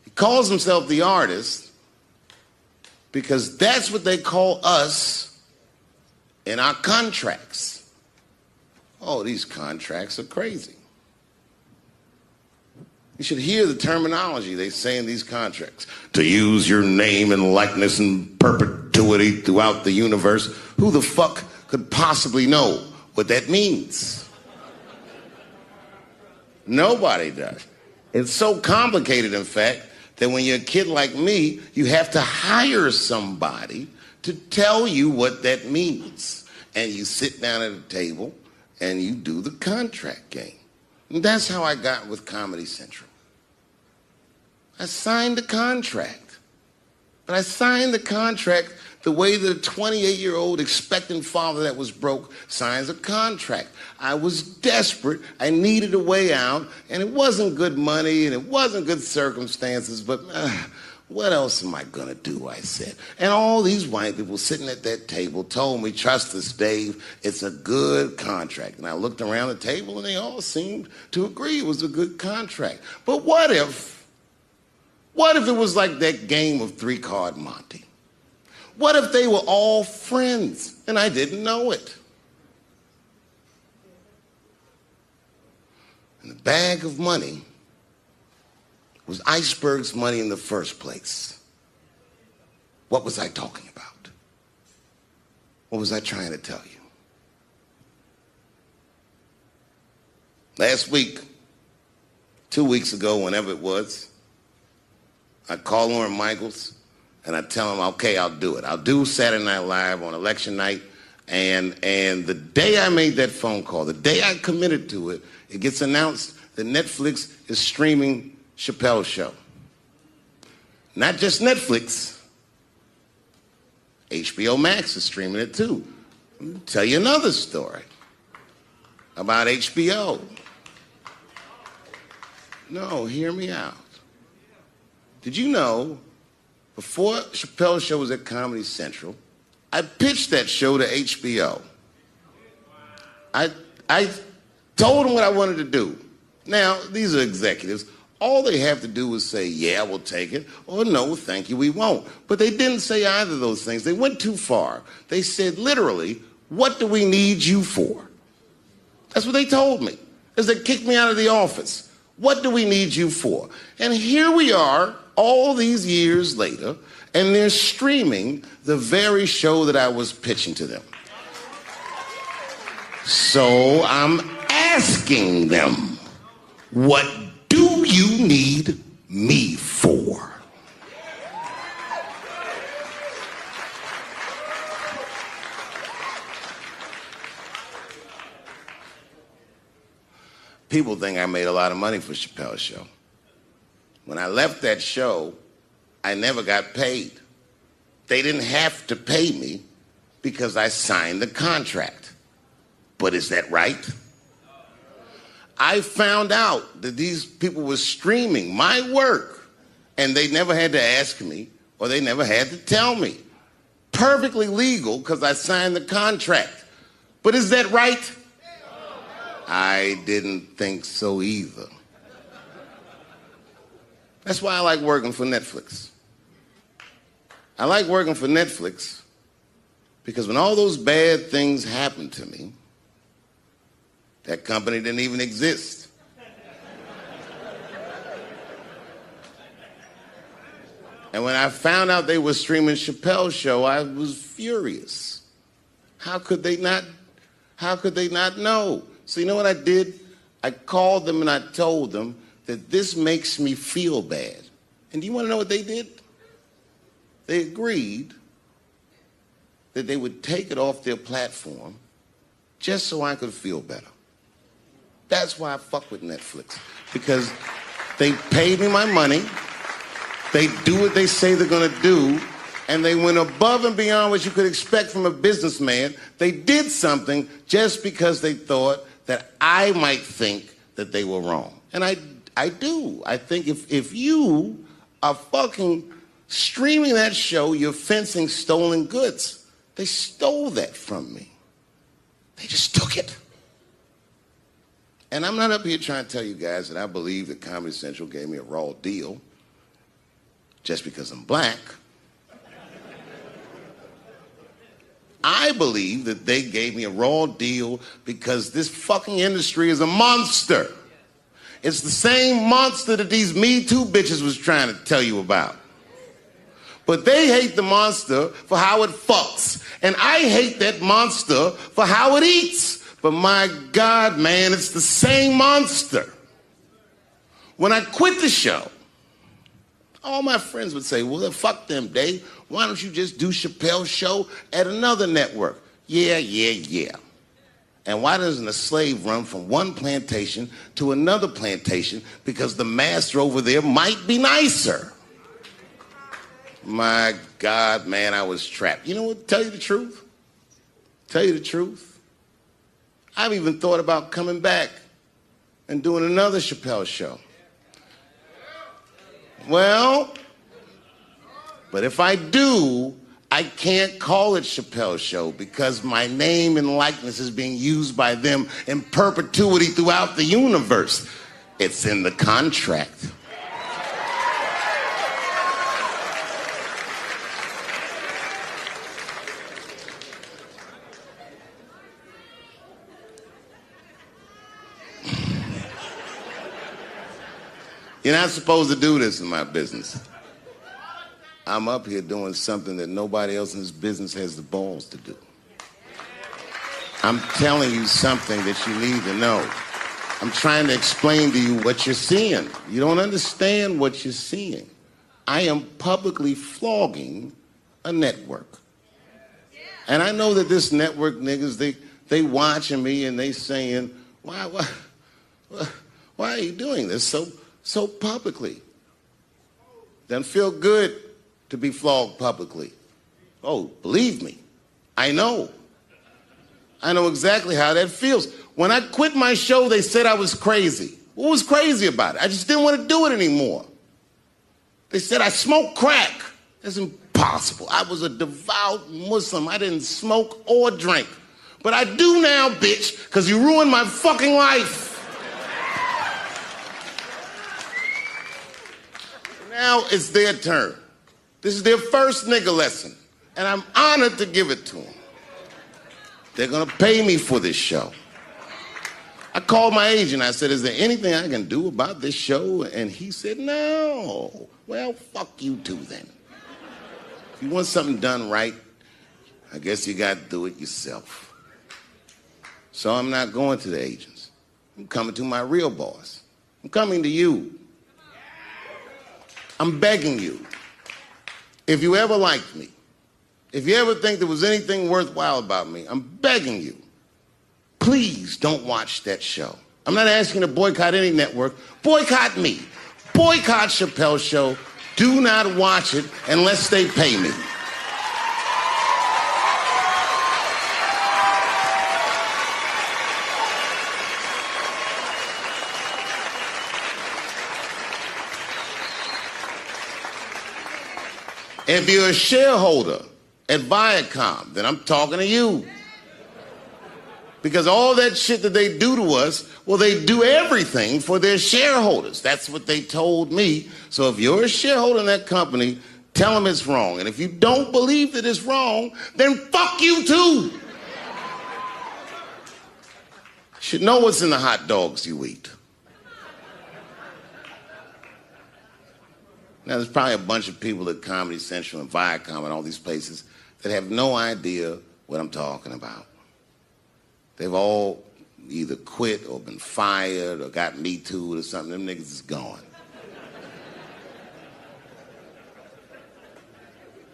Speaker 1: He calls himself the artist because that's what they call us in our contracts. Oh, these contracts are crazy. You should hear the terminology they say in these contracts. To use your name and likeness in perpetuity throughout the universe. Who the fuck could possibly know what that means? Nobody does. It's so complicated, in fact, that when you're a kid like me, you have to hire somebody to tell you what that means. And you sit down at a table and you do the contract game. And that's how I got with Comedy Central. I signed the contract. But I signed the contract the way that a 28-year-old expectant father that was broke signs a contract. I was desperate. I needed a way out. And it wasn't good money and it wasn't good circumstances. But what else am I going to do, I said. And all these white people sitting at that table told me, trust us, Dave, it's a good contract. And I looked around the table and they all seemed to agree it was a good contract. But what if it was like that game of 3-Card Monte? What if they were all friends and I didn't know it? And the bag of money was Iceberg's money in the first place. What was I talking about? What was I trying to tell you? Last week, 2 weeks ago, whenever it was, I call Lauren Michaels and I tell him, okay, I'll do it. I'll do Saturday Night Live on election night. And the day I made that phone call, the day I committed to it, it gets announced that Netflix is streaming Chappelle's show. Not just Netflix. HBO Max is streaming it too. Let me tell you another story about HBO. No, hear me out. Did you know, before Chappelle's show was at Comedy Central, I pitched that show to HBO. I told them what I wanted to do. Now, these are executives. All they have to do is say, yeah, we'll take it, or no, thank you, we won't. But they didn't say either of those things. They went too far. They said, literally, what do we need you for? That's what they told me, as they kicked me out of the office. What do we need you for? And here we are, all these years later, and they're streaming the very show that I was pitching to them. So I'm asking them, what do you need me for? People think I made a lot of money for Chappelle's show. When I left that show, I never got paid. They didn't have to pay me because I signed the contract. But is that right? I found out that these people were streaming my work and they never had to ask me or they never had to tell me. Perfectly legal because I signed the contract. But is that right? I didn't think so either. That's why I like working for Netflix. I like working for Netflix because when all those bad things happened to me, that company didn't even exist. And when I found out they were streaming Chappelle's show, I was furious. How could they not know? So you know what I did? I called them and I told them that this makes me feel bad. And do you want to know what they did? They agreed that they would take it off their platform just so I could feel better. That's why I fuck with Netflix. Because they paid me my money, they do what they say they're gonna do, and they went above and beyond what you could expect from a businessman. They did something just because they thought that I might think that they were wrong. And I do. I think if you are fucking streaming that show, you're fencing stolen goods. They stole that from me. They just took it. And I'm not up here trying to tell you guys that I believe that Comedy Central gave me a raw deal just because I'm black. I believe that they gave me a raw deal because this fucking industry is a monster. It's the same monster that these Me Too bitches was trying to tell you about. But they hate the monster for how it fucks. And I hate that monster for how it eats. But my God, man, it's the same monster. When I quit the show, all my friends would say, well, fuck them, Dave. Why don't you just do Chappelle's show at another network? Yeah. And why doesn't a slave run from one plantation to another plantation because the master over there might be nicer? My God, man, I was trapped. You know what? Tell you the truth. I've even thought about coming back and doing another Chappelle show. Well, but if I do, I can't call it Chappelle's show because my name and likeness is being used by them in perpetuity throughout the universe. It's in the contract. You're not supposed to do this in my business. I'm up here doing something that nobody else in this business has the balls to do. I'm telling you something that you need to know. I'm trying to explain to you what you're seeing. You don't understand what you're seeing. I am publicly flogging a network. And I know that this network niggas, they watching me and they saying, why are you doing this so publicly? Doesn't feel good to be flogged publicly. Oh, believe me, I know. I know exactly how that feels. When I quit my show, they said I was crazy. What was crazy about it? I just didn't want to do it anymore. They said I smoked crack. That's impossible. I was a devout Muslim. I didn't smoke or drink. But I do now, bitch, because you ruined my fucking life. Now it's their turn. This is their first nigga lesson, and I'm honored to give it to them. They're gonna pay me for this show. I called my agent. I said, is there anything I can do about this show? And he said, no. Well, fuck you too then. If you want something done right, I guess you got to do it yourself. So I'm not going to the agents. I'm coming to my real boss. I'm coming to you. I'm begging you. If you ever liked me, if you ever think there was anything worthwhile about me, I'm begging you. Please don't watch that show. I'm not asking you to boycott any network. Boycott me. Boycott Chappelle's show. Do not watch it unless they pay me. If you're a shareholder at Viacom, then I'm talking to you. Because all that shit that they do to us, well, they do everything for their shareholders. That's what they told me. So if you're a shareholder in that company, tell them it's wrong. And if you don't believe that it's wrong, then fuck you too. You should know what's in the hot dogs you eat. Now, there's probably a bunch of people at Comedy Central and Viacom and all these places that have no idea what I'm talking about. They've all either quit or been fired or got Me Too'd or something. Them niggas is gone.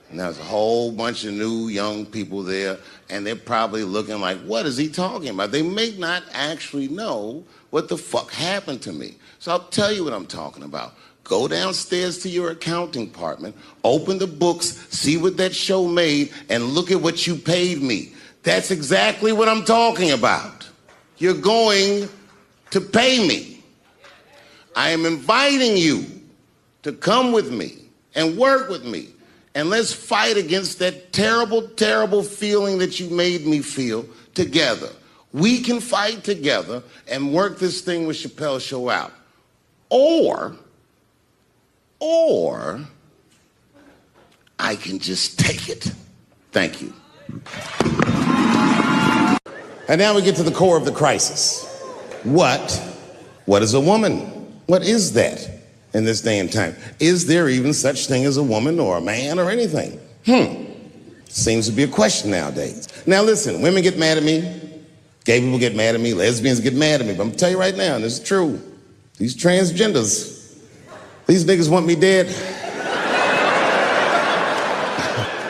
Speaker 1: And there's a whole bunch of new young people there, and they're probably looking like, what is he talking about? They may not actually know what the fuck happened to me. So I'll tell you what I'm talking about. Go downstairs to your accounting department, open the books, see what that show made, and look at what you paid me. That's exactly what I'm talking about. You're going to pay me. I am inviting you to come with me and work with me. And let's fight against that terrible, terrible feeling that you made me feel together. We can fight together and work this thing with Chappelle's Show out. Or I can just take it. Thank you. And now we get to the core of the crisis. What is a woman? What is that in this day and time? Is there even such thing as a woman or a man or anything? Seems to be a question nowadays. Now listen, women get mad at me, gay people get mad at me, lesbians get mad at me, but I'm gonna tell you right now, and this is true, these transgenders, these niggas want me dead.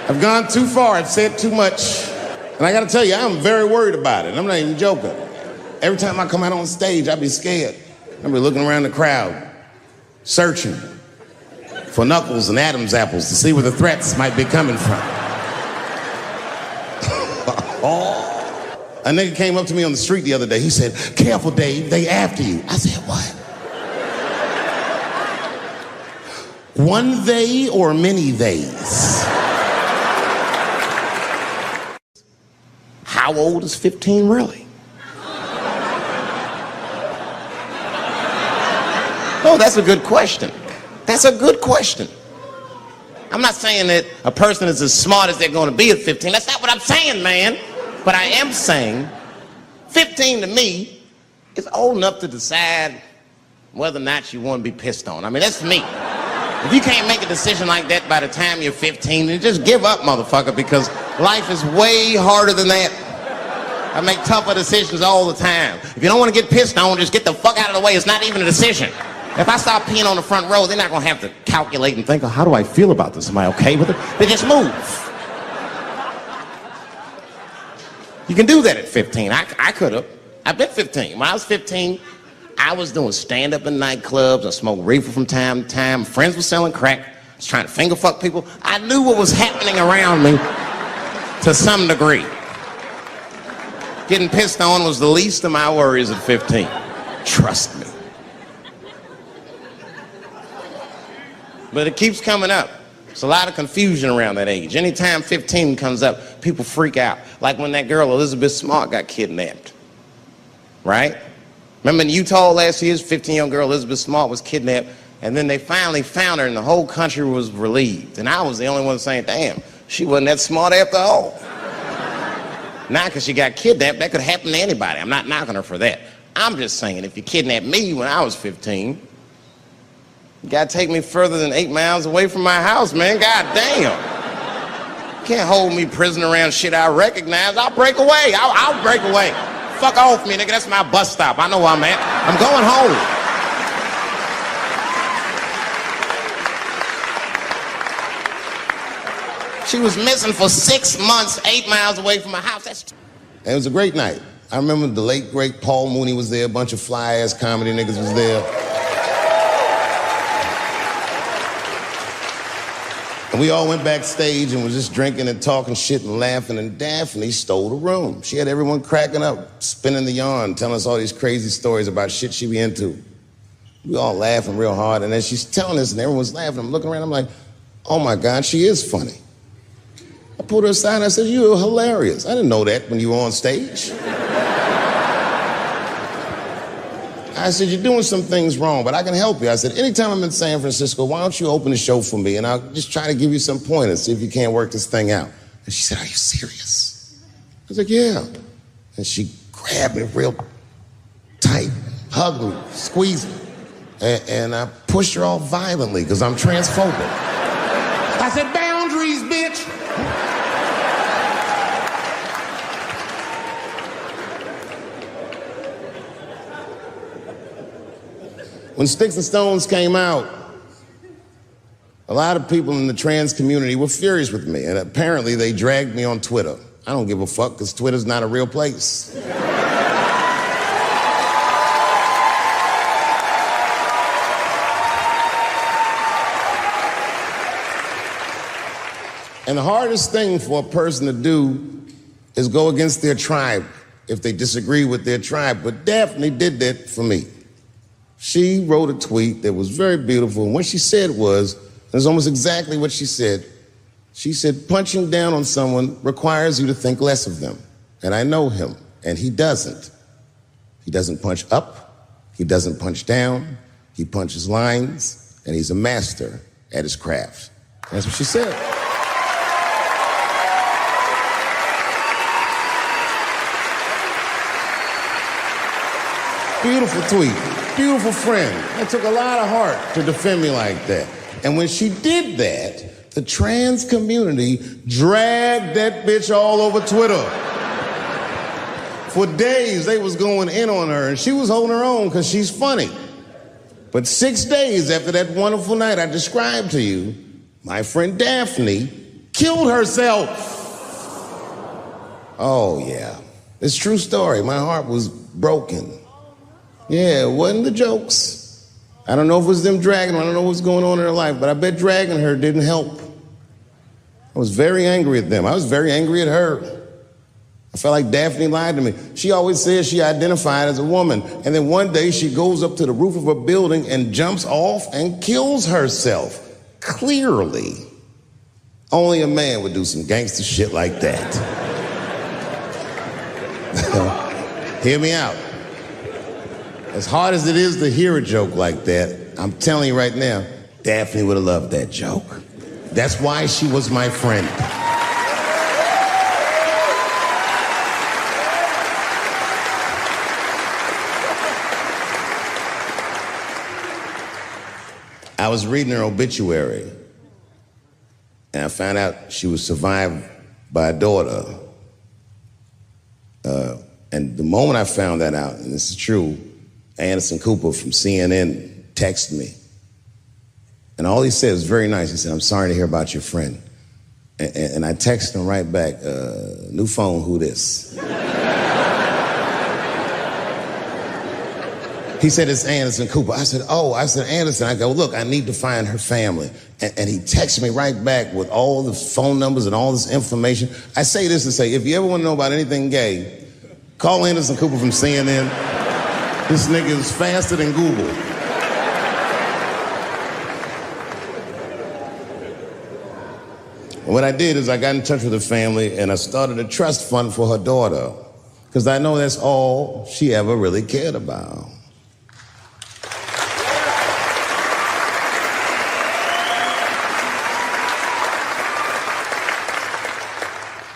Speaker 1: I've gone too far, I've said too much. And I gotta tell you, I'm very worried about it. I'm not even joking. Every time I come out on stage, I be scared. I be looking around the crowd, searching for knuckles and Adam's apples to see where the threats might be coming from. A nigga came up to me on the street the other day. He said, "Careful, Dave, they after you." I said, "What? One they or many theys?" How old is 15 really? Oh, that's a good question. That's a good question. I'm not saying that a person is as smart as they're going to be at 15. That's not what I'm saying, man. But I am saying 15 to me is old enough to decide whether or not you want to be pissed on. I mean, that's me. If you can't make a decision like that by the time you're 15, then just give up, motherfucker, because life is way harder than that. I make tougher decisions all the time. If you don't want to get pissed on, just get the fuck out of the way. It's not even a decision. If I start peeing on the front row, they're not going to have to calculate and think, oh, how do I feel about this? Am I okay with it? They just move. You can do that at 15. I could have. I've been 15. When I was 15, I was doing stand-up in nightclubs. I smoked reefer from time to time. Friends were selling crack. I was trying to finger fuck people. I knew what was happening around me to some degree. Getting pissed on was the least of my worries at 15. Trust me. But it keeps coming up. There's a lot of confusion around that age. Anytime 15 comes up, people freak out. Like when that girl, Elizabeth Smart, got kidnapped. Right? Remember in Utah last year, 15-year-old girl Elizabeth Smart was kidnapped, and then they finally found her and the whole country was relieved. And I was the only one saying, damn, she wasn't that smart after all. Not because she got kidnapped, that could happen to anybody. I'm not knocking her for that. I'm just saying, if you kidnapped me when I was 15, you gotta take me further than 8 miles away from my house, man. God damn. You can't hold me prisoner around shit I recognize. I'll break away. I'll break away. Fuck off me, nigga. That's my bus stop. I know where I'm at. I'm going home. She was missing for 6 months, 8 miles away from my house. It was a great night. I remember the late, great Paul Mooney was there. A bunch of fly-ass comedy niggas was there. And we all went backstage and was just drinking and talking shit and laughing, and Daphne stole the room. She had everyone cracking up, spinning the yarn, telling us all these crazy stories about shit she be into. We all laughing real hard, and then she's telling us and everyone's laughing. I'm looking around, I'm like, oh my God, she is funny. I pulled her aside and I said, you're hilarious. I didn't know that when you were on stage. I said, you're doing some things wrong, but I can help you. I said, anytime I'm in San Francisco, why don't you open the show for me and I'll just try to give you some pointers, see if you can't work this thing out. And she said, are you serious? I was like, yeah. And she grabbed me real tight, hugged me, squeezed me. and I pushed her off violently because I'm transphobic. I said, boundaries, bitch. When Sticks and Stones came out, a lot of people in the trans community were furious with me, and apparently they dragged me on Twitter. I don't give a fuck, because Twitter's not a real place. And the hardest thing for a person to do is go against their tribe if they disagree with their tribe. But Daphne did that for me. She wrote a tweet that was very beautiful, and what she said was, it was almost exactly what she said. She said, punching down on someone requires you to think less of them. And I know him, and he doesn't. He doesn't punch up, he doesn't punch down, he punches lines, and he's a master at his craft. That's what she said. Beautiful tweet, beautiful friend. It took a lot of heart to defend me like that. And when she did that, the trans community dragged that bitch all over Twitter. For days, they was going in on her, and she was holding her own because she's funny. But 6 days after that wonderful night I described to you, my friend Daphne killed herself. Oh, yeah. It's a true story. My heart was broken. Yeah, it wasn't the jokes. I don't know if it was them dragging her. I don't know what's going on in her life, but I bet dragging her didn't help. I was very angry at them. I was very angry at her. I felt like Daphne lied to me. She always says she identified as a woman, and then one day she goes up to the roof of a building and jumps off and kills herself. Clearly, only a man would do some gangster shit like that. Hear me out. As hard as it is to hear a joke like that, I'm telling you right now, Daphne would have loved that joke. That's why she was my friend. I was reading her obituary, and I found out she was survived by a daughter. And the moment I found that out, and this is true, Anderson Cooper from CNN texted me. And all he said was very nice. He said, I'm sorry to hear about your friend. And I texted him right back, new phone, who this? He said, it's Anderson Cooper. I said, oh, Anderson. I go, look, I need to find her family. And he texted me right back with all the phone numbers and all this information. I say this to say, if you ever want to know about anything gay, call Anderson Cooper from CNN. This nigga is faster than Google. And what I did is I got in touch with her family and I started a trust fund for her daughter, because I know that's all she ever really cared about.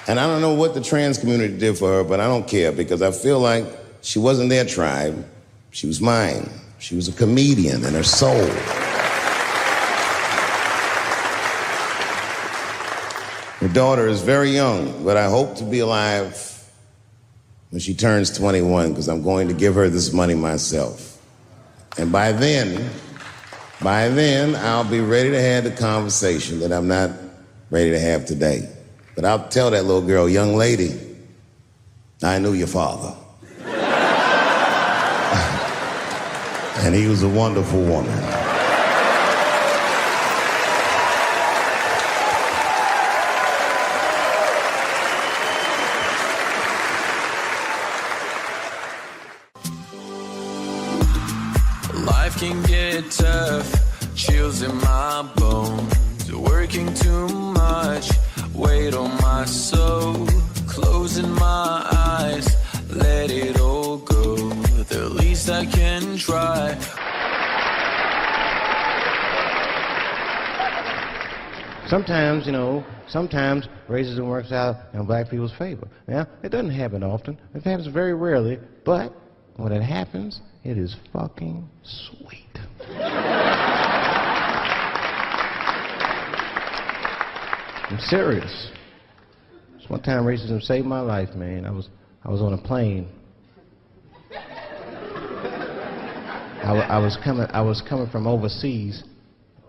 Speaker 1: And I don't know what the trans community did for her, but I don't care, because I feel like she wasn't their tribe. She was mine. She was a comedian in her soul. Her daughter is very young, but I hope to be alive when she turns 21, because I'm going to give her this money myself. And by then, I'll be ready to have the conversation that I'm not ready to have today. But I'll tell that little girl, young lady, I knew your father. And he was a wonderful woman.
Speaker 15: Life can get tough, chills in my bones, working too much, weight on my soul, closing my eyes, let it all go, the least I can try.
Speaker 10: Sometimes, sometimes racism works out in black people's favor. Now, it doesn't happen often. It happens very rarely, but when it happens, it is fucking sweet.
Speaker 16: I'm serious. This one time racism saved my life, man. I was on a plane. I was coming from overseas,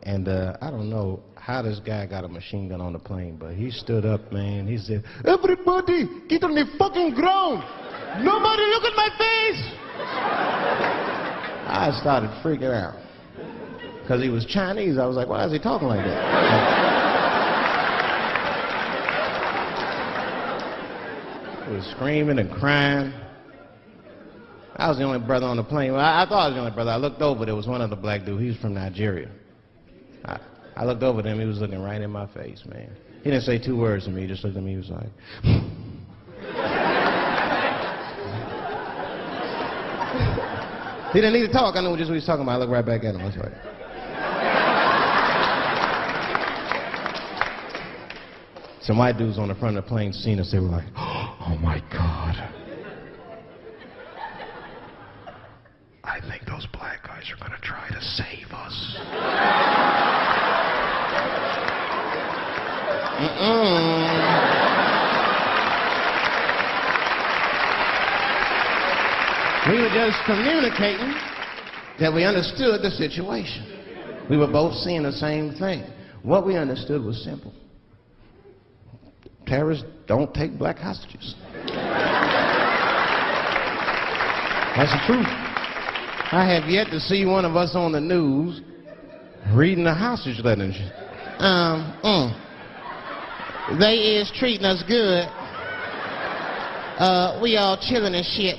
Speaker 16: and I don't know how this guy got a machine gun on the plane, but he stood up, man. He said, "Everybody, get on the fucking ground! Nobody look at my face!" I started freaking out. Because he was Chinese, I was like, why is he talking like that? He was screaming and crying. I was the only brother on the plane. Well, I thought I was the only brother. I looked over, there was one other black dude. He was from Nigeria. I looked over at him, he was looking right in my face, man. He didn't say two words to me, he just looked at me, he was like... He didn't need to talk, I knew just what he was talking about. I looked right back at him, that's right. Some white dudes on the front of the plane seen us, they were like, oh my God. I think those black guys are gonna try to save us. We were just communicating that we understood the situation. We were both seeing the same thing. What we understood was simple. Terrorists don't take black hostages. That's the truth. I have yet to see one of us on the news reading the hostage letters. They is treating us good. We all chilling and shit.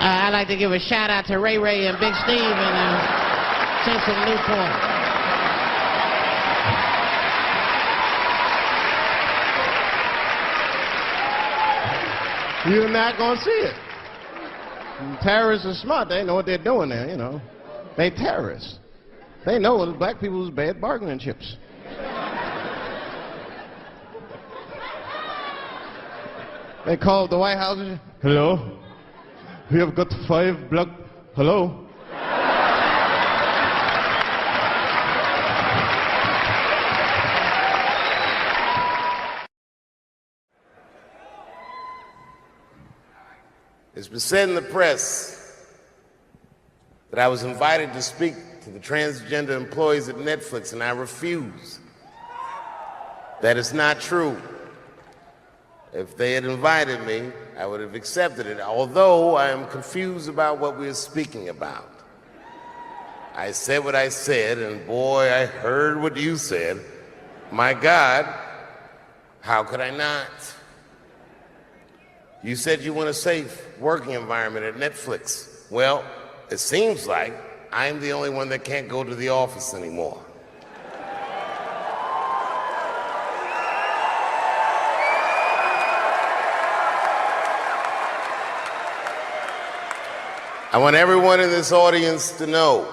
Speaker 16: I'd like to give a shout out to Ray Ray and Big Steve and Central Newport. You're not gonna see it. Terrorists are smart. They know what they're doing there, you know. They terrorists. They know that black people's bad bargaining chips. They called the White House. Hello? We have got 5 black... Hello?
Speaker 1: It's been said in the press that I was invited to speak to the transgender employees at Netflix, and I refuse. That is not true. If they had invited me, I would have accepted it, although I am confused about what we are speaking about. I said what I said, and boy, I heard what you said. My God, how could I not? You said you want a safe working environment at Netflix. Well, it seems like I'm the only one that can't go to the office anymore. I want everyone in this audience to know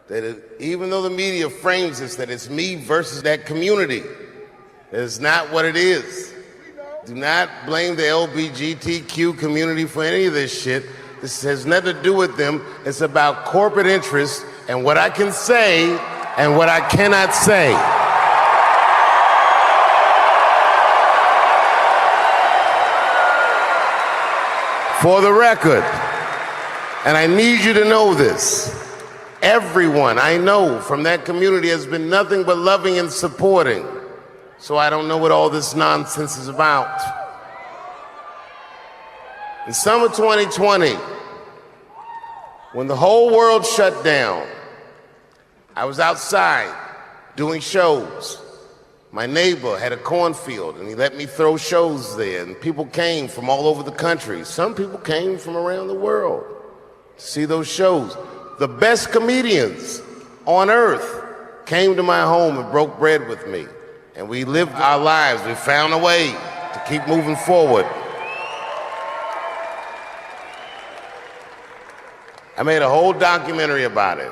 Speaker 1: that even though the media frames this, that it's me versus that community, that is not what it is. Do not blame the LGBTQ community for any of this shit. This has nothing to do with them. It's about corporate interests and what I can say and what I cannot say. For the record, and I need you to know this, everyone I know from that community has been nothing but loving and supporting. So I don't know what all this nonsense is about. In summer 2020, when the whole world shut down, I was outside doing shows. My neighbor had a cornfield, and he let me throw shows there, and people came from all over the country. Some people came from around the world to see those shows. The best comedians on earth came to my home and broke bread with me. And we lived our lives. We found a way to keep moving forward. I made a whole documentary about it.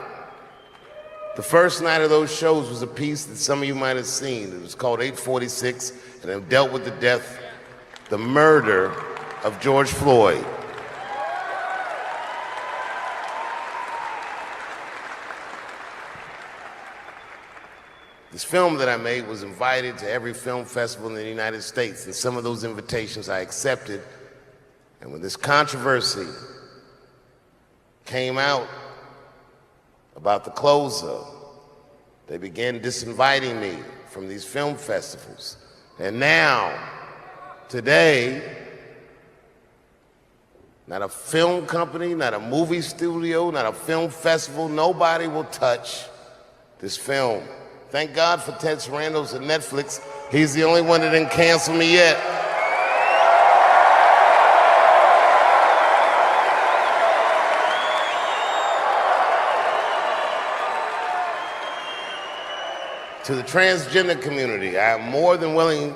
Speaker 1: The first night of those shows was a piece that some of you might have seen. It was called 846, and it dealt with the murder of George Floyd. This film that I made was invited to every film festival in the United States, and some of those invitations I accepted. And when this controversy came out about the closer, they began disinviting me from these film festivals. And now, today, not a film company, not a movie studio, not a film festival, nobody will touch this film. Thank God for Ted Sarandos and Netflix. He's the only one that didn't cancel me yet. To the transgender community, I am more than willing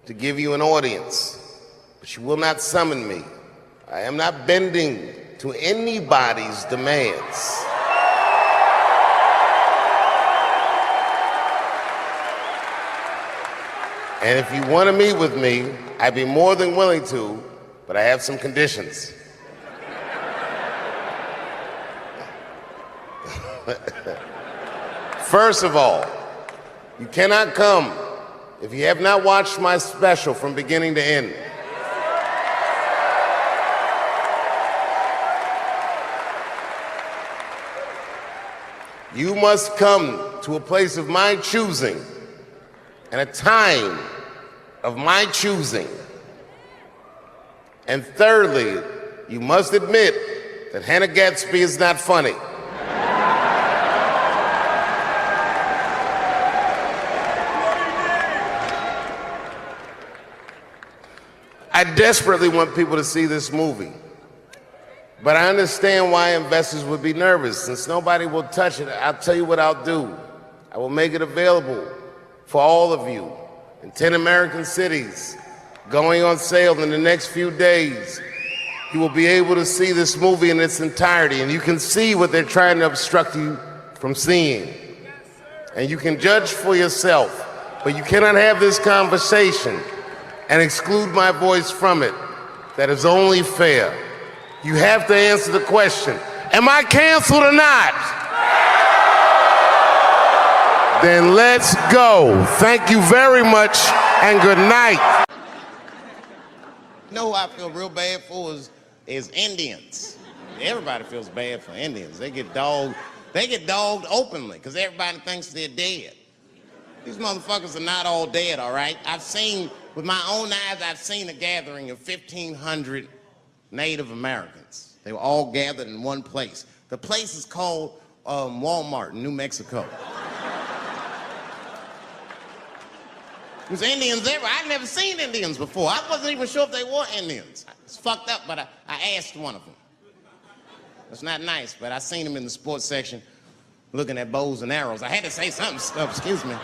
Speaker 1: to give you an audience, but you will not summon me. I am not bending to anybody's demands. And if you want to meet with me, I'd be more than willing to, but I have some conditions. First of all, you cannot come if you have not watched my special from beginning to end. You must come to a place of my choosing and a time of my choosing. And thirdly, you must admit that Hannah Gadsby is not funny. I desperately want people to see this movie, but I understand why investors would be nervous. Since nobody will touch it, I'll tell you what I'll do. I will make it available for all of you in 10 American cities, going on sale in the next few days. You will be able to see this movie in its entirety, and you can see what they're trying to obstruct you from seeing. And you can judge for yourself, but you cannot have this conversation and exclude my voice from it. That is only fair. You have to answer the question, am I canceled or not? Then let's go. Thank you very much, and good night.
Speaker 9: You know who I feel real bad for is Indians. Everybody feels bad for Indians. They get dogged openly because everybody thinks they're dead. These motherfuckers are not all dead, all right? With my own eyes, I've seen a gathering of 1,500 Native Americans. They were all gathered in one place. The place is called Walmart in New Mexico. There's Indians everywhere. I'd never seen Indians before. I wasn't even sure if they were Indians. It's fucked up, but I asked one of them. It's not nice, but I seen him in the sports section looking at bows and arrows. I had to say something. Excuse me.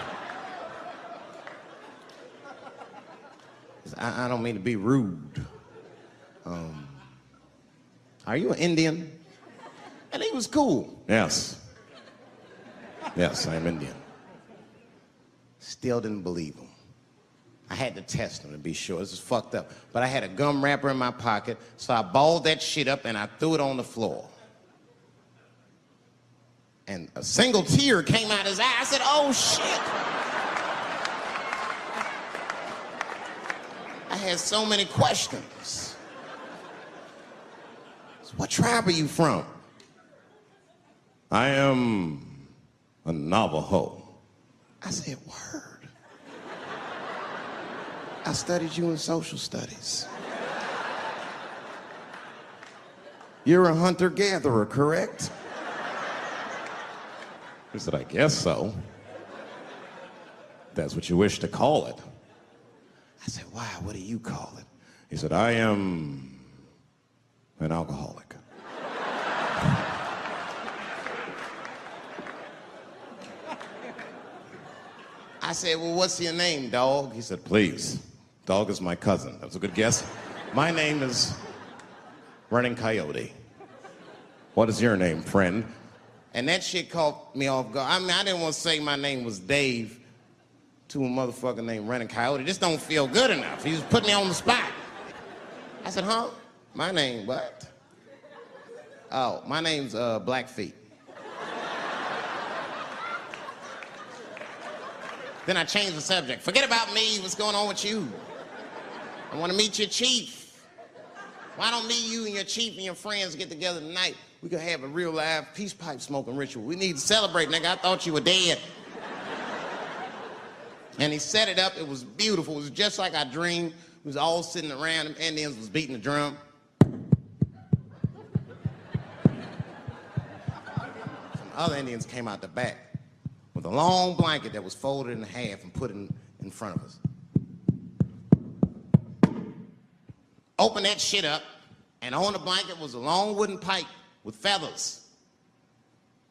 Speaker 9: I don't mean to be rude. Are you an Indian? And he was cool. Yes. Yes, I'm Indian. Still didn't believe him. I had to test him to be sure. This is fucked up. But I had a gum wrapper in my pocket, so I balled that shit up and I threw it on the floor. And a single tear came out his eye. I said, oh shit. I had so many questions. So what tribe are you from? I am a Navajo. I said, word. I studied you in social studies. You're a hunter-gatherer, correct? He said, I guess so. That's what you wish to call it. I said, why? What do you call it? He said, I am an alcoholic. I said, well, what's your name, dog? He said, please. Dog is my cousin. That was a good guess. My name is Running Coyote. What is your name, friend? And that shit caught me off guard. I mean, I didn't want to say my name was Dave to a motherfucker named Running Coyote. This don't feel good enough. He just put me on the spot. I said, huh? My name, what? Oh, my name's Blackfeet.
Speaker 1: Then I changed the subject. Forget about me. What's going on with you? I want to meet your chief. Why don't me, you, and your chief and your friends get together tonight? We could have a real live peace pipe smoking ritual. We need to celebrate, nigga. I thought you were dead. And he set it up. It was beautiful. It was just like I dreamed. We was all sitting around. Them Indians was beating the drum. Some other Indians came out the back with a long blanket that was folded in half and put in front of us. Opened that shit up, and on the blanket was a long wooden pipe with feathers.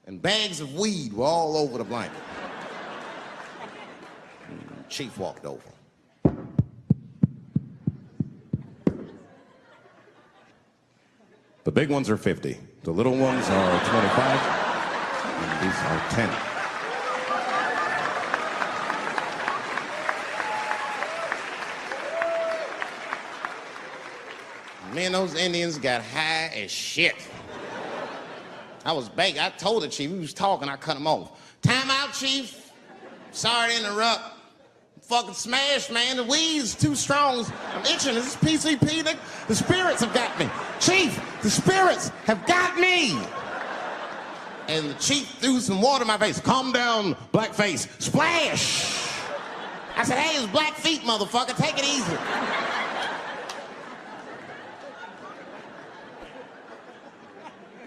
Speaker 1: And bags of weed were all over the blanket. Chief walked over.
Speaker 9: The big ones are 50. The little ones are 25. And these are 10.
Speaker 1: Me and those Indians got high as shit. I was begging. I told the chief, we was talking, I cut him off. Time out, chief. Sorry to interrupt. Fucking smashed, man. The weed's too strong. I'm itching. This is PCP. The spirits have got me. Chief, the spirits have got me. And the chief threw some water in my face. Calm down, blackface. Splash. I said, hey, it's black feet, motherfucker. Take it easy.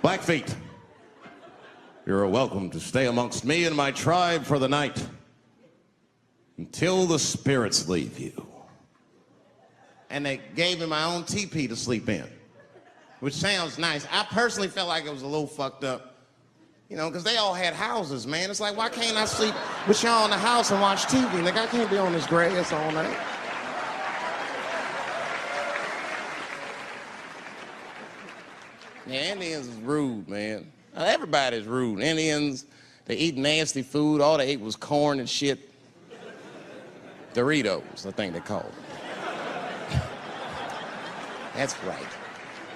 Speaker 9: Blackfeet, you're welcome to stay amongst me and my tribe for the night until the spirits leave you.
Speaker 1: And they gave me my own teepee to sleep in, which sounds nice. I personally felt like it was a little fucked up, you know, because they all had houses, man. It's like, why can't I sleep with y'all in the house and watch TV? Like, I can't be on this grass all night. Yeah, Indians is rude, man. Everybody's rude. Indians, they eat nasty food. All they ate was corn and shit. Doritos, I think they call it. That's right.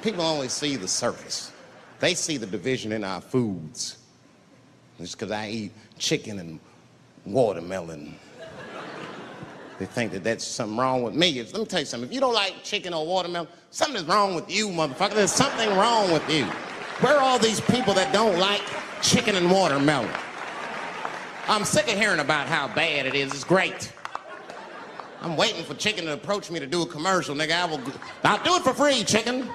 Speaker 1: People only see the surface. They see the division in our foods. Just because I eat chicken and watermelon. They think that that's something wrong with me. Let me tell you something. If you don't like chicken or watermelon, something is wrong with you, motherfucker. There's something wrong with you. Where are all these people that don't like chicken and watermelon? I'm sick of hearing about how bad it is. It's great. I'm waiting for chicken to approach me to do a commercial, nigga. I'll do it for free, chicken.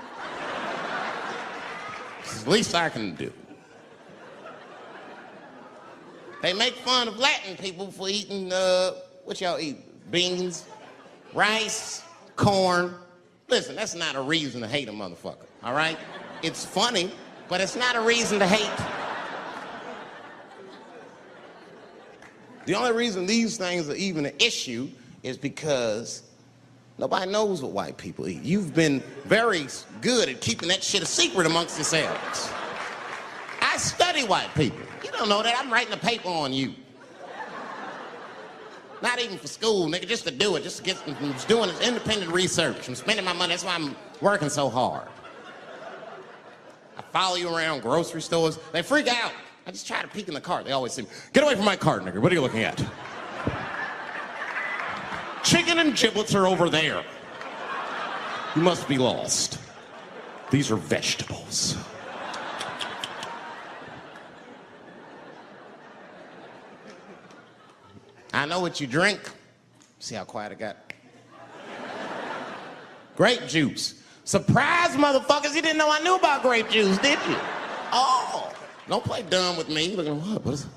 Speaker 1: It's the least I can do. They make fun of Latin people for eating, what y'all eat? Beans, rice, corn. Listen, that's not a reason to hate a motherfucker, all right? It's funny, but it's not a reason to hate. The only reason these things are even an issue is because nobody knows what white people eat. You've been very good at keeping that shit a secret amongst yourselves. I study white people. You don't know that. I'm writing a paper on you. Not even for school, nigga, just to do it, just to get, I'm just doing this independent research. I'm spending my money, that's why I'm working so hard. I follow you around grocery stores. They freak out. I just try to peek in the cart. They always say, get away from my cart, nigga. What are you looking at? Chicken and giblets are over there. You must be lost. These are vegetables. I know what you drink. See how quiet I got? Grape juice. Surprise, motherfuckers, you didn't know I knew about grape juice, did you? Oh, don't play dumb with me. Look at what is it?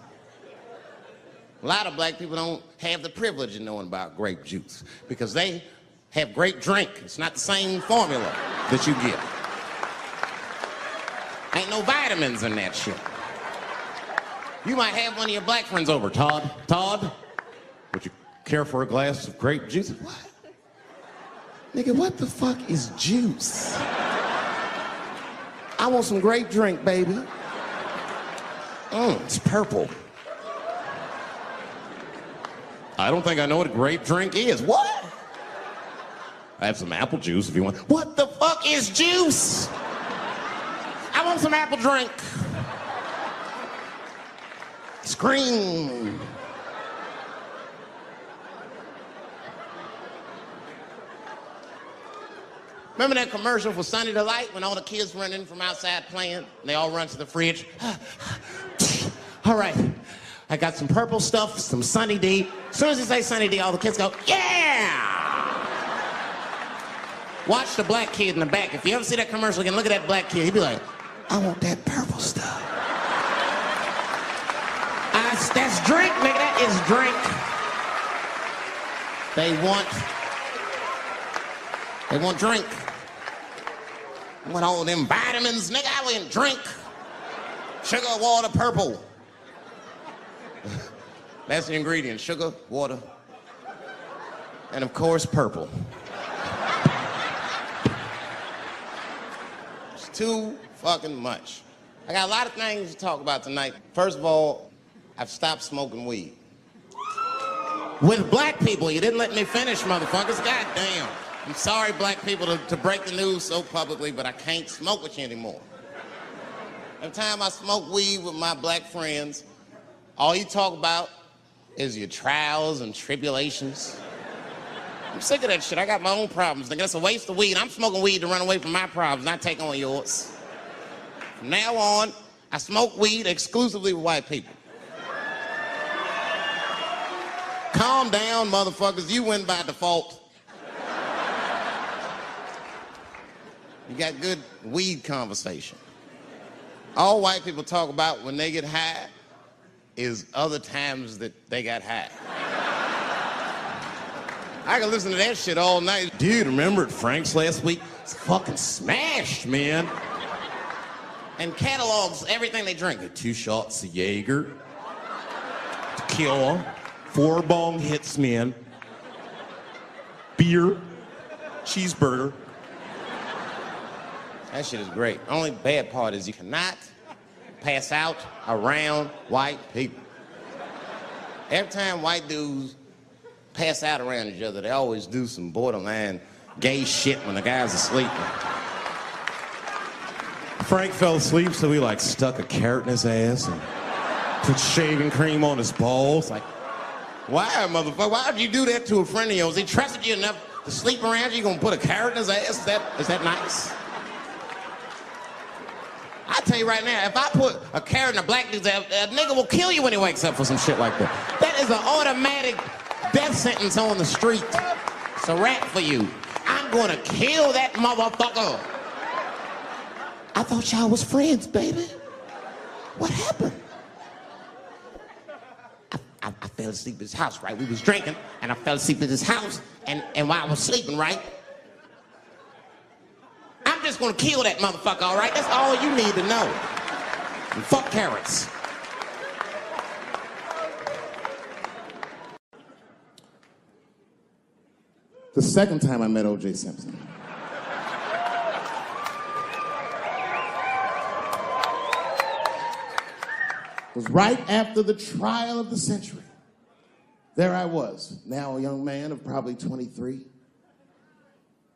Speaker 1: A lot of black people don't have the privilege of knowing about grape juice because they have grape drink. It's not the same formula that you get. Ain't no vitamins in that shit. You might have one of your black friends over. Todd, would you care for a glass of grape juice? What? Nigga, what the fuck is juice? I want some grape drink, baby. It's purple. I don't think I know what a grape drink is. What? I have some apple juice if you want. What the fuck is juice? I want some apple drink. Scream. Remember that commercial for Sunny Delight when all the kids run in from outside playing and they all run to the fridge? All right, I got some purple stuff, some Sunny D. As soon as you say Sunny D, all the kids go, yeah! Watch the black kid in the back. If you ever see that commercial again, look at that black kid. He'd be like, I want that purple stuff. That's drink, nigga. That is drink. They want drink. I want all them vitamins, nigga. I want drink. Sugar, water, purple. That's the ingredient. Sugar, water, and of course, purple. It's too fucking much. I got a lot of things to talk about tonight. First of all, I've stopped smoking weed. With black people, you didn't let me finish, motherfuckers. God damn. I'm sorry, black people, to break the news so publicly, but I can't smoke with you anymore. Every time I smoke weed with my black friends, all you talk about is your trials and tribulations. I'm sick of that shit. I got my own problems. Nigga, that's a waste of weed. I'm smoking weed to run away from my problems, not take on yours. From now on, I smoke weed exclusively with white people. Calm down, motherfuckers. You win by default. You got good weed conversation. All white people talk about when they get high is other times that they got high. I can listen to that shit all night. Dude, remember at Frank's last week? It's fucking smashed, man. And catalogs everything they drink. 2 shots of Jaeger, tequila, 4 bong hits, man, beer, cheeseburger. That shit is great. Only bad part is you cannot pass out around white people. Every time white dudes pass out around each other, they always do some borderline gay shit when the guy's asleep. Frank fell asleep, so we like stuck a carrot in his ass and put shaving cream on his balls. Like, why, motherfucker? Why'd you do that to a friend of yours? He trusted you enough to sleep around you? You gonna put a carrot in his ass? Is that nice? I tell you right now, if I put a carrot in a black dude's ass, a nigga will kill you when he wakes up for some shit like that. That is an automatic death sentence on the street. It's a rap for you. I'm gonna kill that motherfucker. I thought y'all was friends, baby. What happened? I fell asleep at his house, right? We was drinking, and I fell asleep at his house, and while I was sleeping, right? I'm just gonna kill that motherfucker, all right? That's all you need to know. And fuck carrots. The second time I met O.J. Simpson. Was right after the trial of the century. There I was, now a young man of probably 23.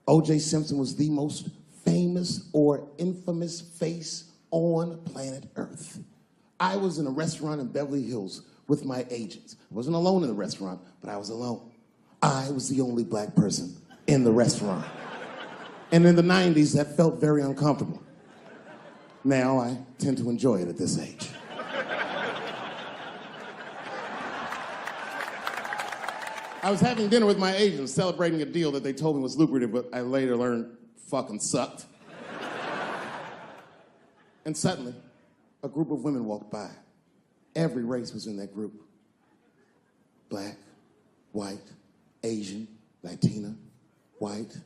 Speaker 1: O.J. Simpson was the most famous or infamous face on planet Earth. I was in a restaurant in Beverly Hills with my agents. I wasn't alone in the restaurant, but I was alone. I was the only black person in the restaurant. And in the 90s, that felt very uncomfortable. Now I tend to enjoy it at this age. I was having dinner with my agents, celebrating a deal that they told me was lucrative, but I later learned fucking sucked. And suddenly, a group of women walked by. Every race was in that group. Black, white, Asian, Latina, white,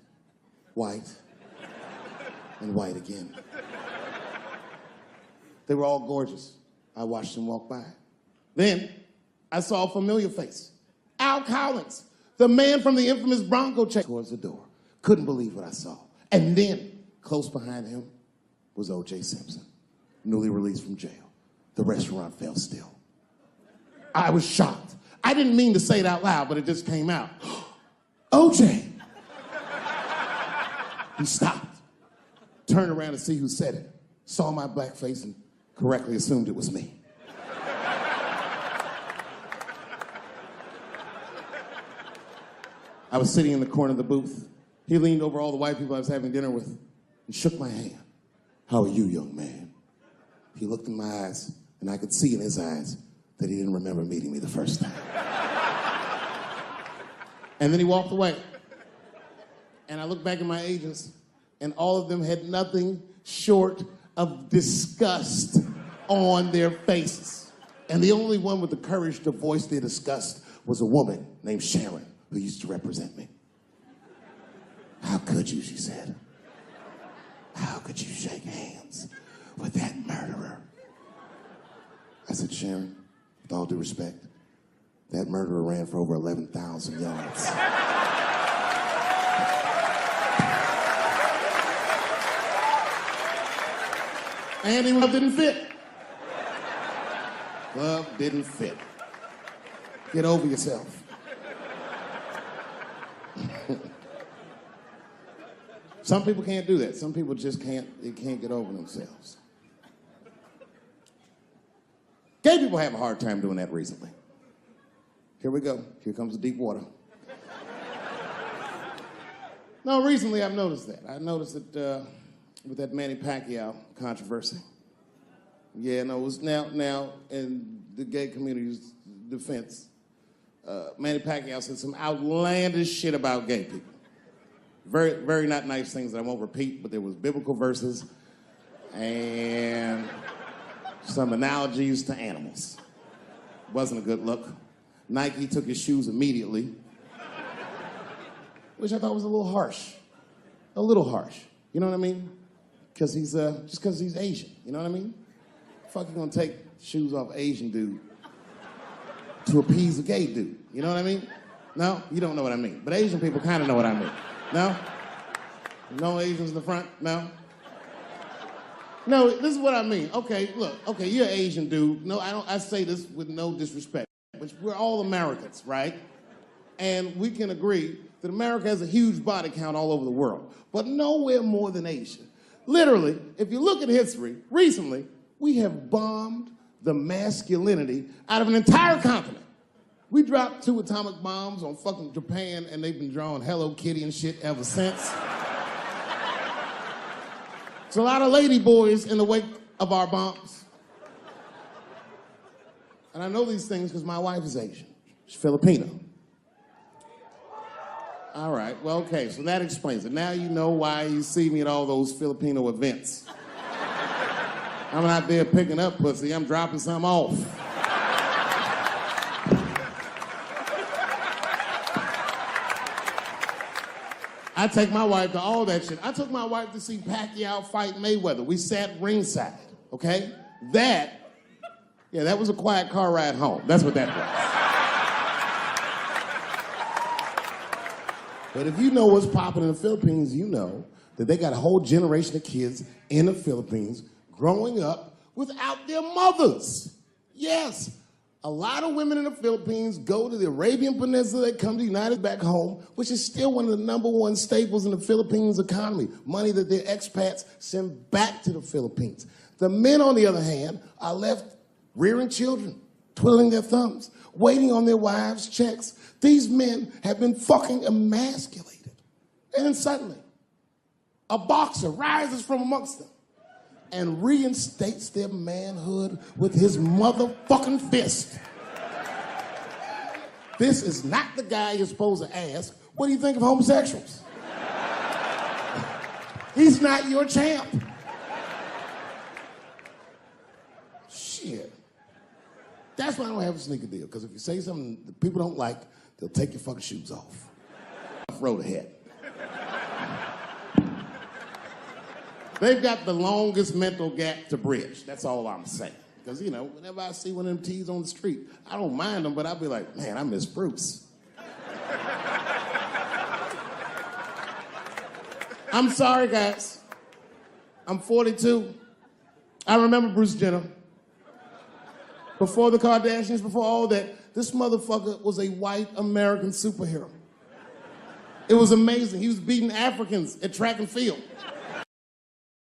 Speaker 1: and white again. They were all gorgeous. I watched them walk by. Then, I saw a familiar face. Al Collins, the man from the infamous Bronco check, towards the door. Couldn't believe what I saw. And then, close behind him, was O.J. Simpson, newly released from jail. The restaurant fell still. I was shocked. I didn't mean to say it out loud, but it just came out. O.J. He stopped, turned around to see who said it, saw my black face, and correctly assumed it was me. I was sitting in the corner of the booth. He leaned over all the white people I was having dinner with and shook my hand. How are you, young man? He looked in my eyes, and I could see in his eyes that he didn't remember meeting me the first time. And then he walked away. And I looked back at my agents, and all of them had nothing short of disgust on their faces. And the only one with the courage to voice their disgust was a woman named Sharon, who used to represent me. How could you, she said. How could you shake hands with that murderer? I said, Sharon, with all due respect, that murderer ran for over 11,000 yards. And he didn't fit. Glove didn't fit. Get over yourself. Some people can't do that. Some people just can't get over themselves. Gay people have a hard time doing that recently. Here we go. Here comes the deep water. No, recently I've noticed that. I noticed that with that Manny Pacquiao controversy. Yeah, no, it was now in the gay community's defense, Manny Pacquiao said some outlandish shit about gay people. Very, very not nice things that I won't repeat, but there was biblical verses and some analogies to animals. Wasn't a good look. Nike took his shoes immediately, which I thought was a little harsh. A little harsh. You know what I mean? Because he's, just because he's Asian. You know what I mean? Fuck, you gonna take shoes off Asian dude to appease a gay dude. You know what I mean? No? You don't know what I mean. But Asian people kind of know what I mean. No? No Asians in the front? No? No, this is what I mean. Okay, look. Okay, you're an Asian dude. No, I say this with no disrespect. But we're all Americans, right? And we can agree that America has a huge body count all over the world, but nowhere more than Asia. Literally, if you look at history, recently, we have bombed the masculinity out of an entire continent. We dropped 2 atomic bombs on fucking Japan, and they've been drawing Hello Kitty and shit ever since. There's a lot of lady boys in the wake of our bombs. And I know these things because my wife is Asian. She's Filipino. All right, well, okay, so that explains it. Now you know why you see me at all those Filipino events. I'm not there picking up pussy, I'm dropping some off. I take my wife to all that shit. I took my wife to see Pacquiao fight Mayweather. We sat ringside, okay? That was a quiet car ride home. That's what that was. But if you know what's popping in the Philippines, you know that they got a whole generation of kids in the Philippines growing up without their mothers. Yes, a lot of women in the Philippines go to the Arabian Peninsula, they come to the United back home, which is still one of the #1 staples in the Philippines economy, money that their expats send back to the Philippines. The men, on the other hand, are left rearing children, twiddling their thumbs, waiting on their wives' checks. These men have been fucking emasculated. And then suddenly, a boxer rises from amongst them and reinstates their manhood with his motherfucking fist. This is not the guy you're supposed to ask, what do you think of homosexuals? He's not your champ. Shit. That's why I don't have a sneaker deal, because if you say something that people don't like, they'll take your fucking shoes off. Road ahead. They've got the longest mental gap to bridge. That's all I'm saying. Because, you know, whenever I see one of them T's on the street, I don't mind them, but I'll be like, man, I miss Bruce. I'm sorry, guys. I'm 42. I remember Bruce Jenner. Before the Kardashians, before all that, this motherfucker was a white American superhero. It was amazing. He was beating Africans at track and field.